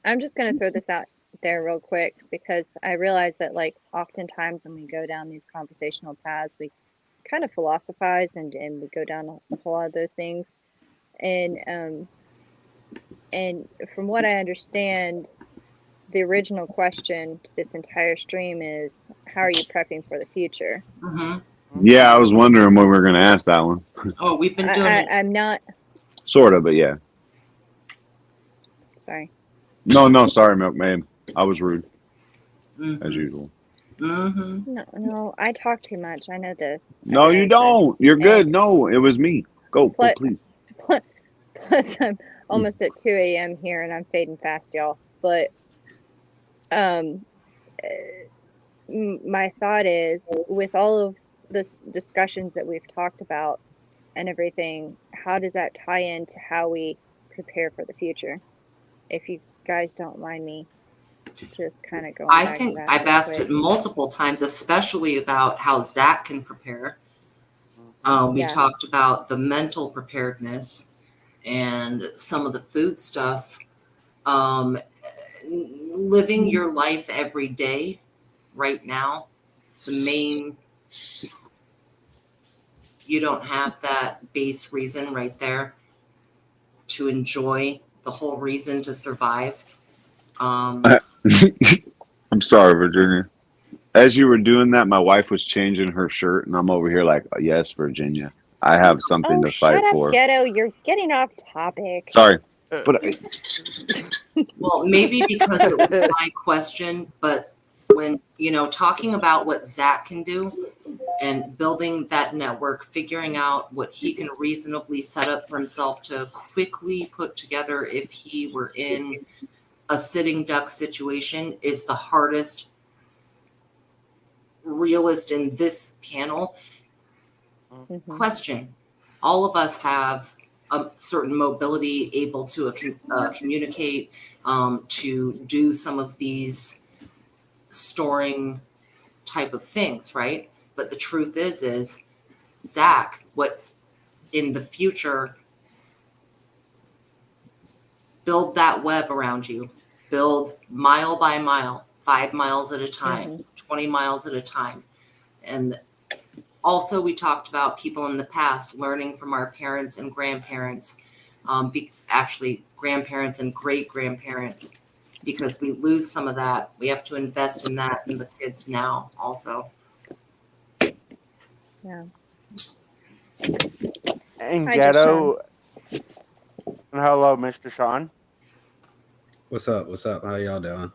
I'm just going to throw this out there real quick, because I realize that, like, oftentimes when we go down these conversational paths, we kind of philosophize and we go down a whole lot of those things. And from what I understand, the original question to this entire stream is, how are you prepping for the future? Mm-hmm. Yeah, I was wondering when we were going to ask that one. Oh, we've been doing it. I'm not. Sort of, but yeah. Sorry. No, sorry, Milkmaid. I was rude, as usual. Mm-hmm. No, I talk too much. I know this. No, you don't. You're good. No, it was me. Go, please. Plus, I'm almost at 2 a.m. here, and I'm fading fast, y'all. But my thought is, with all of the discussions that we've talked about and everything, how does that tie into how we prepare for the future? If you guys don't mind me just kind of going I back think to that I've real asked quick. it multiple times, especially about how Zach can prepare. We talked about the mental preparedness and some of the food stuff. Living your life every day right now, you don't have that base reason right there to enjoy the whole reason to survive. I'm sorry, Virginia. As you were doing that, my wife was changing her shirt, and I'm over here like, yes, Virginia, I have something to fight for. Shut up, Ģeto. You're getting off topic. Sorry. But well, maybe because it was my question, but when, talking about what Zach can do and building that network, figuring out what he can reasonably set up for himself to quickly put together if he were in a sitting duck situation is the hardest realist in this panel. Mm-hmm. Question. All of us have a certain mobility, able to communicate, to do some of these storing type of things, right? But the truth is Zach, what in the future, build that web around you, build mile by mile, 5 miles at a time, 20 miles at a time. And also we talked about people in the past learning from our parents and grandparents, actually grandparents and great grandparents, because we lose some of that. We have to invest in that in the kids now also. Yeah. And Hi, Ghetto. Hello, Mr. Sean. What's up? What's up? How y'all doing?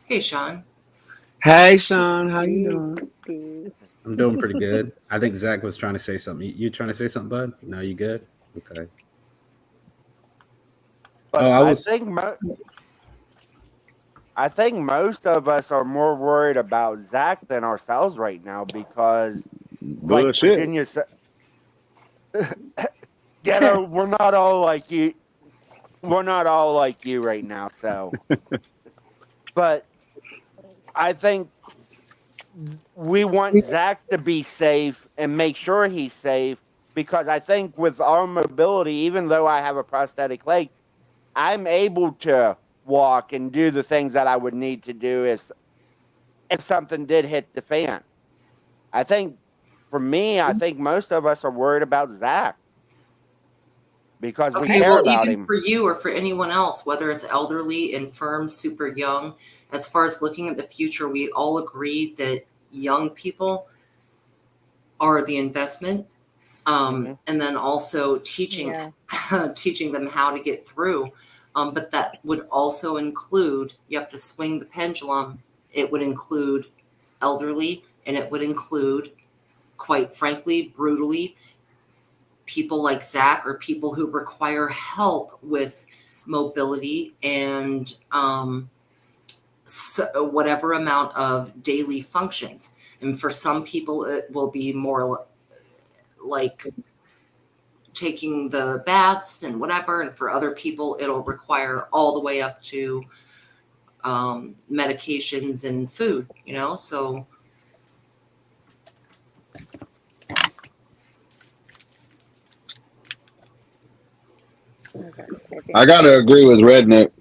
Hey, Sean. Hey, Sean, how you doing? I'm doing pretty good. I think Zach was trying to say something. You trying to say something, bud? No, you good? Okay. But Oh, I think most of us are more worried about Zach than ourselves right now, because like Bullshit. Virginia said, Ghetto, we're not all like you. We're not all like you right now, so. But I think we want Zach to be safe and make sure he's safe, because I think with our mobility, even though I have a prosthetic leg, I'm able to walk and do the things that I would need to do if something did hit the fan. I think for me, I think most of us are worried about Zach, because we Okay, care well, about even him. for you or for anyone else, whether it's elderly, infirm, super young, as far as looking at the future, we all agree that young people are the investment. And then also teaching teaching them how to get through. But that would also include, you have to swing the pendulum. It would include elderly, and it would include, quite frankly, brutally, people like Zach, or people who require help with mobility and so whatever amount of daily functions. And for some people, it will be more like taking the baths and whatever. And for other people, it'll require all the way up to medications and food, you know? So I gotta agree with Redneck.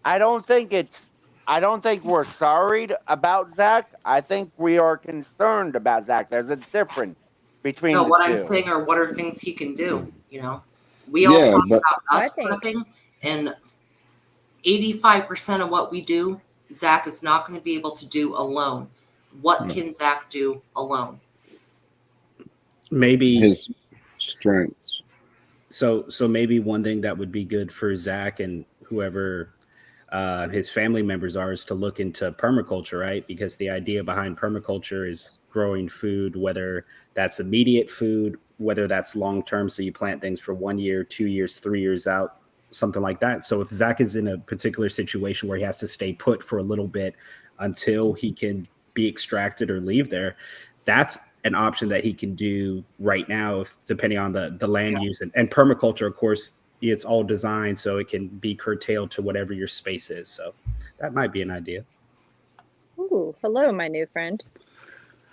I don't think we're sorry about Zach. I think we are concerned about Zach. There's a difference between no, the what two. I'm saying are, what are things he can do, you know? We all Yeah, talk but about us I think- prepping, and 85% of what we do, Zach is not going to be able to do alone. What can Zach do alone? maybe his strengths. so maybe one thing that would be good for Zach and whoever his family members are is to look into permaculture, right? Because the idea behind permaculture is growing food, whether that's immediate food, whether that's long term, so you plant things for 1 year, 2 years, 3 years out, something like that. So if Zach is in a particular situation where he has to stay put for a little bit until he can be extracted or leave there, that's an option that he can do right now, depending on the land use. And permaculture, of course, it's all designed so it can be curtailed to whatever your space is. So that might be an idea. Ooh, hello, my new friend.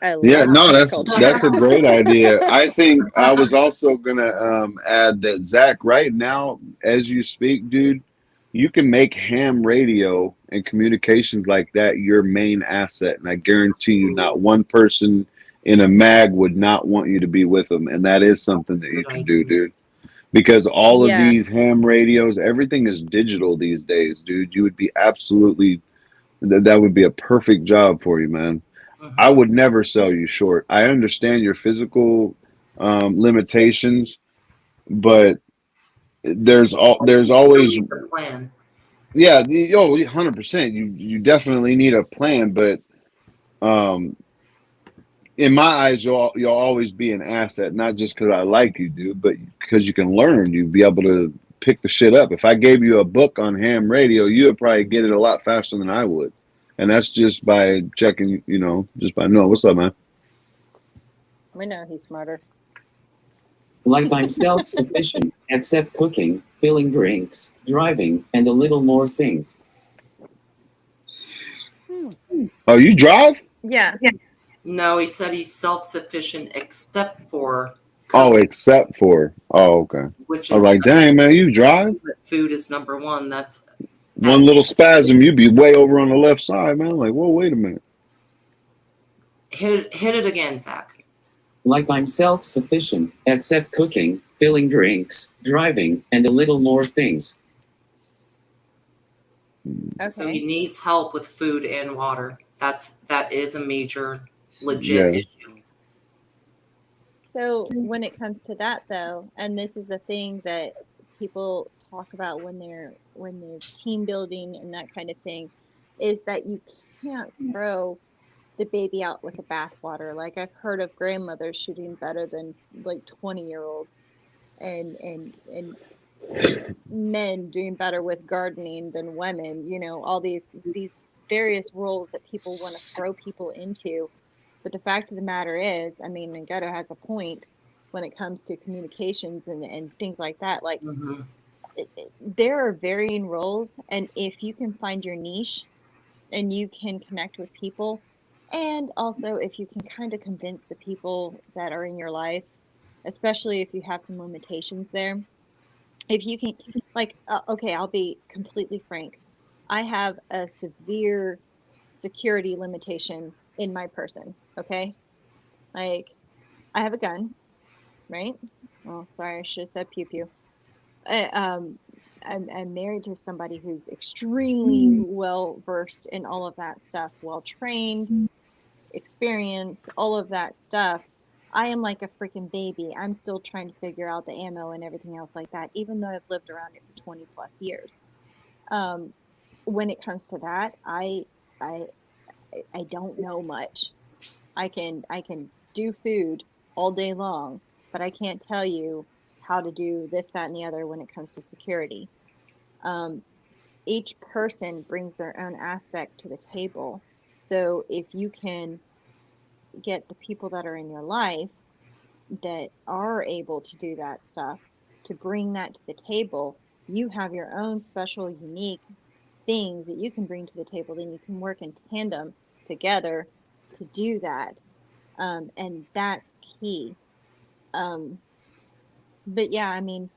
I Yeah, love no, permaculture. that's a great idea. I think I was also gonna add that, Zach, right now, as you speak, dude, you can make ham radio and communications like that your main asset, and I guarantee you, not one person in a mag would not want you to be with them, and that is something that you Good can do, idea. dude. Because all of Yeah. these ham radios, everything is digital these days, dude. You would be absolutely, that would be a perfect job for you, man. I would never sell you short. I understand your physical limitations, but there's always, You need a plan. yeah, 100%. You definitely need a plan, but in my eyes, you'll always be an asset, not just because I like you, dude, but because you can learn. You'd be able to pick the shit up. If I gave you a book on ham radio, you would probably get it a lot faster than I would. And that's just by checking, just by knowing. What's up, man? We know he's smarter. Like I'm self-sufficient, except cooking, filling drinks, driving, and a little more things. Oh, you drive? Yeah. No, he said he's self-sufficient except for Oh, cooking, except for. Oh, okay. which I was is like, dang, man, you drive? food is number one. That's One little spasm, you'd be way over on the left side, man. Like, whoa, wait a minute. hit it again, Zach. Like I'm self-sufficient, except cooking, filling drinks, driving, and a little more things. So Okay. he needs help with food and water. That is a major, legit Yeah. issue. So when it comes to that though, and this is a thing that people talk about when they're team building and that kind of thing, is that you can't throw the baby out with the bathwater. Like I've heard of grandmothers shooting better than like 20-year-olds, and men doing better with gardening than women. You know, all these various roles that people want to throw people into. But the fact of the matter is, I mean, and г р'o has a point when it comes to communications and things like that. Like Mm-hmm. there are varying roles, and if you can find your niche and you can connect with people, and also if you can kind of convince the people that are in your life, especially if you have some limitations there, if you can, like, okay, I'll be completely frank. I have a severe security limitation in my person, okay? Like, I have a gun, right? Oh, sorry, I should have said pew pew. I'm married to somebody who's extremely well versed in all of that stuff, well trained, experience, all of that stuff. I am like a freaking baby. I'm still trying to figure out the ammo and everything else like that, even though I've lived around it for 20 plus years. When it comes to that, I don't know much. I can do food all day long, but I can't tell you how to do this, that, and the other when it comes to security. Each person brings their own aspect to the table. So if you can get the people that are in your life that are able to do that stuff, to bring that to the table, you have your own special, unique things that you can bring to the table. Then you can work in tandem together to do that. And that's key. But yeah, I mean,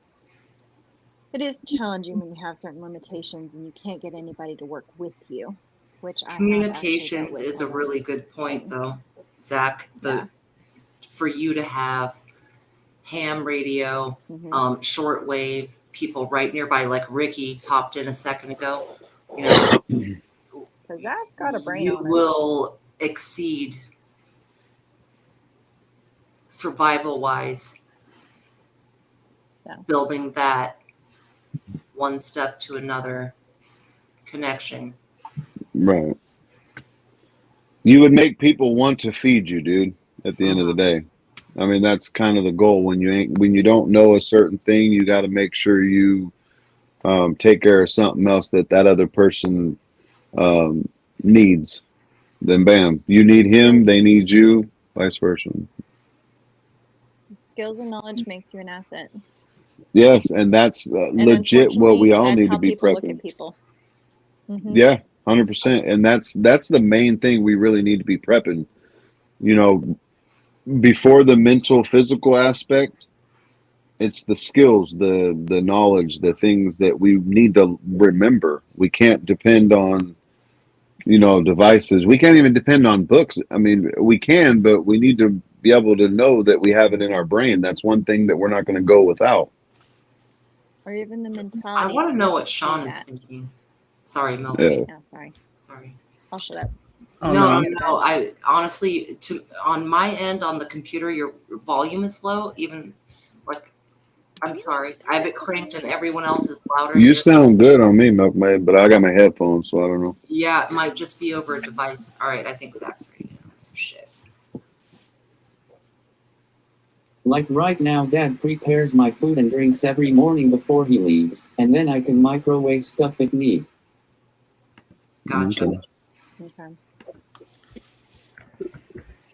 it is challenging when you have certain limitations and you can't get anybody to work with you, which I have actually dealt Communications with is a lot. really good point, though, Zach. Yeah. For you to have ham radio, Mhm. shortwave, people right nearby, like Ricky popped in a second ago, you know, Because that's got a brain you on it. will exceed survival-wise Yeah. building that one step to another connection. Right. You would make people want to feed you, dude, at the end of the day. I mean, that's kind of the goal. When you don't know a certain thing, you got to make sure you take care of something else that other person needs. Then bam, you need him, they need you, vice versa. Skills and knowledge makes you an asset. Yes, and that's And legit what we unfortunately, all that's need how to be people look prepping. at people. Mhm. Yeah, 100%. And that's the main thing we really need to be prepping. You know, before the mental, physical aspect, it's the skills, the knowledge, the things that we need to remember. We can't depend on, devices. We can't even depend on books. I mean, we can, but we need to be able to know that we have it in our brain. That's one thing that we're not going to go without. Or even the I mentality want to to know want what to Sean do is that. thinking. Sorry, Yeah. Milky. Oh, sorry. Sorry. I'll shut up. Oh, No, no, I honestly, on my end on the computer, your volume is low. Even like, I'm sorry, I have it cranked and everyone else is louder. You sound good on me, Milkmaid, but I got my headphones, so I don't know. Yeah, it might just be over a device. All right, I think Zach's ready now. Shit. Like right now, Dad prepares my food and drinks every morning before he leaves, and then I can microwave stuff if need. Gotcha. Okay. Okay.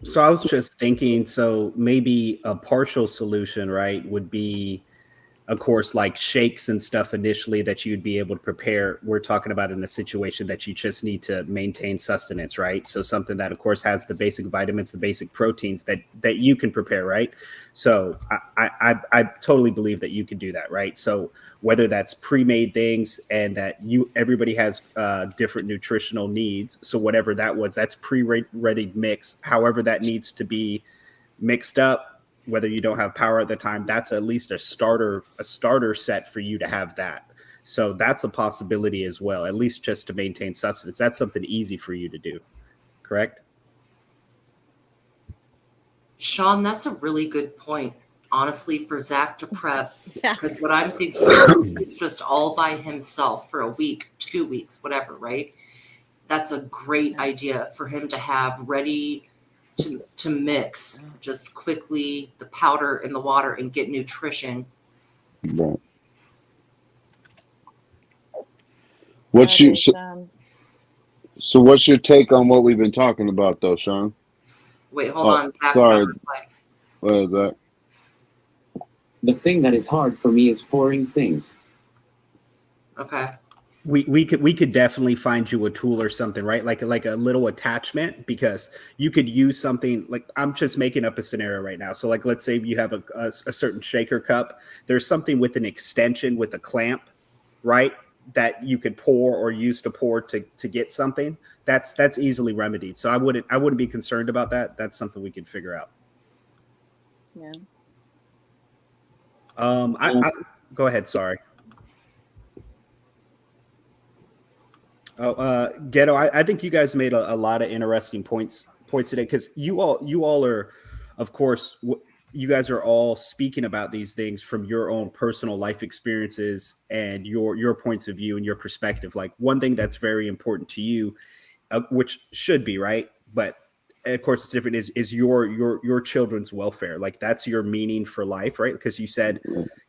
So I was just thinking, so maybe a partial solution, right, would be, of course, like shakes and stuff initially that you'd be able to prepare. We're talking about in a situation that you just need to maintain sustenance, right? So something that, of course, has the basic vitamins, the basic proteins that you can prepare, right? So I totally believe that you can do that, right? So whether that's pre-made things and that everybody has different nutritional needs. So whatever that was, that's pre-ready mix, however that needs to be mixed up, whether you don't have power at the time, that's at least a starter set for you to have that. So that's a possibility as well, at least just to maintain sustenance. That's something easy for you to do, correct? Sean, that's a really good point, honestly, for Zach to prep. Yeah. Because what I'm thinking is he's just all by himself for a week, 2 weeks, whatever, right? That's a great idea for him to have ready to mix just quickly the powder in the water and get nutrition. Right. What's your so what's your take on what we've been talking about though, Sean? Wait, hold on. Zach's sorry. not replying. What is that? The thing that is hard for me is pouring things. Okay. We could definitely find you a tool or something, right? Like a little attachment, because you could use something like, I'm just making up a scenario right now. So like, let's say you have a certain shaker cup. There's something with an extension with a clamp, right? That you could pour or use to pour to get something. That's easily remedied. So I wouldn't be concerned about that. That's something we could figure out. Yeah. I go ahead. Sorry. Oh, Ghetto, I think you guys made a lot of interesting points today, because you all are, of course, you guys are all speaking about these things from your own personal life experiences and your points of view and your perspective. Like, one thing that's very important to you, which should be, right, but of course it's different, is your children's welfare. Like, that's your meaning for life, right? Because you said,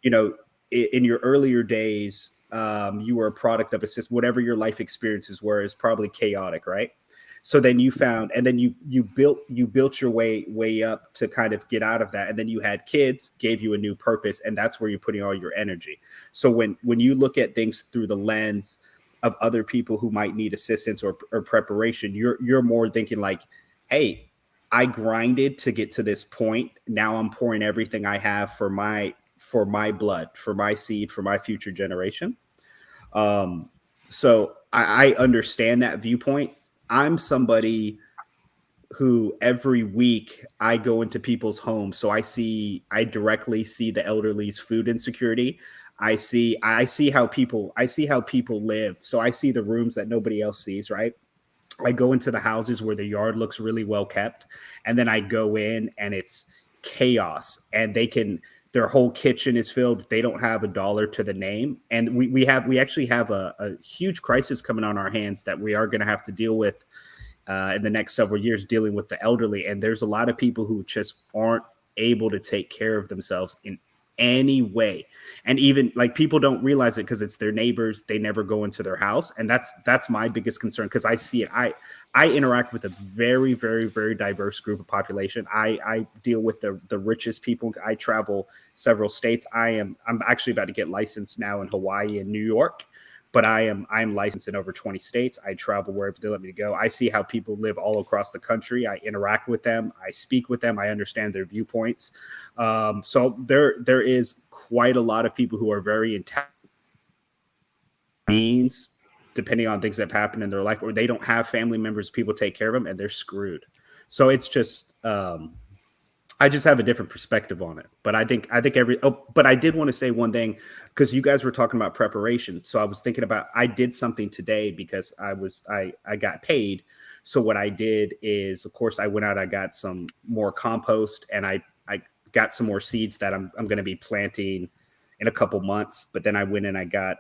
you know, in your earlier days, you were a product of a system. Whatever your life experiences were is probably chaotic, right? So then you found, and then you built your way up to kind of get out of that, and then you had kids, gave you a new purpose, and that's where you're putting all your energy. So when you look at things through the lens of other people who might need assistance or preparation, you're more thinking like, hey, I grinded to get to this point. Now I'm pouring everything I have for my blood, for my seed, for my future generation. So I understand that viewpoint. I'm somebody who every week I go into people's homes. So I directly see the elderly's food insecurity. I see how people live. So I see the rooms that nobody else sees, right? I go into the houses where the yard looks really well kept, and then I go in and it's chaos, and their whole kitchen is filled. They don't have $1 to the name. And we actually have a huge crisis coming on our hands that we are going to have to deal with in the next several years, dealing with the elderly. And there's a lot of people who just aren't able to take care of themselves in any way. And even like, people don't realize it because it's their neighbors. They never go into their house. And that's my biggest concern, because I see it. I interact with a very, very, very diverse group of population. I deal with the richest people. I travel several states. I'm actually about to get licensed now in Hawaii and New York, but I'm licensed in over 20 states. I travel wherever they let me go. I see how people live all across the country. I interact with them. I speak with them. I understand their viewpoints. So there is quite a lot of people who are very intelligent, means, depending on things that have happened in their life, or they don't have family members, people take care of them, and they're screwed. So it's just, I just have a different perspective on it. But I think but I did want to say one thing, because you guys were talking about preparation. So I was thinking about, I did something today because I got paid. So what I did is, of course, I went out, I got some more compost, and I got some more seeds that I'm going to be planting in a couple months. But then I went and I got,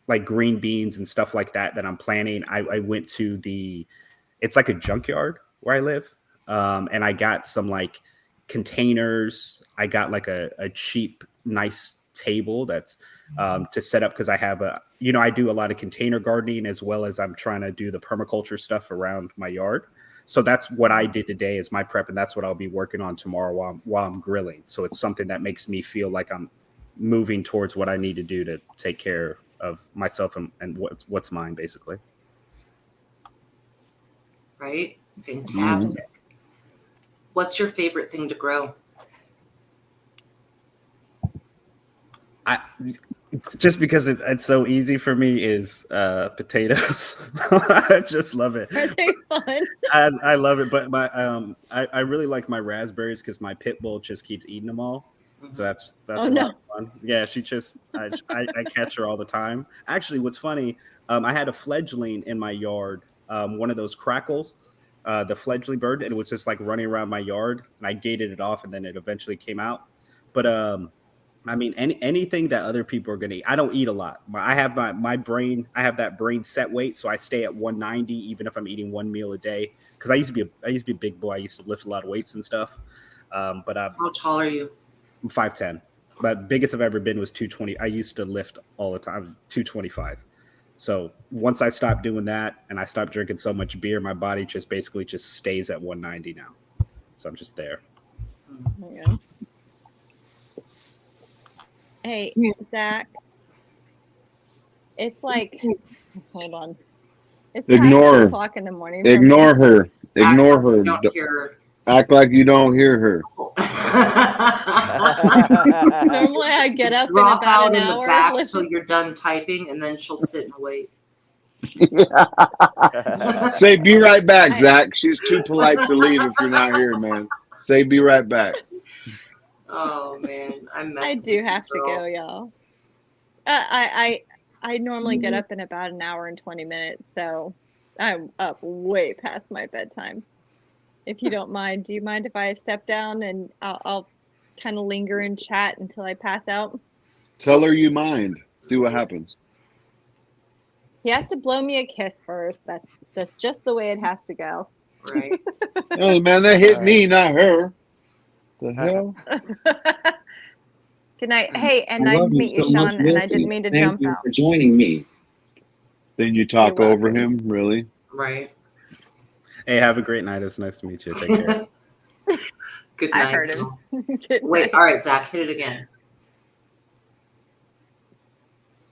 like green beans and stuff like that I'm planting. I went to it's like a junkyard where I live. And I got some like containers. I got like a cheap, nice table that's to set up, because I have I do a lot of container gardening, as well as I'm trying to do the permaculture stuff around my yard. So that's what I did today is my prep, and that's what I'll be working on tomorrow while I'm grilling. So it's something that makes me feel like I'm moving towards what I need to do to take care of myself and what's mine, basically. Right? Fantastic. What's your favorite thing to grow? I just because it's so easy for me is potatoes. I just love it. Are they fun? I love it, but I really like my raspberries because my pit bull just keeps eating them all. So that's Oh, a no. lot of fun. Yeah, she just I catch her all the time. Actually, what's funny, I had a fledgling in my yard, one of those crackles, the fledgling bird, and it was just like running around my yard, and I gated it off, and then it eventually came out. But I mean, anything that other people are gonna eat. I don't eat a lot. I have my brain. I have that brain set weight, so I stay at 190 even if I'm eating one meal a day. Because I used to be a big boy. I used to lift a lot of weights and stuff. But I'm How tall are you? 5'10". But biggest I've ever been was 220. I used to lift all the time, 225. So once I stopped doing that and I stopped drinking so much beer, my body just basically just stays at 190 now. So I'm just there. Yeah. Hey, Zach. It's like, hold on. It's past Ignore 2 her. o'clock in the morning. for me. Ignore her. Ignore Act like her. you don't hear. Act like you don't hear her. Normally I get up in Drop about out an in the hour. back Let's till just, you're done typing, and then she'll sit and wait. Say, be right back, I- Zach. She's too polite to leave if you're not here, man. Say, be right back. Oh man, I'm I messing. do with have you, to girl. go, y'all. I normally get up in about an hour and 20 minutes, so I'm up way past my bedtime. If you don't mind, do you mind if I step down and I'll kind of linger and chat until I pass out? Tell her you mind. See what happens. He has to blow me a kiss first. That's just the way it has to go. Right. Hey, man, that hit me, not her. The hell? Good night. Hey, and I nice love to you meet you, so much, Sean. And I Milky. didn't mean to Thank jump you out. for joining me. Then you talk You're over welcome. him, really? Right. Hey, have a great night. It's nice to meet you. Take care. Good I night. heard him. girl. Good Wait. night. All right, Zach, hit it again.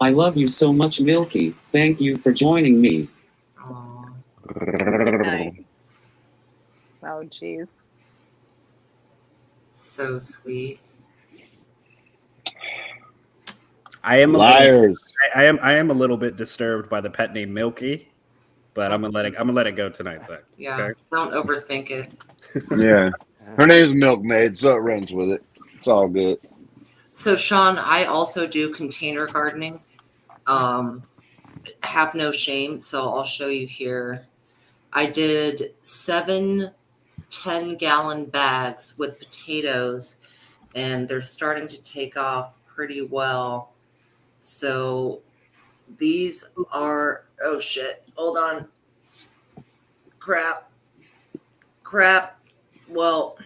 I love you so much, Milky. Thank you for joining me. Aw. Good night. Oh, jeez. So sweet. I am Liars. I am a little bit disturbed by the pet name Milky, but I'm gonna let it go tonight, Zach. Yeah. Okay. Don't overthink it. Yeah. Her name's Milkmaid, so it runs with it. It's all good. So, Sean, I also do container gardening. Have no shame. So I'll show you here. I did 7 10-gallon bags with potatoes, and they're starting to take off pretty well. So these are, oh shit, hold on. Crap. Well,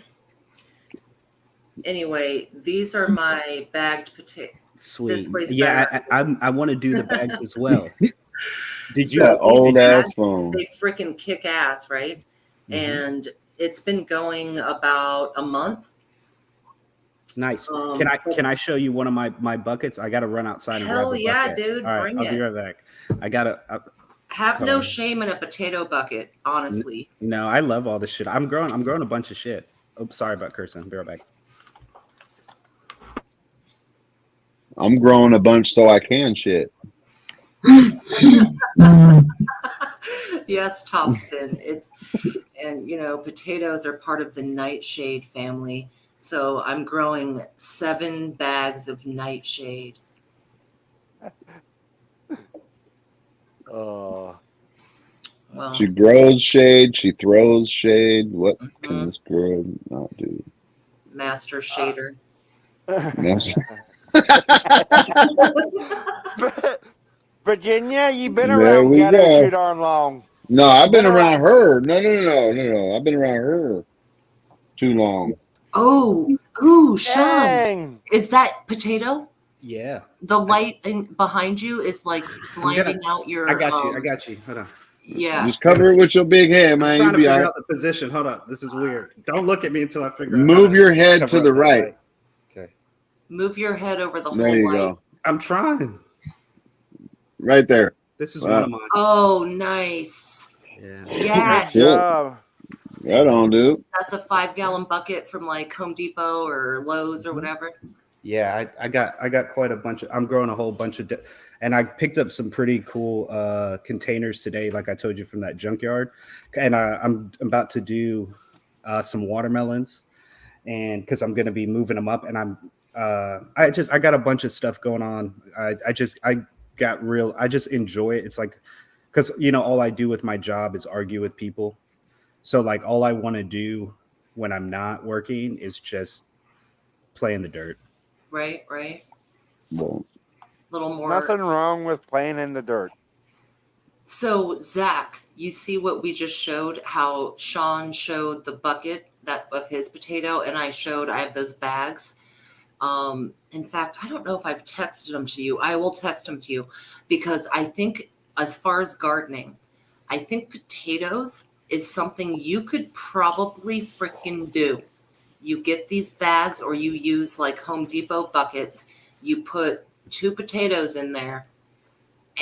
anyway, these are my bagged potatoes. Sweet. way's Yeah, better. I want to do the bags as well. Did you? So That old these ass bags, phone. they freaking kick ass, right? Mhm. And it's been going about a month. Nice. but Can I show you one of my buckets? I got to run outside and grab Hell a yeah, bucket. dude, All right, bring I'll be it. right back. I gotta. Have hold no on. shame in a potato bucket, honestly. No, I love all this shit. I'm growing a bunch of shit. Oh, sorry about cursing. Be right back. I'm growing a bunch so I can shit. Yes, Topspin. And potatoes are part of the nightshade family. So I'm growing 7 bags of nightshade. Oh. Well, She grows shade. She throws shade. What mhm, can this girl not do? master shader. Virginia, you've been There around we ghetto go. too darn long. No, I've been Been around her. No. I've been around her too long. Ooh, Sean, Dang. is that potato? Yeah. The light behind you is like blinding out your. I got you. I got you. Hold on. Yeah. Just cover it with your big hand, I'm man. trying You to be figure all right. out the position. Hold up. This is weird. Don't look at me until I figure out. Move your head cover to up the that right. light. Okay. Move your head over the There whole you light. go. I'm trying. Right there. This is Wow. one of mine. Oh, nice. Yeah. Good Yes. Shit. job. Right on, dude. That's a 5-gallon bucket from like Home Depot or Lowe's or whatever. Yeah, I got quite a bunch of. I'm growing a whole bunch of, and I picked up some pretty cool containers today, like I told you from that junkyard, and I'm about to do some watermelons, and because I'm going to be moving them up, and I got a bunch of stuff going on. I just enjoy it. It's like because all I do with my job is argue with people, so like all I want to do when I'm not working is just play in the dirt. Right, right. Well, Little more. Nothing wrong with playing in the dirt. So Zach, you see what we just showed? How Sean showed the bucket that of his potato, and I have those bags. In fact, I don't know if I've texted them to you. I will text them to you because I think, as far as gardening, I think potatoes is something you could probably freaking do. You get these bags, or you use like Home Depot buckets. You put 2 potatoes in there,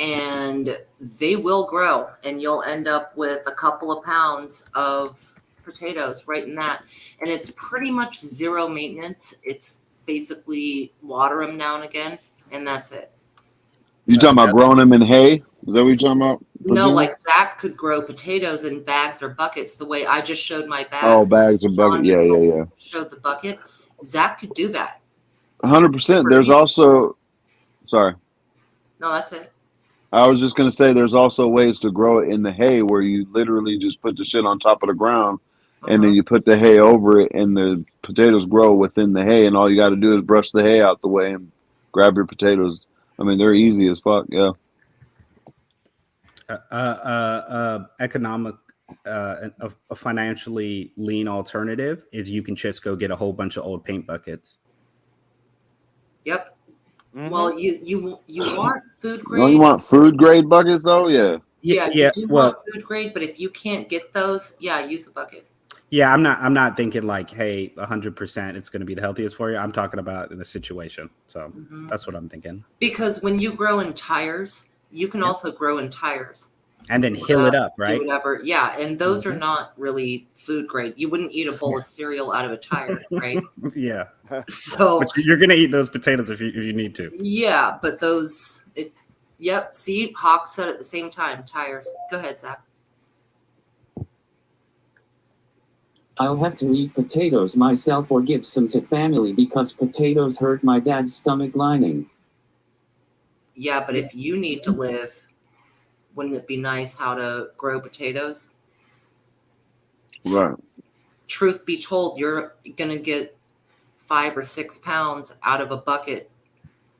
and they will grow, and you'll end up with a couple of pounds of potatoes right in that. And it's pretty much zero maintenance. It's basically water them now and again, and that's it. you talking about growing them in hay? Is that what you're talking about? No, Virginia? like Zach could grow potatoes in bags or buckets the way I just showed my Oh, bags. bags or Sean bucket. just Yeah. showed the bucket. Zach could do that. 100%. There's also, sorry, No, that's it. I was just gonna say there's also ways to grow it in the hay where you literally just put the shit on top of the ground, and then you put the hay over it, and the potatoes grow within the hay, and all you got to do is brush the hay out the way and grab your potatoes. I mean, they're easy as fuck. Yeah. Economic, a financially lean alternative is you can just go get a whole bunch of old paint buckets. Yep. Mhm. Well, you want food You grade. want food grade buckets though? Yeah. Yeah, Yeah, you do well- want food grade, but if you can't get those, yeah, use a bucket. Yeah, I'm not thinking like, hey, 100% it's going to be the healthiest for you. I'm talking about in a situation. So that's what I'm thinking. Because when you grow in tires, you can also grow in tires. And then hill it up, Do right? whatever. Yeah, and those are not really food grade. You wouldn't eat a bowl of cereal out of a tire, right? Yeah. So But you're going to eat those potatoes if you need to. yeah, but yep. See, Hawk said at the same time, tires. Go ahead, Zach. I'll have to eat potatoes myself or give some to family because potatoes hurt my dad's stomach lining. Yeah, but if you need to live, wouldn't it be nice how to grow potatoes? Right. Truth be told, you're going to get 5 or 6 pounds out of a bucket.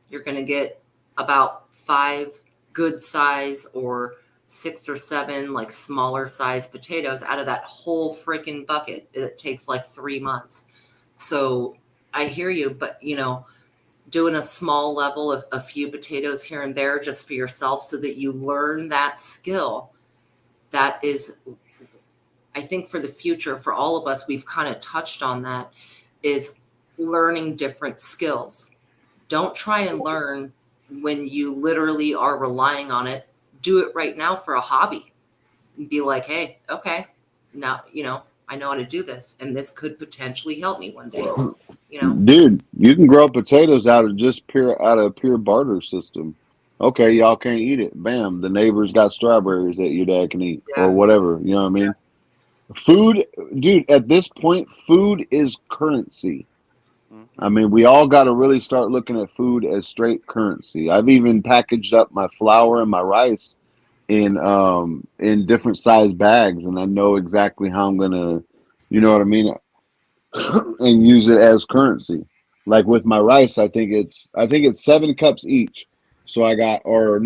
You're going to get about 5 good size or 6 or 7 like smaller size potatoes out of that whole freaking bucket. It takes like 3 months. So I hear you, but doing a small level of a few potatoes here and there just for yourself so that you learn that skill, that is, I think, for the future, for all of us, we've kind of touched on that, is learning different skills. Don't try and learn when you literally are relying on it. Do it right now for a hobby and be like, hey, okay, now, I know how to do this, and this could potentially help me one day. Dude, you can grow potatoes out of pure barter system. Okay, y'all can't eat it. Bam, the neighbor's got strawberries that your dad can eat or whatever. You know what I mean? Food, dude, at this point, food is currency. I mean, we all got to really start looking at food as straight currency. I've even packaged up my flour and my rice in different size bags, and I know exactly how I'm gonna, you know what I mean, and use it as currency. Like with my rice, I think it's 7 cups each. So I got 4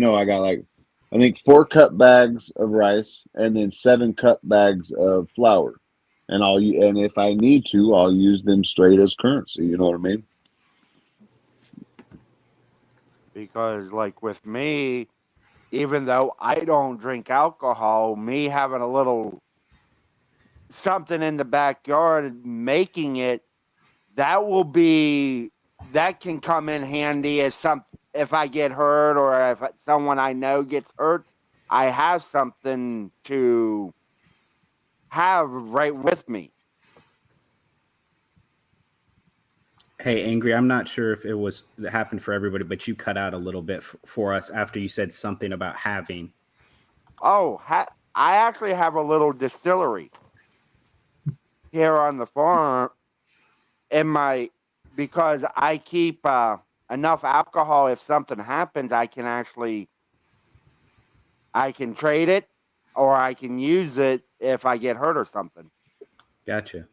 cup bags of rice and then 7 cup bags of flour. And if I need to, I'll use them straight as currency. You know what I mean? Because, like with me, even though I don't drink alcohol, me having a little something in the backyard, making it, that can come in handy if I get hurt or if someone I know gets hurt, I have something to have right with me. Hey, Angry, I'm not sure if it happened for everybody, but you cut out a little bit for us after you said something about having. Oh, I actually have a little distillery here on the farm because I keep enough alcohol. If something happens, I can trade it or I can use it if I get hurt or something. Gotcha.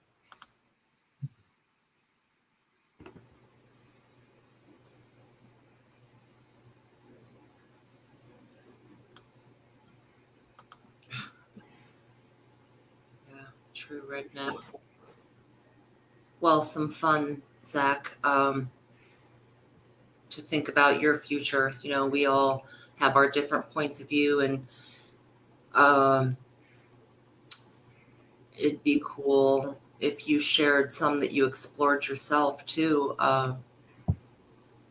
Yeah, true redneck. Well, some fun, Zach, to think about your future. You know, we all have our different points of view, and it'd be cool if you shared some that you explored yourself too.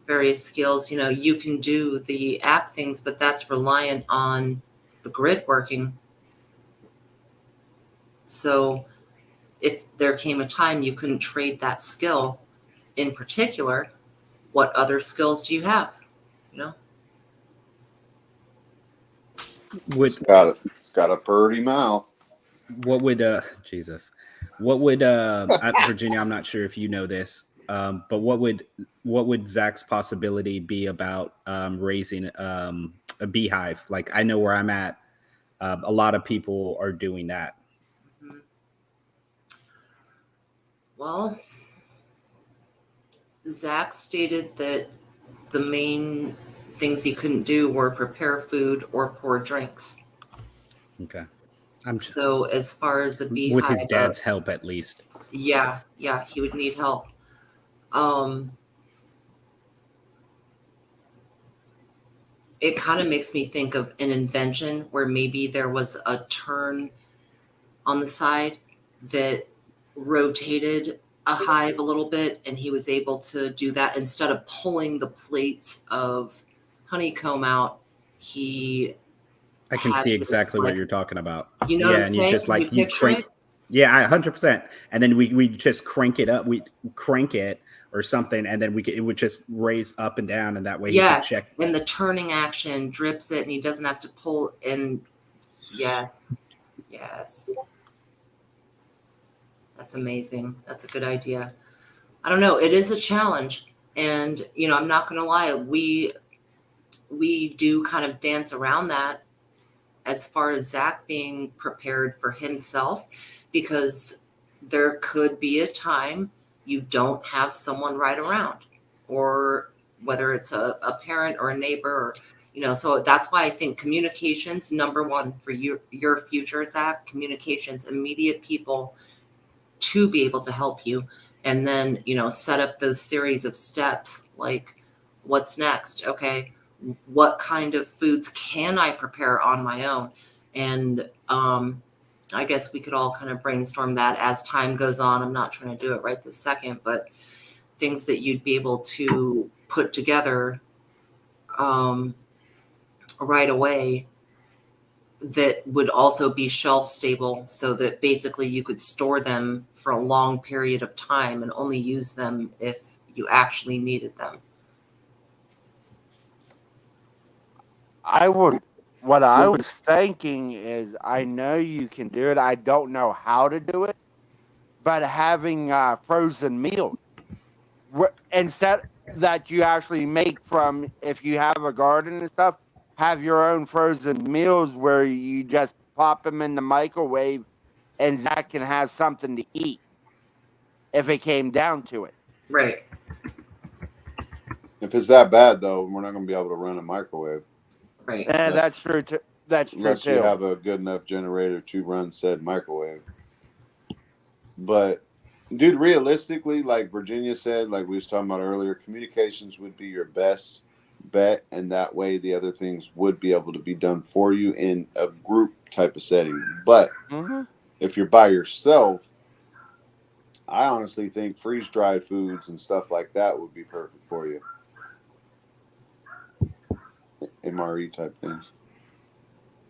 Various skills, you know, you can do the app things, but that's reliant on the grid working. So if there came a time you couldn't trade that skill in particular, what other skills do you have? You know? It's got a purty mouth. What would Jesus? What would Virginia? I'm not sure if you know this, but what would Zach's possibility be about raising a beehive? Like, I know where I'm at. A lot of people are doing that. Mhm. Well, Zach stated that the main things he couldn't do were prepare food or pour drinks. Okay. So as far as a beehive, with his dad's help, at least. Yeah, he would need help. It kind of makes me think of an invention where maybe there was a turn on the side that rotated a hive a little bit, and he was able to do that instead of pulling the plates of honeycomb out. I can had see this, exactly what like, you're talking about. you know what I'm and saying? you just Can like you you picture crank. it? Yeah, 100%. And then we just crank it up. We crank it or something, and then it would just raise up and down, and that way he could Yes, check. and the turning action drips it, and he doesn't have to pull. And yes, that's amazing. That's a good idea. I don't know. It is a challenge, and you know, I'm not going to lie. We do kind of dance around that as far as Zach being prepared for himself, because there could be a time you don't have someone right around, or whether it's a parent or a neighbor, or, you know, so that's why I think communications, number one for your future, Zach, communications, immediate people to be able to help you. And then, you know, set up those series of steps, like what's next? Okay, what kind of foods can I prepare on my own? And I guess we could all kind of brainstorm that as time goes on. I'm not trying to do it right this second, but things that you'd be able to put together right away that would also be shelf stable, so that basically you could store them for a long period of time and only use them if you actually needed them. What I was thinking is, I know you can do it. I don't know how to do it, but having frozen meals instead that you actually make from, if you have a garden and stuff, have your own frozen meals where you just pop them in the microwave and Zach can have something to eat if it came down to it. Right. If it's that bad, though, we're not going to be able to run a microwave. Right. That's true too. That's true Unless too. you have a good enough generator to run said microwave. But, dude, realistically, like Virginia said, like we was talking about earlier, communications would be your best bet, and that way the other things would be able to be done for you in a group type of setting. But if you're by yourself, I honestly think freeze-dried foods and stuff like that would be perfect for you. MRE type things.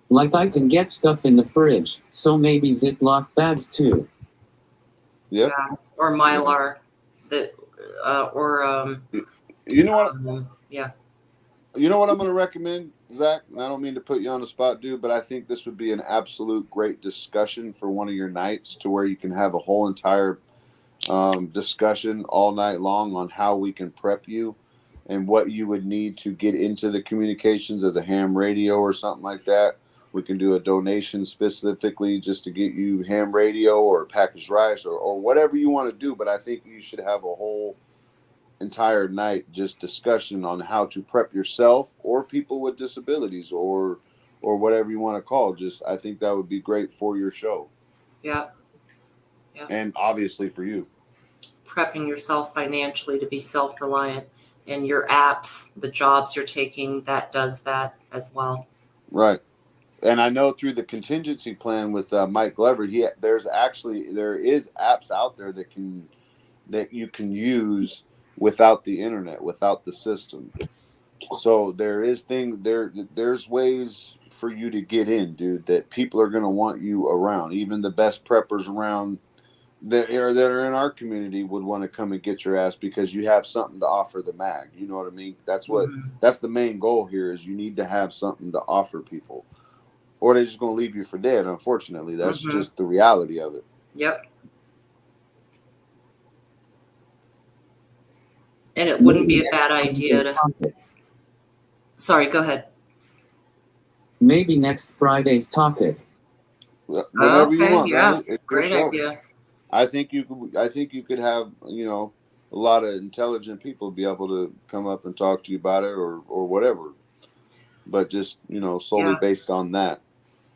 Like I can get stuff in the fridge, so maybe Ziploc bags too. Yep. Yeah. Or Mylar, that You know what? Yeah. You know what I'm going to recommend, Zach? And I don't mean to put you on the spot, dude, but I think this would be an absolute great discussion for one of your nights, to where you can have a whole entire discussion all night long on how we can prep you and what you would need to get into the communications as a ham radio or something like that. We can do a donation specifically just to get you ham radio or packaged rice or whatever you want to do. But I think you should have a whole entire night just discussion on how to prep yourself or people with disabilities or whatever you want to call. Just, I think that would be great for your show. Yeah. And obviously for you. Prepping yourself financially to be self-reliant, and your apps, the jobs you're taking, that does that as well. Right. And I know through the contingency plan with Mike Glover, there is apps out there that you can use without the internet, without the system. So there's ways for you to get in, dude, that people are going to want you around. Even the best preppers around that are in our community would want to come and get your ass because you have something to offer the mag. You know what I mean? That's the main goal here, is you need to have something to offer people, or they're just going to leave you for dead. Unfortunately, that's just the reality of it. Yep. And it wouldn't be a bad idea to... Sorry, go ahead. Maybe next Friday's topic. Whatever you want, yeah. man. It's great idea. I think you could have, a lot of intelligent people be able to come up and talk to you about it or whatever. But just, solely based on that.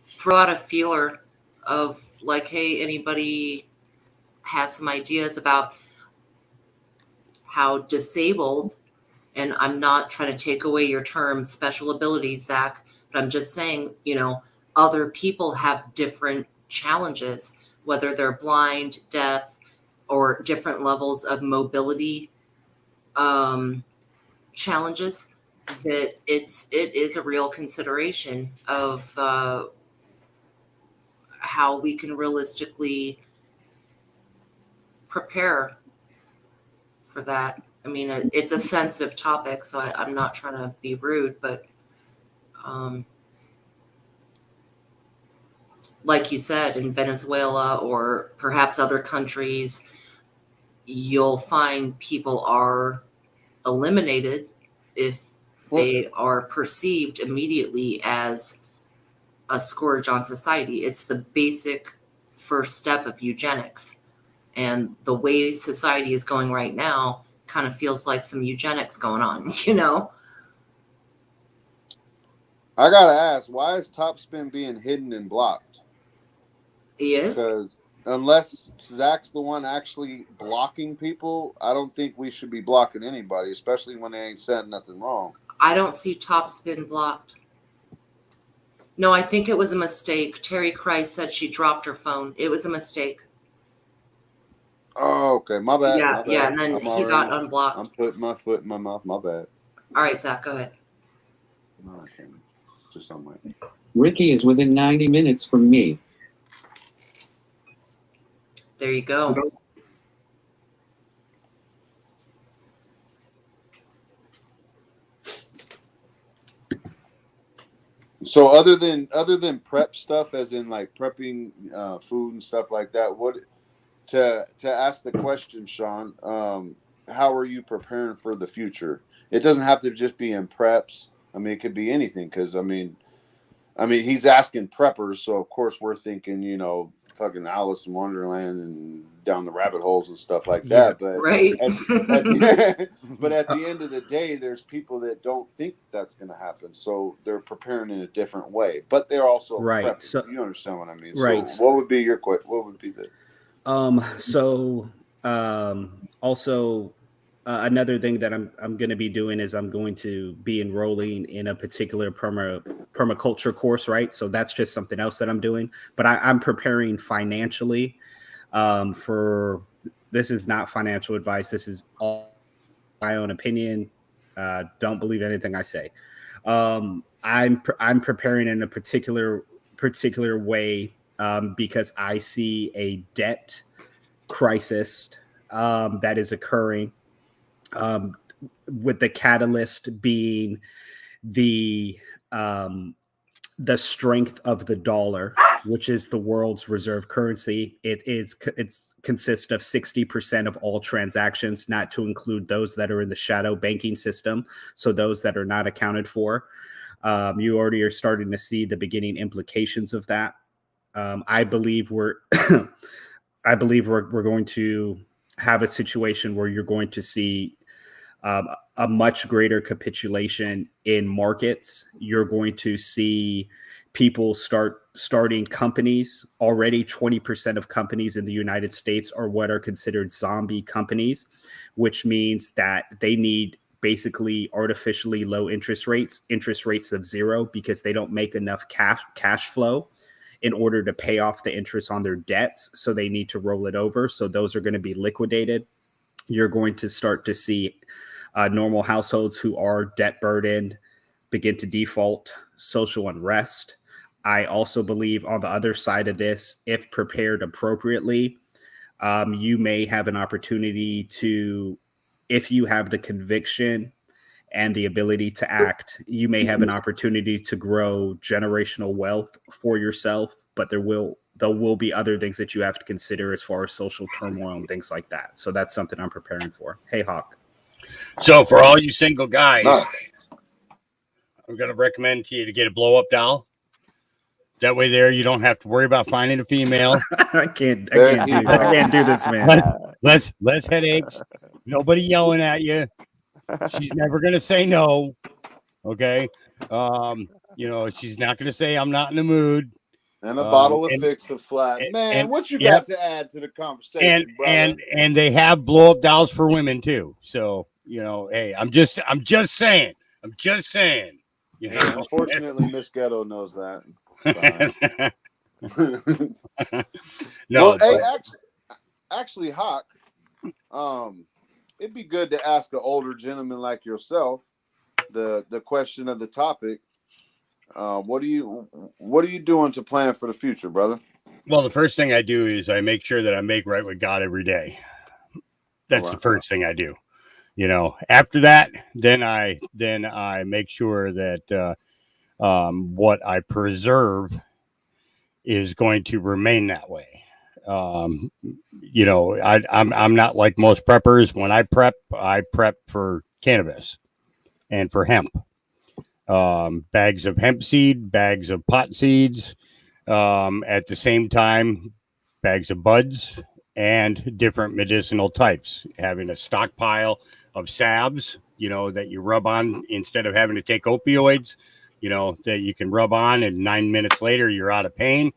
Throw out a feeler of like, hey, anybody has some ideas about how disabled, and I'm not trying to take away your term special abilities, Zach, but I'm just saying, other people have different challenges, whether they're blind, deaf, or different levels of mobility challenges, that it is a real consideration of how we can realistically prepare for that. I mean, it's a sensitive topic, so I'm not trying to be rude, but like you said, in Venezuela or perhaps other countries, you'll find people are eliminated if they are perceived immediately as a scourge on society. It's the basic first step of eugenics. And the way society is going right now kind of feels like some eugenics going on, I gotta ask, why is Topspin being hidden and blocked? He is? Because unless Zach's the one actually blocking people, I don't think we should be blocking anybody, especially when they ain't said nothing wrong. I don't see Topspin blocked. No, I think it was a mistake. Terry Christ said she dropped her phone. It was a mistake. Oh, okay. My bad. Yeah, and then he got unblocked. I'm putting my foot in my mouth. My bad. All right, Zach, go ahead. No, I can't. Just on my... Ricky is within 90 minutes from me. There you go. So other than prep stuff, as in like prepping food and stuff like that, what to ask the question, Sean, how are you preparing for the future? It doesn't have to just be in preps. I mean, it could be anything, because I mean he's asking preppers, so of course we're thinking, fucking Alice in Wonderland and down the rabbit holes and stuff like that. But right. But at the end of the day, there's people that don't think that's going to happen, so they're preparing in a different way. But they're also right. prepping. So you understand what I mean? Right. So what would be your question? What would be the? Also, another thing that I'm going to be doing is I'm going to be enrolling in a particular permaculture course, right? So that's just something else that I'm doing. But I'm preparing financially for. This is not financial advice. This is all my own opinion. Don't believe anything I say. I'm preparing in a particular way because I see a debt crisis that is occurring with the catalyst being the strength of the dollar, which is the world's reserve currency. It consists of 60% of all transactions, not to include those that are in the shadow banking system. So those that are not accounted for. You already are starting to see the beginning implications of that. I believe we're going to have a situation where you're going to see a much greater capitulation in markets. You're going to see people starting companies. Already 20% of companies in the United States are what are considered zombie companies, which means that they need basically artificially low interest rates of 0, because they don't make enough cash flow in order to pay off the interest on their debts. So they need to roll it over. So those are going to be liquidated. You're going to start to see normal households who are debt burdened begin to default, social unrest. I also believe on the other side of this, if prepared appropriately, you may have an opportunity to, if you have the conviction and the ability to act, you may have an opportunity to grow generational wealth for yourself, but there will be other things that you have to consider as far as social turmoil and things like that. So that's something I'm preparing for. Hey, Hawk. So for all you single guys, I'm going to recommend to you to get a blow-up doll. That way there, you don't have to worry about finding a female. I can't do this, man. Less headaches. Nobody yelling at you. She's never going to say no. Okay. She's not going to say, I'm not in the mood. And a bottle of Fix-A-Flat. Man, what you got to add to the conversation, brother? And they have blow-up dolls for women too. So, hey, I'm just saying. Unfortunately, Miss Ghetto knows that. No, well, hey, actually, Hawk, it'd be good to ask an older gentleman like yourself the question of the topic. What are you doing to plan for the future, brother? Well, the first thing I do is I make sure that I make right with God every day. That's the first thing I do. After that, then I make sure that what I preserve is going to remain that way. I'm not like most preppers. When I prep for cannabis and for hemp. Bags of hemp seed, bags of pot seeds, at the same time, bags of buds and different medicinal types. Having a stockpile of salves, that you rub on instead of having to take opioids, that you can rub on and 9 minutes later you're out of pain.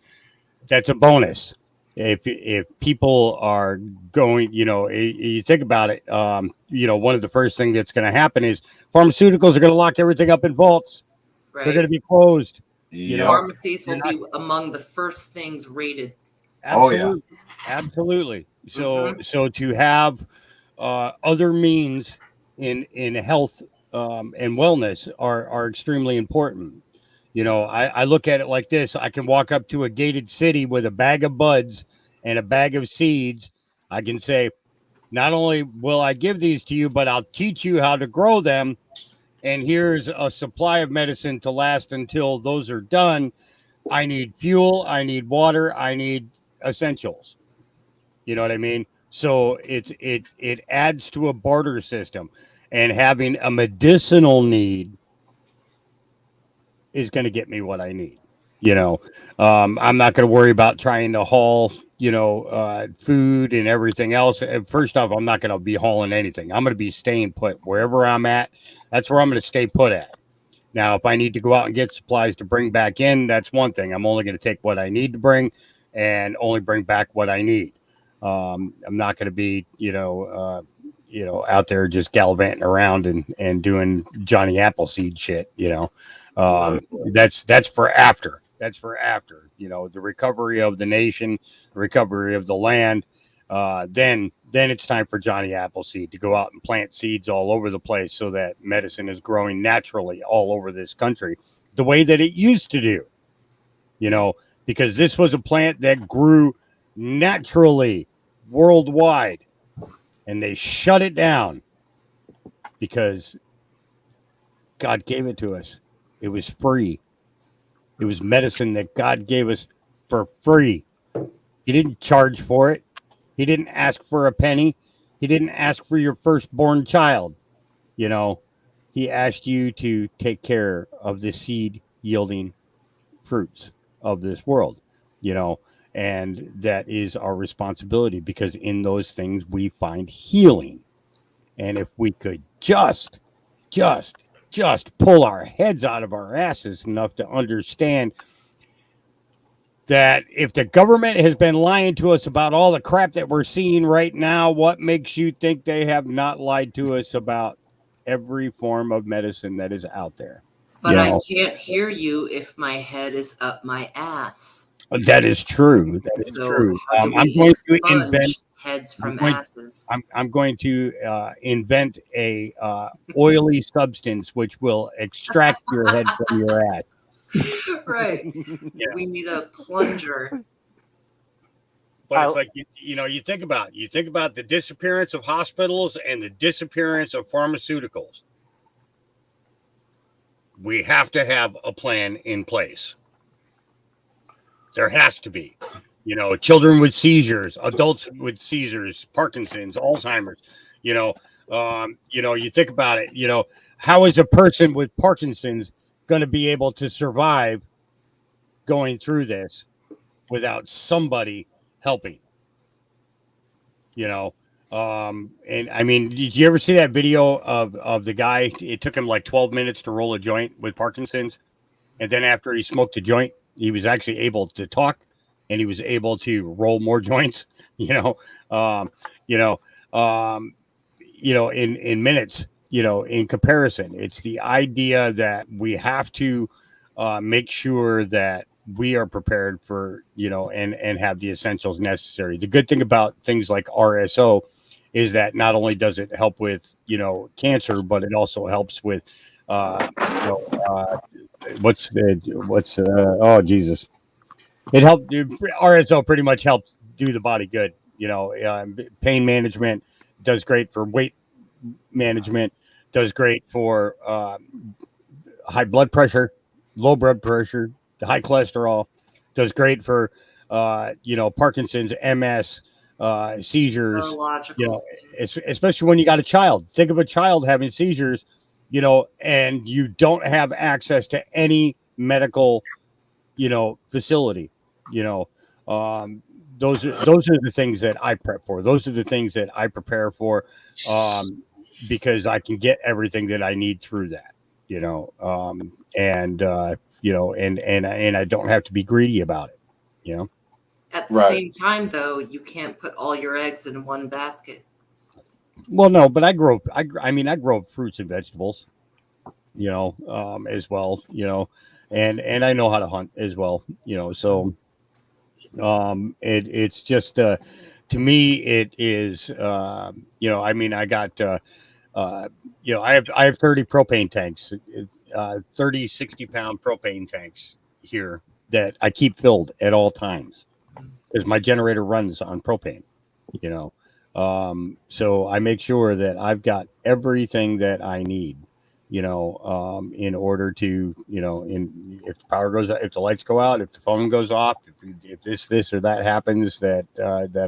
That's a bonus. If people are going, you think about it, one of the first things that's going to happen is pharmaceuticals are going to lock everything up in vaults. Right. They're going to be closed. Pharmacies will be among the first things raided. Absolutely. Oh, yeah. Absolutely. So to have other means in health and wellness are extremely important. I look at it like this. I can walk up to a gated city with a bag of buds and a bag of seeds. I can say, not only will I give these to you, but I'll teach you how to grow them. And here's a supply of medicine to last until those are done. I need fuel. I need water. I need essentials. You know what I mean? So it adds to a barter system, and having a medicinal need is going to get me what I need. I'm not going to worry about trying to haul, food and everything else. And first off, I'm not going to be hauling anything. I'm going to be staying put wherever I'm at. That's where I'm going to stay put at. Now, if I need to go out and get supplies to bring back in, that's one thing. I'm only going to take what I need to bring and only bring back what I need. I'm not going to be, out there just gallivanting around and doing Johnny Appleseed shit, That's for after. That's for after, the recovery of the nation, the recovery of the land. Then it's time for Johnny Appleseed to go out and plant seeds all over the place so that medicine is growing naturally all over this country the way that it used to do, because this was a plant that grew naturally worldwide and they shut it down. because God gave it to us. It was free. It was medicine that God gave us for free. He didn't charge for it. He didn't ask for a penny. He didn't ask for your firstborn child. You know, he asked you to take care of the seed yielding fruits of this world, you know, and that is our responsibility, because in those things we find healing. And if we could just pull our heads out of our asses enough to understand that if the government has been lying to us about all the crap that we're seeing right now, what makes you think they have not lied to us about every form of medicine that is out there? But You I know, can't hear you if my head is up my ass. that is true. That is So true. how do I'm we going to invent. expunge heads I'm from going. asses? I'm going to invent a oily substance which will extract your head from your ass. Right. Yeah. We need a plunger. But it's like you think about the disappearance of hospitals and the disappearance of pharmaceuticals. We have to have a plan in place. There has to be. You know, children with seizures, adults with seizures, Parkinson's, Alzheimer's. You think about it. You know, how is a person with Parkinson's going to be able to survive going through this without somebody helping? You know, and I mean, did you ever see that video of the guy? It took him like 12 minutes to roll a joint with Parkinson's, and then after he smoked a joint, he was actually able to talk, and he was able to roll more joints. In minutes. In comparison, it's the idea that we have to make sure that we are prepared for, and have the essentials necessary. The good thing about things like RSO is that not only does it help with, cancer, but it also helps with, oh Jesus. It helped. RSO pretty much helps do the body good. Pain management, does great for weight management, does great for high blood pressure, low blood pressure, high cholesterol, does great for Parkinson's, MS, seizures. Neurological Especially when you got a child. Think of a child having seizures, and you don't have access to any medical, facility. Those are the things that I prep for. Those are the things that I prepare for, because I can get everything that I need through that. And I don't have to be greedy about it. At the Right. same time, though, you can't put all your eggs in one basket. Well, no, but I grow fruits and vegetables, as well, and I know how to hunt as well, so it's just to me it is I got I have 30 propane tanks, 30 60-pound propane tanks here that I keep filled at all times because my generator runs on propane, so I make sure that I've got everything that I need, in order to, if the power goes out, if the lights go out, if the phone goes off, if this or that happens, that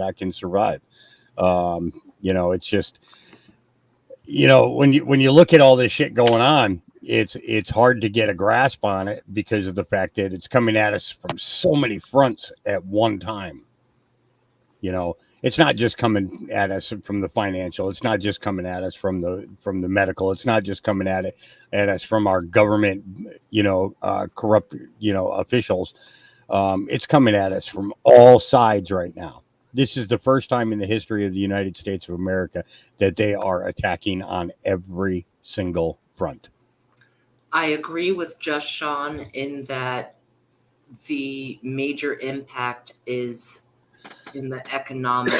I can survive. It's just, when you look at all this shit going on, it's hard to get a grasp on it because of the fact that it's coming at us from so many fronts at one time. It's not just coming at us from the financial. It's not just coming at us from the medical. It's not just coming at us from our government, corrupt, officials. It's coming at us from all sides right now. This is the first time in the history of the United States of America that they are attacking on every single front. I agree with Just Sean in that the major impact is in the economic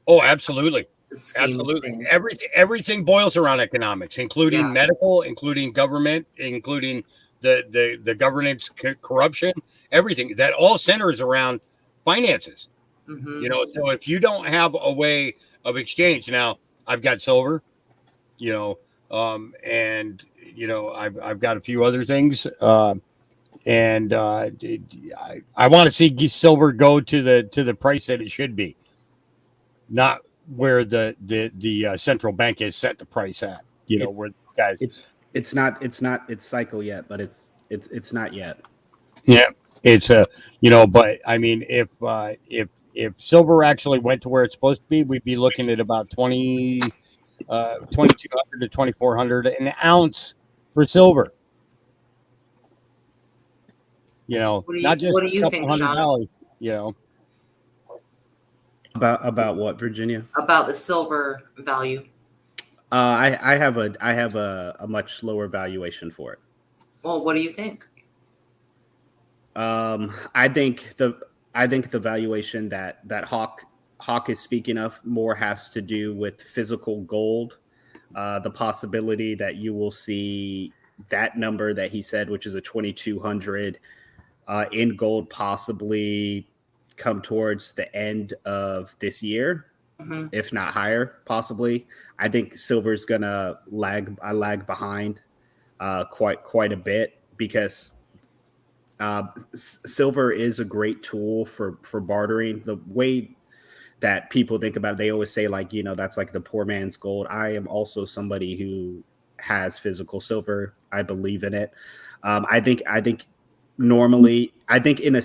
Oh, absolutely. scheme of things. Everything boils around economics, including Yeah. medical, including government, including the governance corruption, everything. That all centers around finances. Mhm. So if you don't have a way of exchange, now I've got silver, And I've got a few other things, and I want to see silver go to the price that it should be, not where the central bank has set the price at. Where guys, it's not its cycle yet, but it's not yet. Yeah, it's but I mean, if silver actually went to where it's supposed to be, we'd be looking at about 2,200 to 2,400 an ounce for silver. Not just what do you think, Sean? $100. About what, Virginia? About the silver value. I have a much lower valuation for it. Well, what do you think? I think the valuation that Hawk is speaking of more has to do with physical gold. The possibility that you will see that number that he said, which is a 2,200 in gold, possibly come towards the end of this year, if not higher, possibly. I think silver's gonna lag behind quite a bit, because silver is a great tool for bartering. The way that people think about it, they always say, like, that's like the poor man's gold. I am also somebody who has physical silver. I believe in it. I think normally, I think in a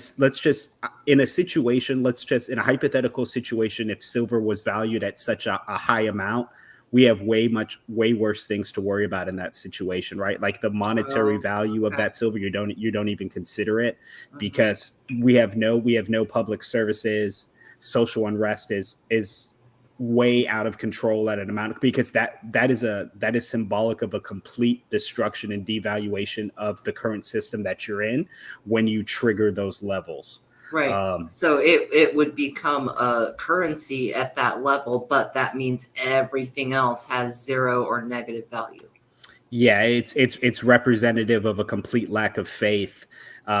hypothetical situation, if silver was valued at such a high amount, we have way worse things to worry about in that situation, right? Like the monetary value of that silver, you don't even consider it, because we have no public services. Social unrest is way out of control at an amount, because that is symbolic of a complete destruction and devaluation of the current system that you're in when you trigger those levels. Right. So it would become a currency at that level, but that means everything else has zero or negative value. Yeah, it's representative of a complete lack of faith.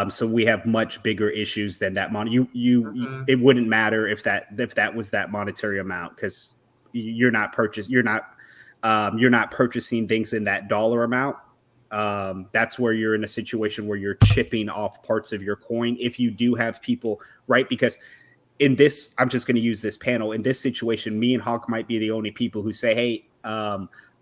So we have much bigger issues than that. It wouldn't matter if that was that monetary amount, because you're not purchasing things in that dollar amount. That's where you're in a situation where you're chipping off parts of your coin. If you do have people, right? Because in this, I'm just going to use this panel. In this situation, me and Hawk might be the only people who say, hey,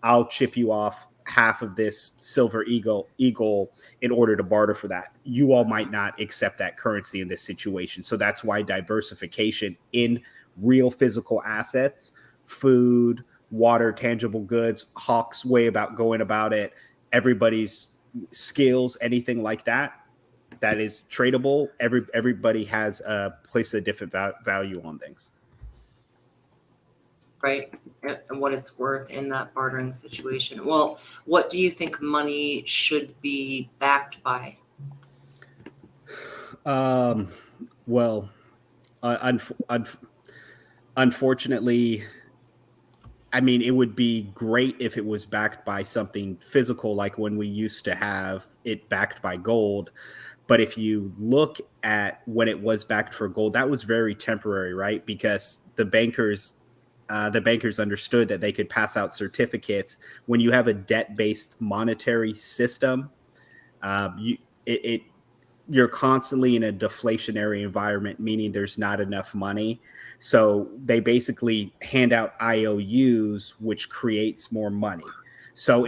I'll chip you off half of this silver eagle in order to barter for that. You all might not accept that currency in this situation. So that's why diversification in real physical assets, food, water, tangible goods, Hawk's way about going about it, everybody's skills, anything like that is tradable. Everybody has a place of different value on things. Right. And what it's worth in that bartering situation. Well, what do you think money should be backed by? Unfortunately, I mean, it would be great if it was backed by something physical, like when we used to have it backed by gold. But if you look at when it was backed for gold, that was very temporary, right? Because the bankers understood that they could pass out certificates. When you have a debt-based monetary system, you're constantly in a deflationary environment, meaning there's not enough money. So they basically hand out IOUs, which creates more money. So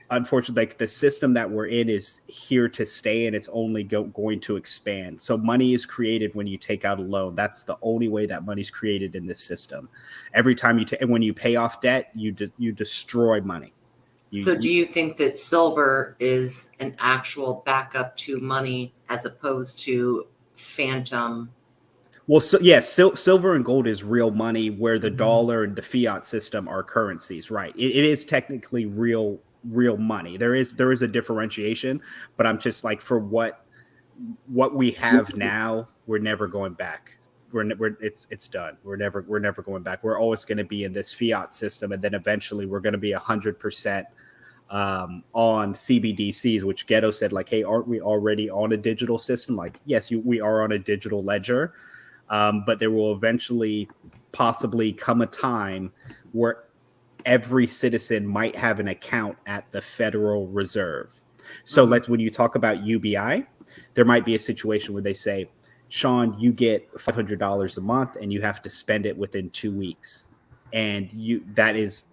unfortunately, like, the system that we're in is here to stay, and it's only going to expand. So money is created when you take out a loan. That's the only way that money's created in this system. Every time and when you pay off debt, you destroy money. So do you think that silver is an actual backup to money as opposed to phantom? Well, so yes, silver and gold is real money, where the dollar and the fiat system are currencies, right? It is technically real money. There is a differentiation, but I'm just like, for what we have now, we're never going back. It's done. We're never going back. We're always going to be in this fiat system, and then eventually we're going to be 100% on CBDCs, which Ghetto said, like, hey, aren't we already on a digital system? Like, yes, we are on a digital ledger, but there will eventually possibly come a time where every citizen might have an account at the Federal Reserve. So when you talk about UBI, there might be a situation where they say, Sean, you get $500 a month and you have to spend it within 2 weeks. And that is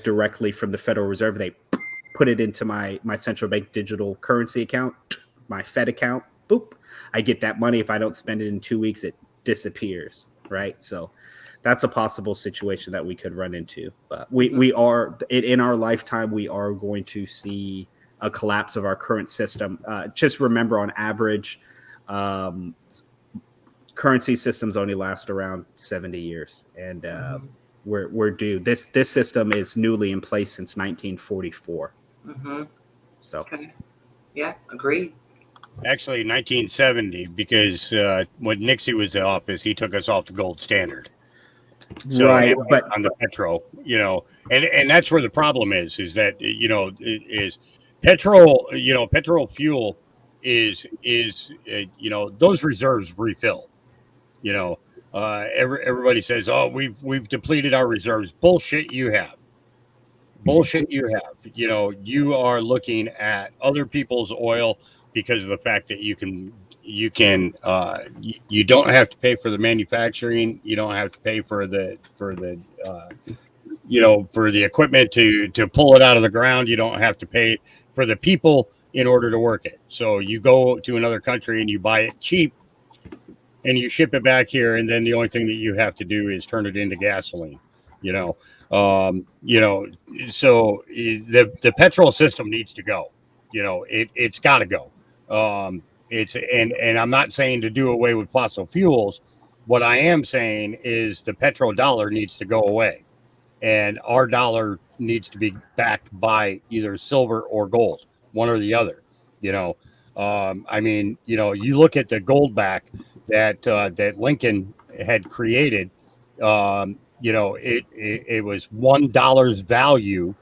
directly from the Federal Reserve. They put it into my central bank digital currency account, my Fed account, boop. I get that money. If I don't spend it in 2 weeks, it disappears, right? So that's a possible situation that we could run into. But we are, in our lifetime, we are going to see a collapse of our current system. Just remember, on average, currency systems only last around 70 years, and we're due. This system is newly in place since 1944. So, okay. Yeah, agreed. Actually, 1970, because when Nixie was in office, he took us off the gold standard. So right, but on the petrol, and that's where the problem is that is petrol, petrol fuel is those reserves refill. Everybody says, oh, we've depleted our reserves. Bullshit. You have. You are looking at other people's oil because of the fact that you don't have to pay for the manufacturing. You don't have to pay for the equipment to pull it out of the ground. You don't have to pay for the people in order to work it. So you go to another country and you buy it cheap and you ship it back here. And then the only thing that you have to do is turn it into gasoline, so the petrol system needs to go. It's got to go. And I'm not saying to do away with fossil fuels. What I am saying is the petrodollar needs to go away, and our dollar needs to be backed by either silver or gold, one or the other. You look at the gold back that Lincoln had created. It was $1 value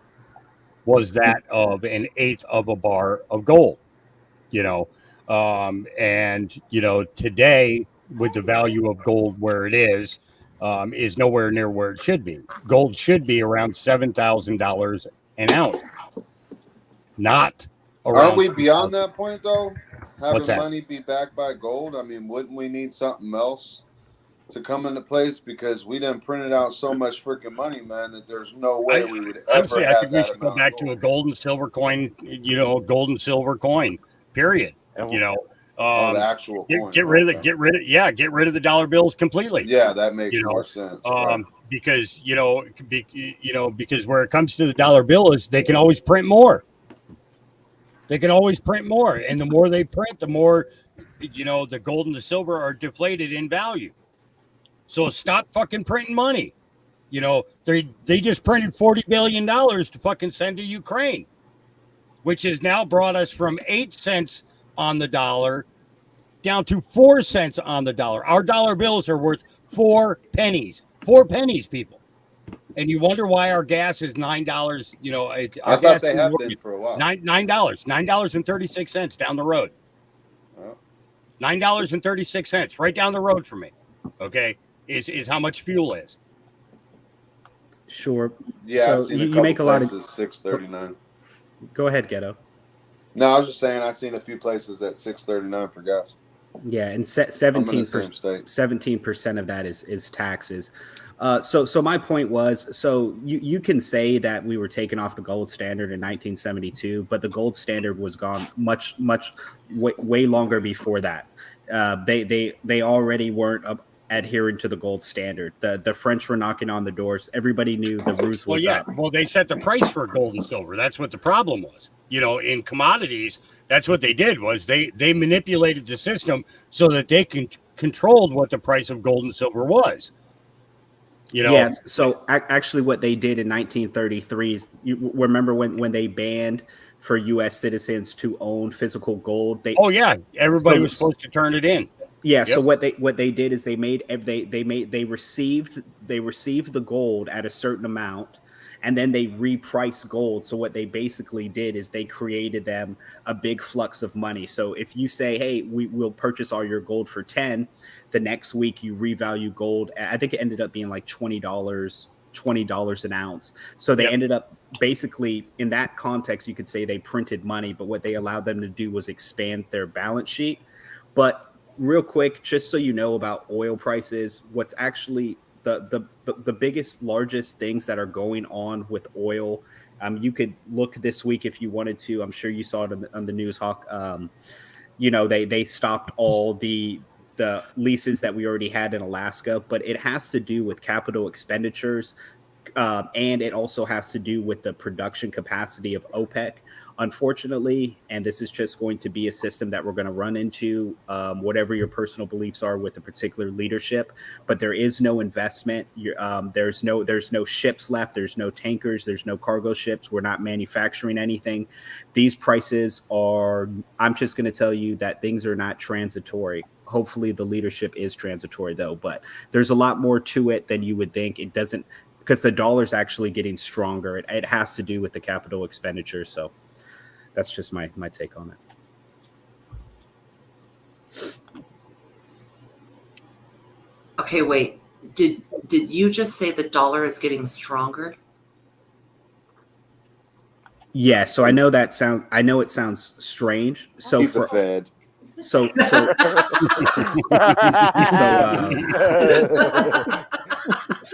was that of an eighth of a bar of gold. Today, with the value of gold where it is nowhere near where it should be. Gold should be around $7,000 an ounce. Not around. Aren't we beyond that point though? What's Having that? money be backed by gold? I mean, wouldn't we need something else to come into place? Because we done printed out so much freaking money, man, that there's no way we would ever Honestly, I have think we that should go amount back of to a gold. gold and silver coin, gold and silver coin, period. The actual coin. Get rid of the dollar bills completely. Yeah, that makes more sense. Because because where it comes to the dollar bill is they can always print more. And the more they print, the more the gold and the silver are deflated in value. So stop fucking printing money. They just printed $40 billion to fucking send to Ukraine, which has now brought us from 8 cents on the dollar down to 4 cents on the dollar. Our dollar bills are worth 4 pennies. 4 pennies, people. And you wonder why our gas is $9. I thought they have been for a while. $9.36 down the road. Oh. $9.36 right down the road from me. Okay, is how much fuel is. Sure. Yeah, So I've seen you make a lot of. $6.39. Go ahead, Ghetto. No, I was just saying I've seen a few places at $6.39 for gas. Yeah, and I'm in the same state. 17% of that is taxes. So my point was, so you can say that we were taken off the gold standard in 1972, but the gold standard was gone way longer before that. They already weren't adhering to the gold standard. The French were knocking on the doors. Everybody knew the ruse was up. Well, they set the price for gold and silver. That's what the problem was. In commodities, that's what they did was they manipulated the system so that they controlled what the price of gold and silver was. Yes. So actually what they did in 1933 is, you remember when they banned for U.S. citizens to own physical gold? Everybody was supposed to turn it in. Yeah. Yep. So what they did is they received the gold at a certain amount, and then they repriced gold. So what they basically did is they created them a big flux of money. So if you say, hey, we'll purchase all your gold for 10, the next week you revalue gold. I think it ended up being like $20 $20 an ounce. So they Yep. ended up basically, in that context, you could say they printed money, but what they allowed them to do was expand their balance sheet. But real quick, just so you know about oil prices, what's actually the biggest, largest things that are going on with oil. You could look this week if you wanted to. I'm sure you saw it on the news, Hawk. You know, they stopped all the leases that we already had in Alaska, but it has to do with capital expenditures. And it also has to do with the production capacity of OPEC. Unfortunately, and this is just going to be a system that we're going to run into, whatever your personal beliefs are with a particular leadership, but there is no investment. There's no ships left. There's no tankers. There's no cargo ships. We're not manufacturing anything. These prices are, I'm just going to tell you that things are not transitory. Hopefully the leadership is transitory though, but there's a lot more to it than you would think. It doesn't, because the dollar's actually getting stronger. It has to do with the capital expenditure. So that's just my take on it. Okay, wait. Did you just say the dollar is getting stronger? Yeah, so I know it sounds strange. So He's for a Fed. so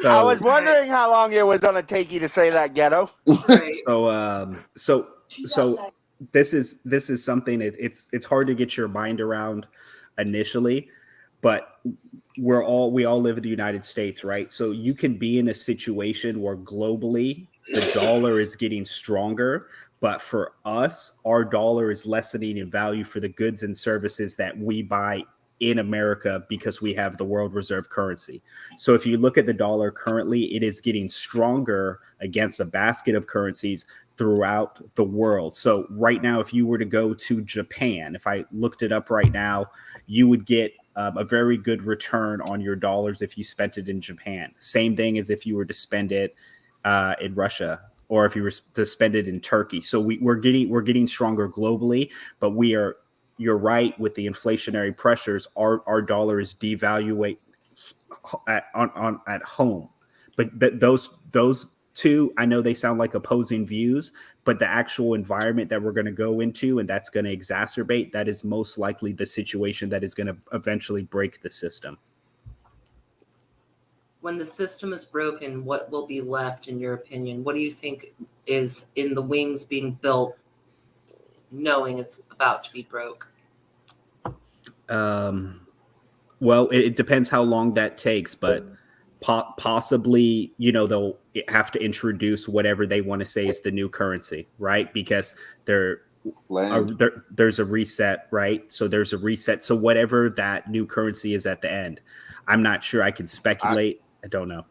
I was wondering how long it was going to take you to say that, Ghetto. Right. So this is something it's hard to get your mind around initially, but we all live in the United States, right? So you can be in a situation where globally the dollar is getting stronger, but for us, our dollar is lessening in value for the goods and services that we buy in America because we have the world reserve currency. So if you look at the dollar currently, it is getting stronger against a basket of currencies throughout the world. So right now, if you were to go to Japan, if I looked it up right now, you would get a very good return on your dollars if you spent it in Japan. Same thing as if you were to spend it in Russia, or if you were to spend it in Turkey. So we're getting stronger globally, but you're right, with the inflationary pressures, our dollar is devaluing at home. But those two, I know they sound like opposing views, but the actual environment that we're going to go into and that's going to exacerbate, that is most likely the situation that is going to eventually break the system. When the system is broken, what will be left, in your opinion? What do you think is in the wings being built, knowing it's about to be broke? Well, it depends how long that takes, but possibly, they'll have to introduce whatever they want to say is the new currency, right? Because there's a reset, right? So there's a reset. So whatever that new currency is at the end, I'm not sure. I can speculate. I don't know.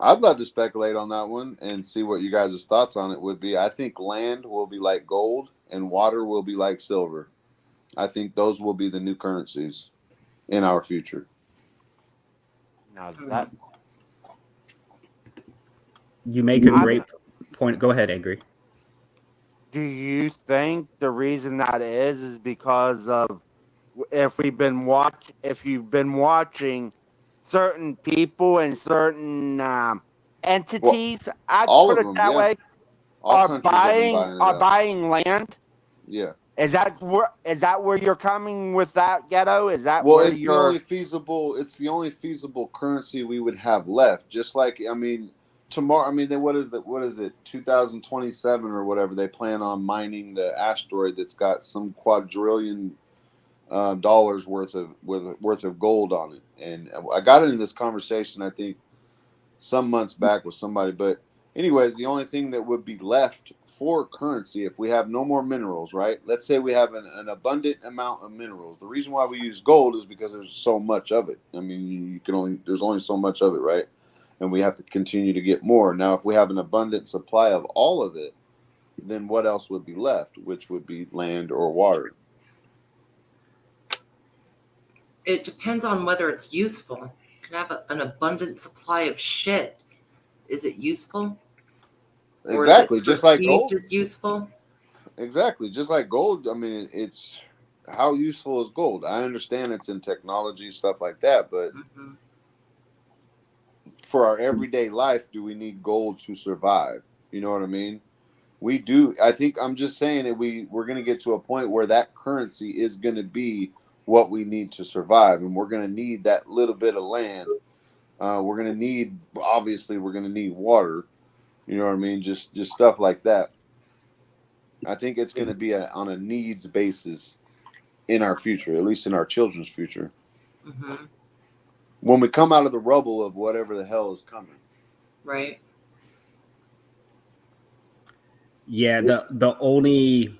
I'd love to speculate on that one and see what you guys' thoughts on it would be. I think land will be like gold and water will be like silver. I think those will be the new currencies in our future. Now that you make a great point. Go ahead, Angry. Do you think the reason that is because of if you've been watching certain people and certain entities, I put it that way, are buying land? Yeah. Is that where you're coming with that, Ghetto? Is that it's the only feasible currency we would have left. Just like, tomorrow, then what is it, 2027 or whatever, they plan on mining the asteroid that's got some quadrillion dollars worth of gold on it. And I got into this conversation, I think, some months back with somebody. But anyways, the only thing that would be left for currency, if we have no more minerals, right? Let's say we have an abundant amount of minerals. The reason why we use gold is because there's so much of it. There's only so much of it, right? And we have to continue to get more. Now, if we have an abundant supply of all of it, then what else would be left, which would be land or water? It depends on whether it's useful. You can have an abundant supply of shit. Is it useful? Exactly, just like gold is useful. Exactly, just like gold. It's how useful is gold? I understand it's in technology, stuff like that, but for our everyday life do we need gold to survive? You know what I mean? We do. I think I'm just saying that we're going to get to a point where that currency is going to be what we need to survive, and we're going to need that little bit of land. We're going to need, obviously, we're going to need water. You know what I mean? Just stuff like that. I think it's going to be on a needs basis in our future, at least in our children's future. Mm-hmm. When we come out of the rubble of whatever the hell is coming. Right. Yeah, the only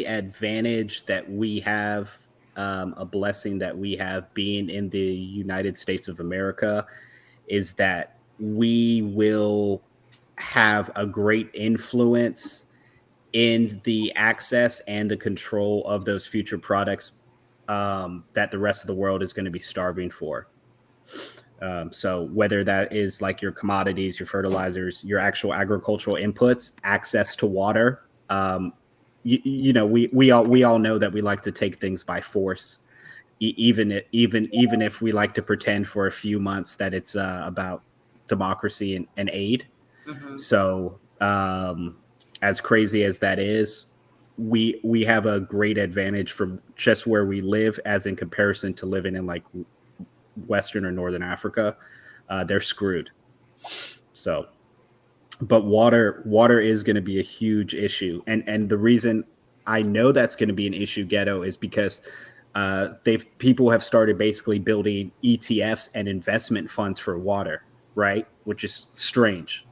advantage that we have, a blessing that we have being in the United States of America, is that we will have a great influence in the access and the control of those future products that the rest of the world is going to be starving for. So whether that is like your commodities, your fertilizers, your actual agricultural inputs, access to water, we all know that we like to take things by force, even if we like to pretend for a few months that it's about democracy and aid. Mm-hmm. So as crazy as that is, we have a great advantage from just where we live, as in comparison to living in like Western or Northern Africa. They're screwed. So, but water is going to be a huge issue, and the reason I know that's going to be an issue, Ghetto, is because people have started basically building ETFs and investment funds for water, right? Which is strange.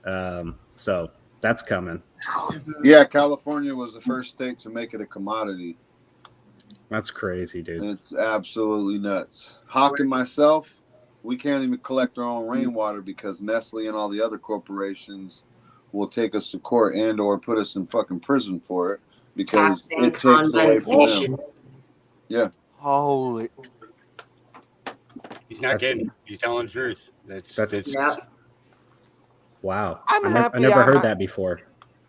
So that's coming. Yeah, California was the first state to make it a commodity. That's crazy, dude. It's absolutely nuts. Hawk and myself, we can't even collect our own rainwater because Nestle and all the other corporations will take us to court and or put us in fucking prison for it because Taxing, it takes away from condensation. them. Yeah. Holy. He's not kidding. He's telling the truth. That's Yeah. Wow. I'm I happy never I'm heard a- that before.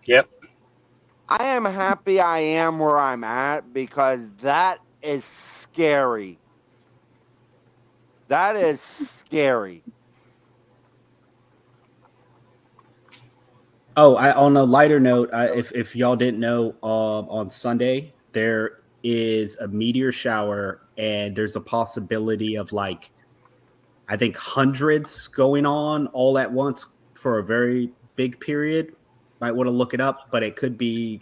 Yep. I am happy I am where I'm at because that is scary. That is scary. Oh, on a lighter note, if y'all didn't know, on Sunday there is a meteor shower, and there's a possibility of like, I think hundreds going on all at once for a very big period. Might want to look it up, but it could be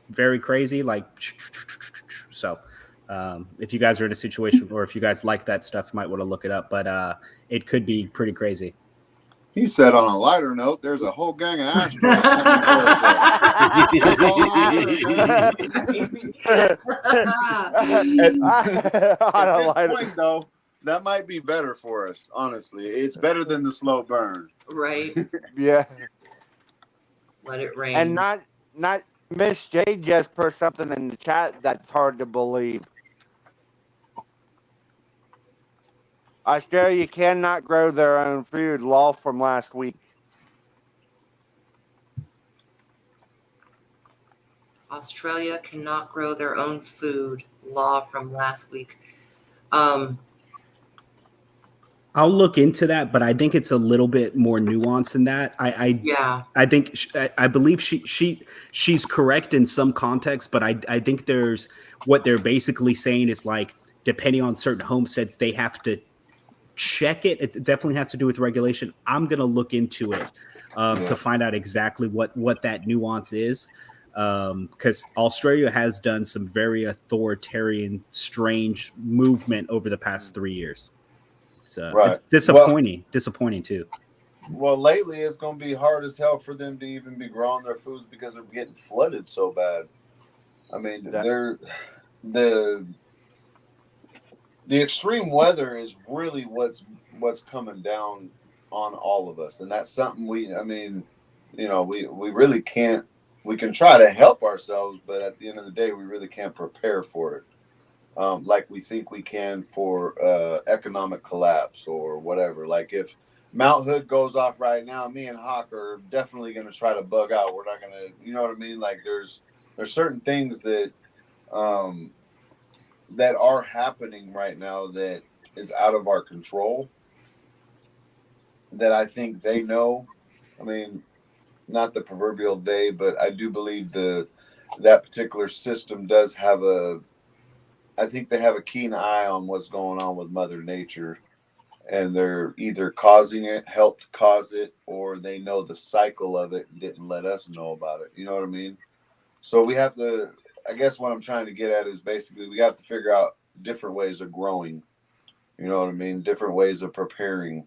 very crazy. Like, so if you guys are in a situation, or if you guys like that stuff, you might want to look it up. But it could be pretty crazy. He said on a lighter note, there's a whole gang of asteroids coming towards us. That's all I heard, At this point, though, that might be better for us, honestly. It's better than the slow burn. Right. Yeah. Let it rain. And not Miss J just put something in the chat that's hard to believe. Australia cannot grow their own food. Law from last week. Australia cannot grow their own food. Law from last week. I'll look into that, but I think it's a little bit more nuanced than that. I think I believe she's correct in some context, but I think there's what they're basically saying is like, depending on certain homesteads, they have to check it. It definitely has to do with regulation. I'm gonna look into it to find out exactly what that nuance is, because Australia has done some very authoritarian, strange movement over the past 3 years. So it's disappointing. Disappointing too. Well, lately it's going to be hard as hell for them to even be growing their foods because they're getting flooded so bad. I mean, the extreme weather is really what's coming down on all of us, and that's something we really can't. We can try to help ourselves, but at the end of the day, we really can't prepare for it. Like we think we can for economic collapse or whatever. Like if Mount Hood goes off right now, me and Hawk are definitely going to try to bug out. We're not going to, you know what I mean? Like there's certain things that that are happening right now that is out of our control. that I think they know. I mean, not the proverbial day, but I do believe that particular system does have I think they have a keen eye on what's going on with Mother Nature, and they're either causing it, helped cause it, or they know the cycle of it and didn't let us know about it. You know what I mean? So we have to, I guess what I'm trying to get at is basically we have to figure out different ways of growing. You know what I mean? Different ways of preparing.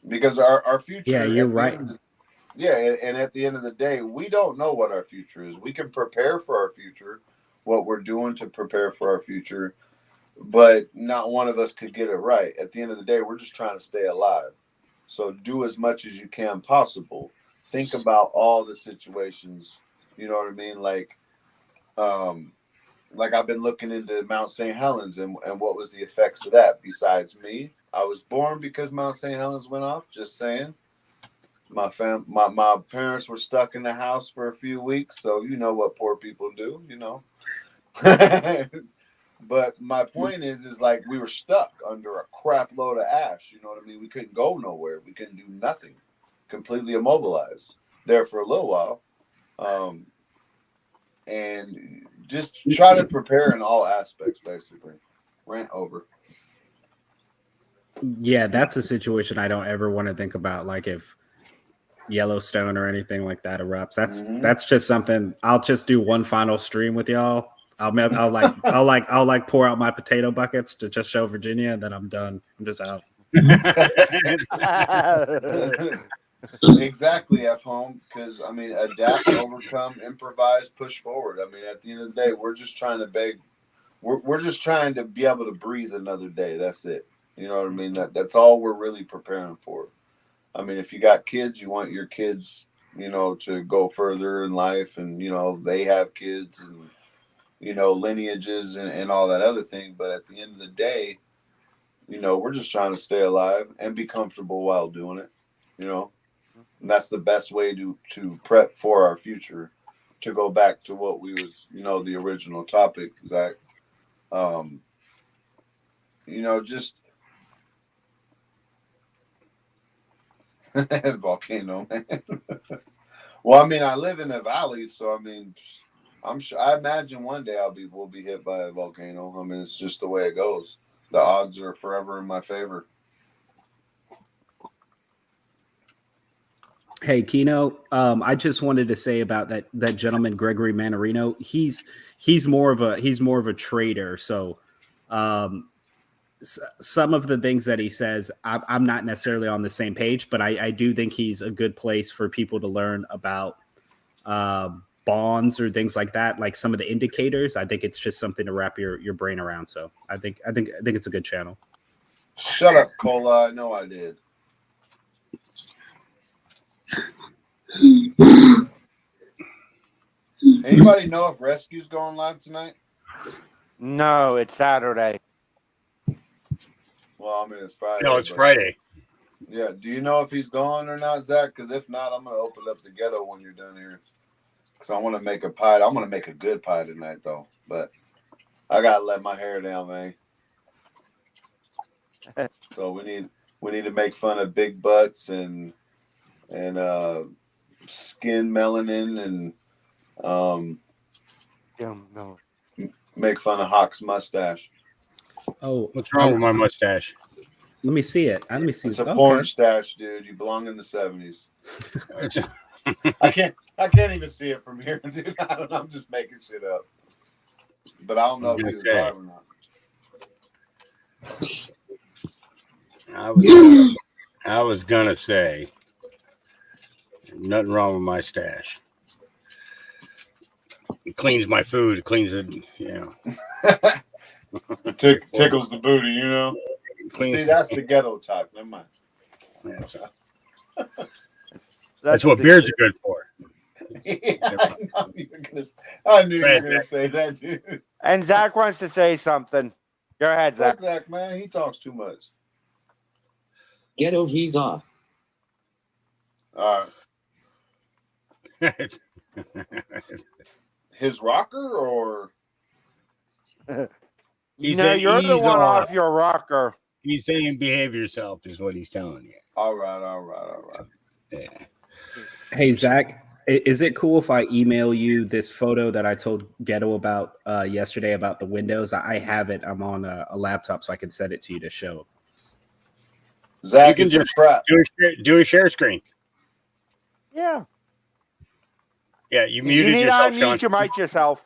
Because our future. Yeah, you're right. And at the end of the day, we don't know what our future is. We can prepare for our future, what we're doing to prepare for our future, but not one of us could get it right. At the end of the day, we're just trying to stay alive. So do as much as you can possible. Think about all the situations. You know what I mean? Like I've been looking into Mount St. Helens and what was the effects of that. Besides me, I was born because Mount St. Helens went off. Just saying. My parents were stuck in the house for a few weeks, so you know what poor people do, you know. But my point is like we were stuck under a crap load of ash. You know what I mean? We couldn't go nowhere. We couldn't do nothing. Completely immobilized there for a little while. And just try to prepare in all aspects, basically. Rant over. Yeah, that's a situation I don't ever want to think about. Like if Yellowstone or anything like that erupts, that's just something. I'll just do one final stream with y'all. I'll pour out my potato buckets to just show Virginia, and then I'm done. I'm just out. Exactly, F home, because I mean, adapt, overcome, improvise, push forward. I mean, at the end of the day, we're just trying to beg. We're just trying to be able to breathe another day. That's it. You know what I mean? That's all we're really preparing for. I mean, if you got kids, you want your kids, you know, to go further in life, and you know they have kids, and you know lineages and all that other thing. But at the end of the day, you know, we're just trying to stay alive and be comfortable while doing it. You know. And that's the best way to prep for our future. To go back to what we was, you know, the original topic, Zach. You know, just volcano, man. Well, I mean, I live in a valley, so I mean, I'm sure. I imagine one day we'll be hit by a volcano. I mean, it's just the way it goes. The odds are forever in my favor. Hey, Kino, I just wanted to say about that gentleman, Gregory Mannarino. He's more of a trader. So some of the things that he says, I'm not necessarily on the same page, but I do think he's a good place for people to learn about bonds or things like that, like some of the indicators. I think it's just something to wrap your brain around. So I think it's a good channel. Shut up, Cola. I know I did. Anybody know if Rescue's going live tonight? No, it's Saturday. Well, I mean, it's Friday. No, it's Friday. Yeah. Do you know if he's going or not, Zach? Because if not, I'm going to open up the ghetto when you're done here. Because I want to make a pie. I'm going to make a good pie tonight, though. But I got to let my hair down, man. So we need to make fun of big butts and skin melanin and no. make fun of Hawk's mustache. Oh, what's wrong with my mustache? Let me see it. Let me see. It's a porn stash, dude. You belong in the 70s. I can't even see it from here, dude. I don't know. I'm just making shit up. But I don't know if he was live or not. I was gonna say nothing wrong with my stash. It cleans my food. It cleans it, you know. Tickles the booty, you know. See, that's the ghetto type. Never mind. That's what beards are good for. Yeah, I knew you were gonna say that, dude. And Zach wants to say something. Go ahead, Zach. Fuck Zach, man. He talks too much. Ghetto, he's off. All right. His rocker or? You're the one off your rocker. He's saying behave yourself is what he's telling you. All right. Yeah. Hey, Zach, is it cool if I email you this photo that I told Ghetto about yesterday about the windows? I have it. I'm on a laptop, so I can send it to you to show. Zach, You can is a just trap. do a share screen. Yeah. Yeah, you You muted need to yourself, Sean. unmute your mic yourself.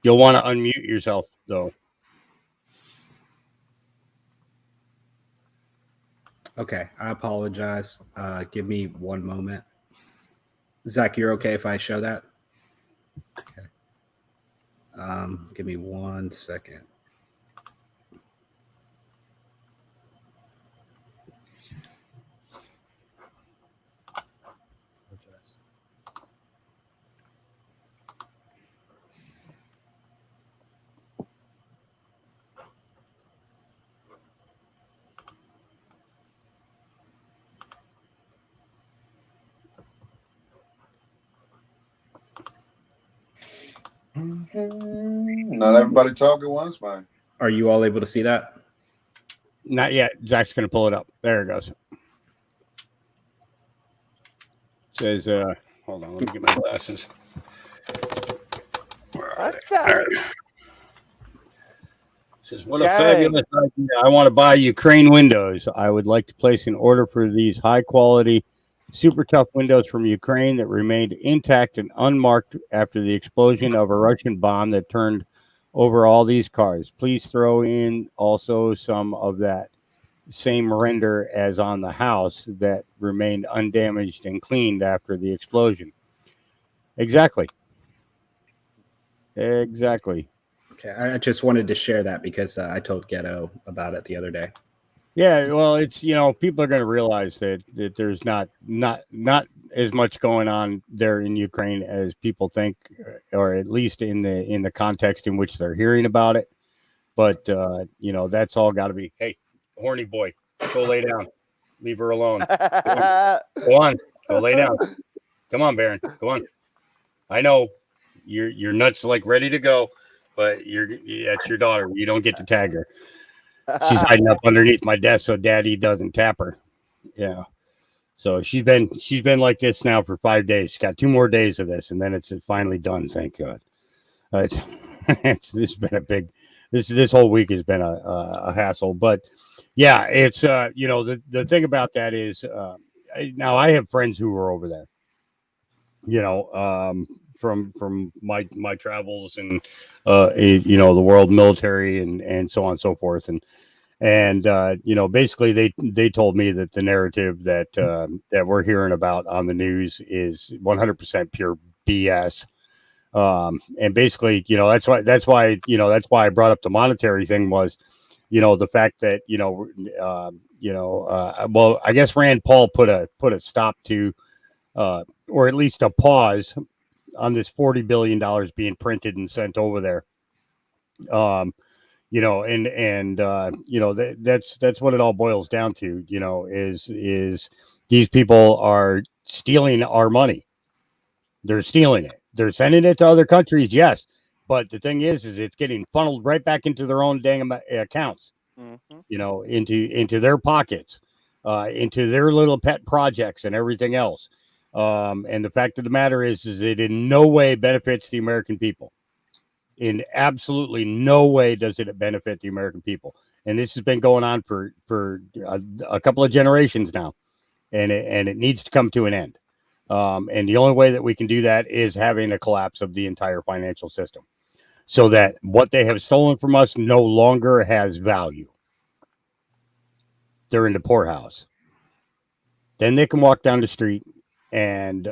You'll want to unmute yourself, though. Okay, I apologize. Give me one moment. Zach, you're okay if I show that? Okay. Give me 1 second. Not everybody talk at once, man. Are you all able to see that? Not yet. Zach's going to pull it up. There it goes. Says, hold on, let me get my glasses. What's that? Says, what a fabulous idea. I want to buy Ukraine windows. I would like to place an order for these high quality, super tough windows from Ukraine that remained intact and unmarked after the explosion of a Russian bomb that turned over all these cars. Please throw in also some of that same render as on the house that remained undamaged and cleaned after the explosion. Exactly. Okay, I just wanted to share that because I told Ghetto about it the other day. Yeah, well, it's, you know, people are going to realize that there's not as much going on there in Ukraine as people think, or at least in the context in which they're hearing about it. But you know, that's all got to be, hey, horny boy, go lay down, leave her alone. Go on, go lay down. Come on, Baron, go on. I know you're nuts, like ready to go, but that's your daughter. You don't get to tag her. She's hiding up underneath my desk so Daddy doesn't tap her. Yeah. So she's been like this now for 5 days. She's got 2 more days of this, and then it's finally done. Thank God. It's been a big. This whole week has been a hassle, but yeah, it's you know, the thing about that is now I have friends who are over there. You know, from my travels and you know, the world military and so on and so forth, and you know, basically they told me that the narrative that that we're hearing about on the news is 100% pure BS. And basically, you know, that's why I brought up the monetary thing was, you know, the fact that, well, I guess Rand Paul put a stop to, or at least a pause on this $40 billion being printed and sent over there. You know, and you know, that's what it all boils down to, you know, is these people are stealing our money. They're stealing it. They're sending it to other countries, yes. But the thing is it's getting funneled right back into their own dang accounts, you know, into their pockets, into their little pet projects and everything else. And the fact of the matter is it in no way benefits the American people. In absolutely no way does it benefit the American people. And this has been going on for a couple of generations now, and it needs to come to an end. And the only way that we can do that is having a collapse of the entire financial system, so that what they have stolen from us no longer has value. They're in the poorhouse. Then they can walk down the street and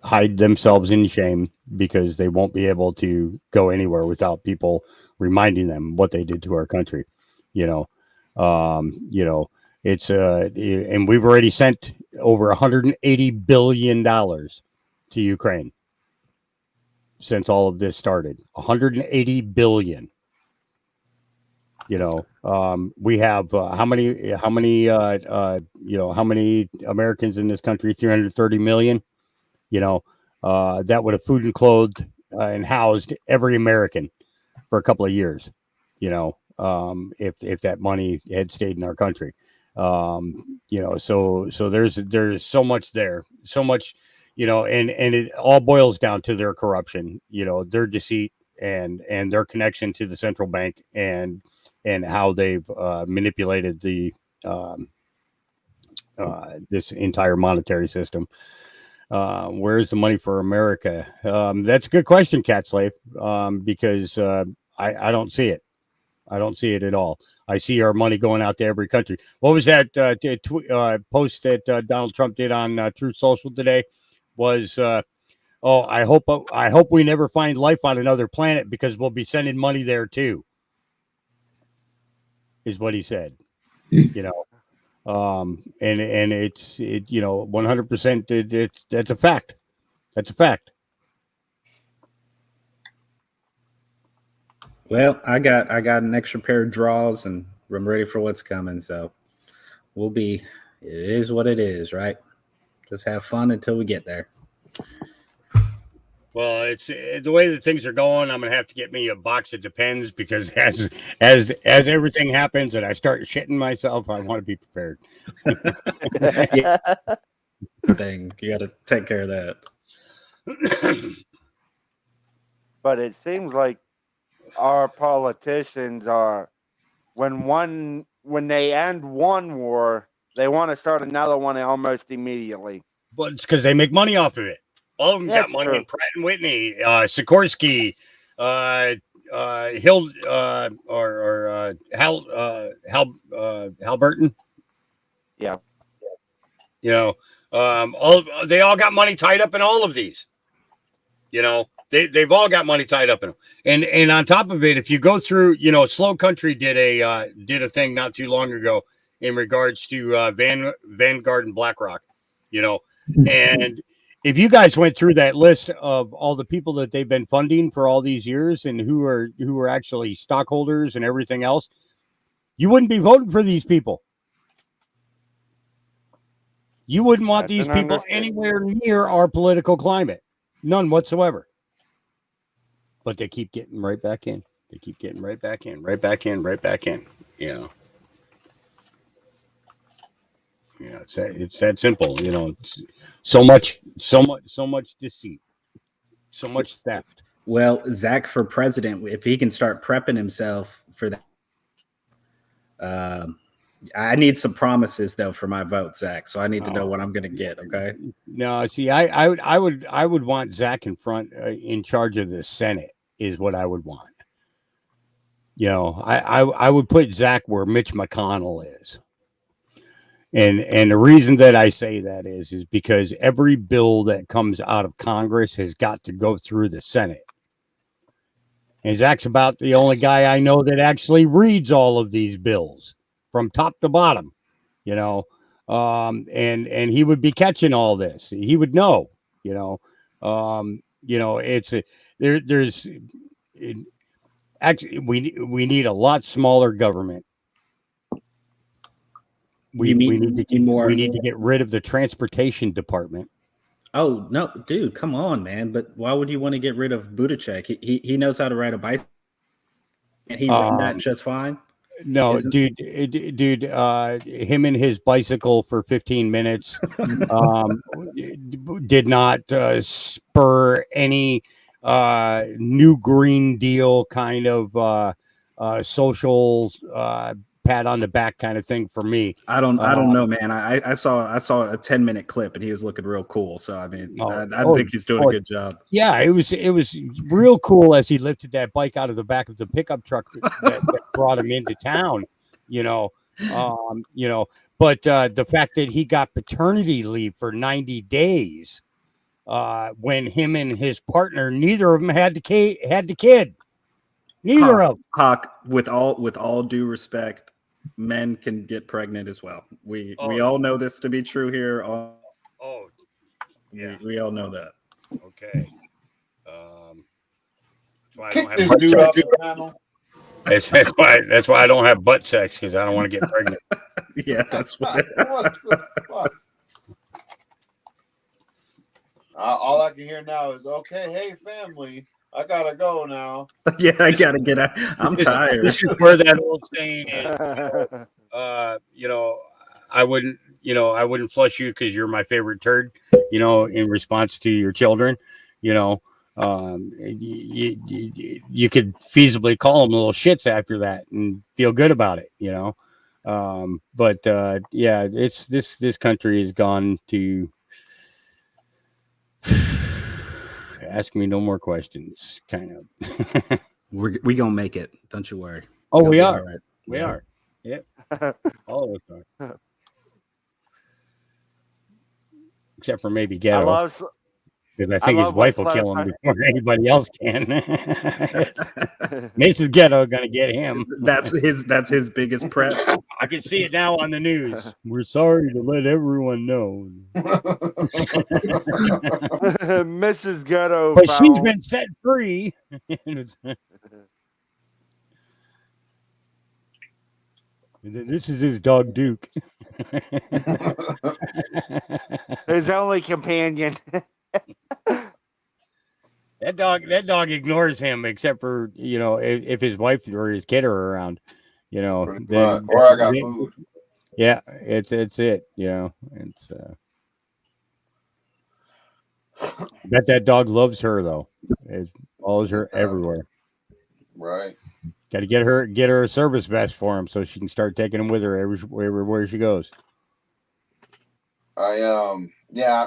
hide themselves in shame, because they won't be able to go anywhere without people reminding them what they did to our country. You know, it's and we've already sent over $180 billion to Ukraine since all of this started. $180 billion. We have how many Americans in this country? 330 million. That would have food and clothed and housed every American for a couple of years. If that money had stayed in our country. So there's so much there, so much, and it all boils down to their corruption, their deceit and their connection to the central bank and how they've manipulated the this entire monetary system. Where's the money for America? That's a good question, Cat Slave, because I don't see it. I don't see it at all. I see our money going out to every country. What was that post that Donald Trump did on Truth Social today? Was I hope we never find life on another planet because we'll be sending money there too. Is what he said. And it's 100%. That's a fact. That's a fact. Well, I got an extra pair of draws, and I'm ready for what's coming. So it is what it is, right? Just have fun until we get there. Well, it's the way that things are going. I'm gonna have to get me a box of Depends because as everything happens and I start shitting myself, I want to be prepared. Yeah. Thing you got to take care of that. But it seems like our politicians are when they end one war, they want to start another one almost immediately. But it's because they make money off of it. All of them got money in Pratt and Whitney, Sikorsky, Halliburton. Yeah. They all got money tied up in all of these. They've all got money tied up in them. And on top of it, if you go through, Slow Country did a thing not too long ago in regards to Vanguard and BlackRock, and if you guys went through that list of all the people that they've been funding for all these years and who are actually stockholders and everything else, you wouldn't be voting for these people. You wouldn't want these people anywhere near our political climate. None whatsoever. But they keep getting right back in. They keep getting right back in, right back in, right back in. It's that simple. So much deceit, so much theft. Well, Zach for president, if he can start prepping himself for that. I need some promises though for my vote, Zach. So I need to know what I'm going to get. Okay. No, see, I would want Zach in front, in charge of the Senate is what I would want. I would put Zach where Mitch McConnell is. And the reason that I say that is because every bill that comes out of Congress has got to go through the Senate. And Zach's about the only guy I know that actually reads all of these bills from top to bottom, and he would be catching all this. He would know, actually we need a lot smaller government. We need to get rid of the transportation department. Oh no, dude, come on, man! But why would you want to get rid of Ģ? He knows how to ride a bike, and he ran that just fine. No, dude, him and his bicycle for 15 minutes did not spur any new Green Deal kind of social pat on the back kind of thing for me. I don't know, man. I saw a 10-minute clip and he was looking real cool. So I mean, I think he's doing a good job. Yeah, it was real cool as he lifted that bike out of the back of the pickup truck that brought him into town. But the fact that he got paternity leave for 90 days when him and his partner, neither of them had the kid. Neither of them. Hawk, with all due respect, men can get pregnant as well. We all know this to be true here. Yeah, we all know that. Okay. Kick this dude off the panel. That's why I don't have butt sex, because I don't want to get pregnant. Yeah, that's what. What the fuck? All I can hear now is, okay, hey, family, I gotta go now. Yeah, I gotta get out. I'm tired. This is where that old saying is, I wouldn't flush you because you're my favorite turd, in response to your children, you could feasibly call them little shits after that and feel good about it, but it's this country has gone to ask me no more questions, kind of. we gonna make it, don't you worry. Oh, we are. Right. We are. Yeah. All of us are. Except for maybe Ghetto. Because I think his wife will kill him before anybody else can. Mrs. Ghetto gonna get him. That's his biggest prep. I can see it now on the news. We're sorry to let everyone know. Mrs. Ghetto. But she's been set free. And then this is his dog Duke. His only companion. That dog ignores him, except for if his wife or his kid are around, then, or I got food. Yeah, it's it. It's. Bet that dog loves her though. It follows her everywhere. Right. Got to get her a service vest for him so she can start taking him with her everywhere she goes.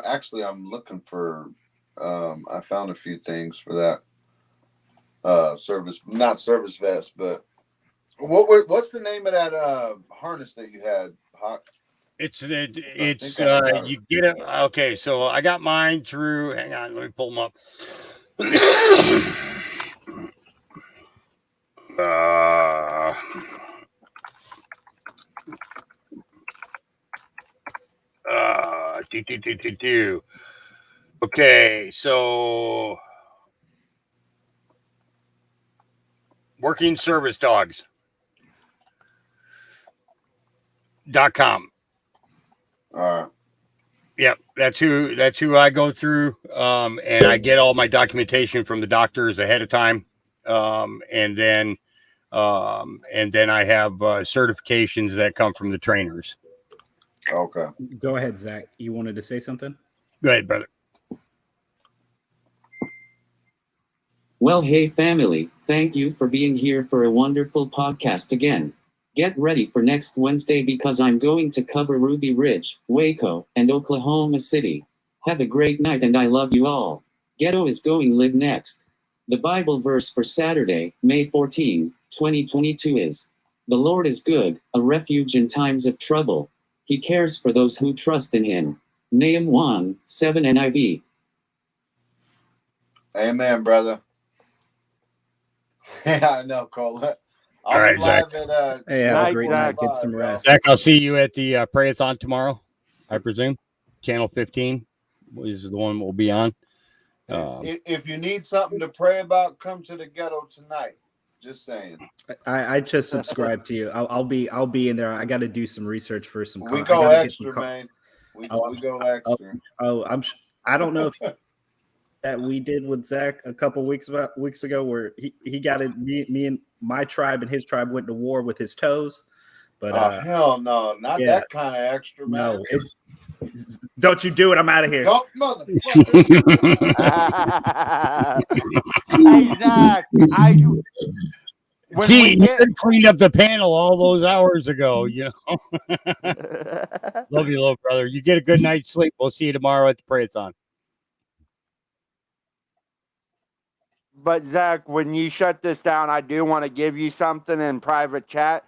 Actually, I'm looking for. I found a few things for that. Not service vest, but what's the name of that harness that you had, Hawk? You get it. Okay, so I got mine through. Hang on, let me pull them up. Okay, so workingservicedogs.com. Yep, that's who I go through, and I get all my documentation from the doctors ahead of time, and then I have certifications that come from the trainers. Okay. Go ahead, Zach. You wanted to say something? Go ahead, brother. Well, hey family, thank you for being here for a wonderful podcast again. Get ready for next Wednesday because I'm going to cover Ruby Ridge, Waco, and Oklahoma City. Have a great night and I love you all. Ghetto is going live next. The Bible verse for Saturday, May 14th, 2022 is, "The Lord is good, a refuge in times of trouble. He cares for those who trust in him." Nahum 1:7 NIV. Amen, brother. Yeah, I know, Cole. All right, Zach. Hey, have a great night. Get some rest. Zach, I'll see you at the Prayathon tomorrow, I presume. Channel 15 is the one we'll be on. If you need something to pray about, come to the Ghetto tonight. Just saying. I just subscribe to you. I'll be in there. I got to do some research for some. We go extra, man. We go extra. I don't know if that we did with Zach a couple weeks ago, where he got it. Me and my tribe and his tribe went to war with his toes. But hell no, not that kind of extra, man. No, don't you do it? I'm out of here. Don't, motherfucker. Hey, Zach, See, you cleaned up the panel all those hours ago, Love you, little brother. You get a good night's sleep. We'll see you tomorrow at the Prayathon. But Zach, when you shut this down, I do want to give you something in private chat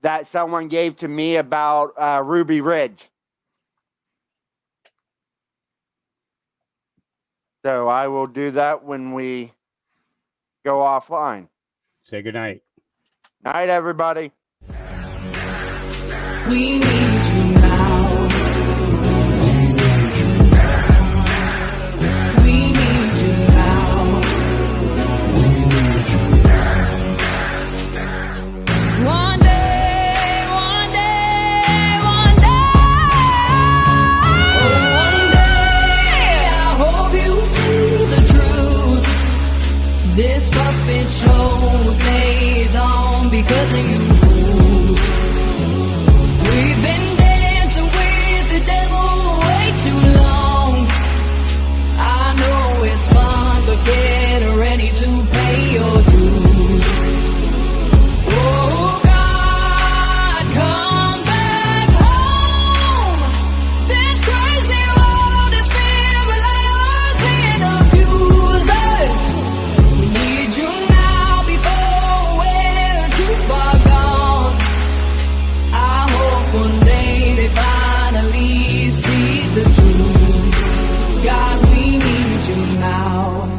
that someone gave to me about Ruby Ridge. So I will do that when we go offline. Say good night. Night, everybody. We need you now. We need you now. because of you fools. We've been dancing with the devil way too long. I know it's fun, but get ready to pay your dues. Oh God, come back home. This crazy world is filled with liars and abusers. We need you now before we're too far gone. I hope one day they finally see the truth. God, we need you now.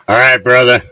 All right, brother.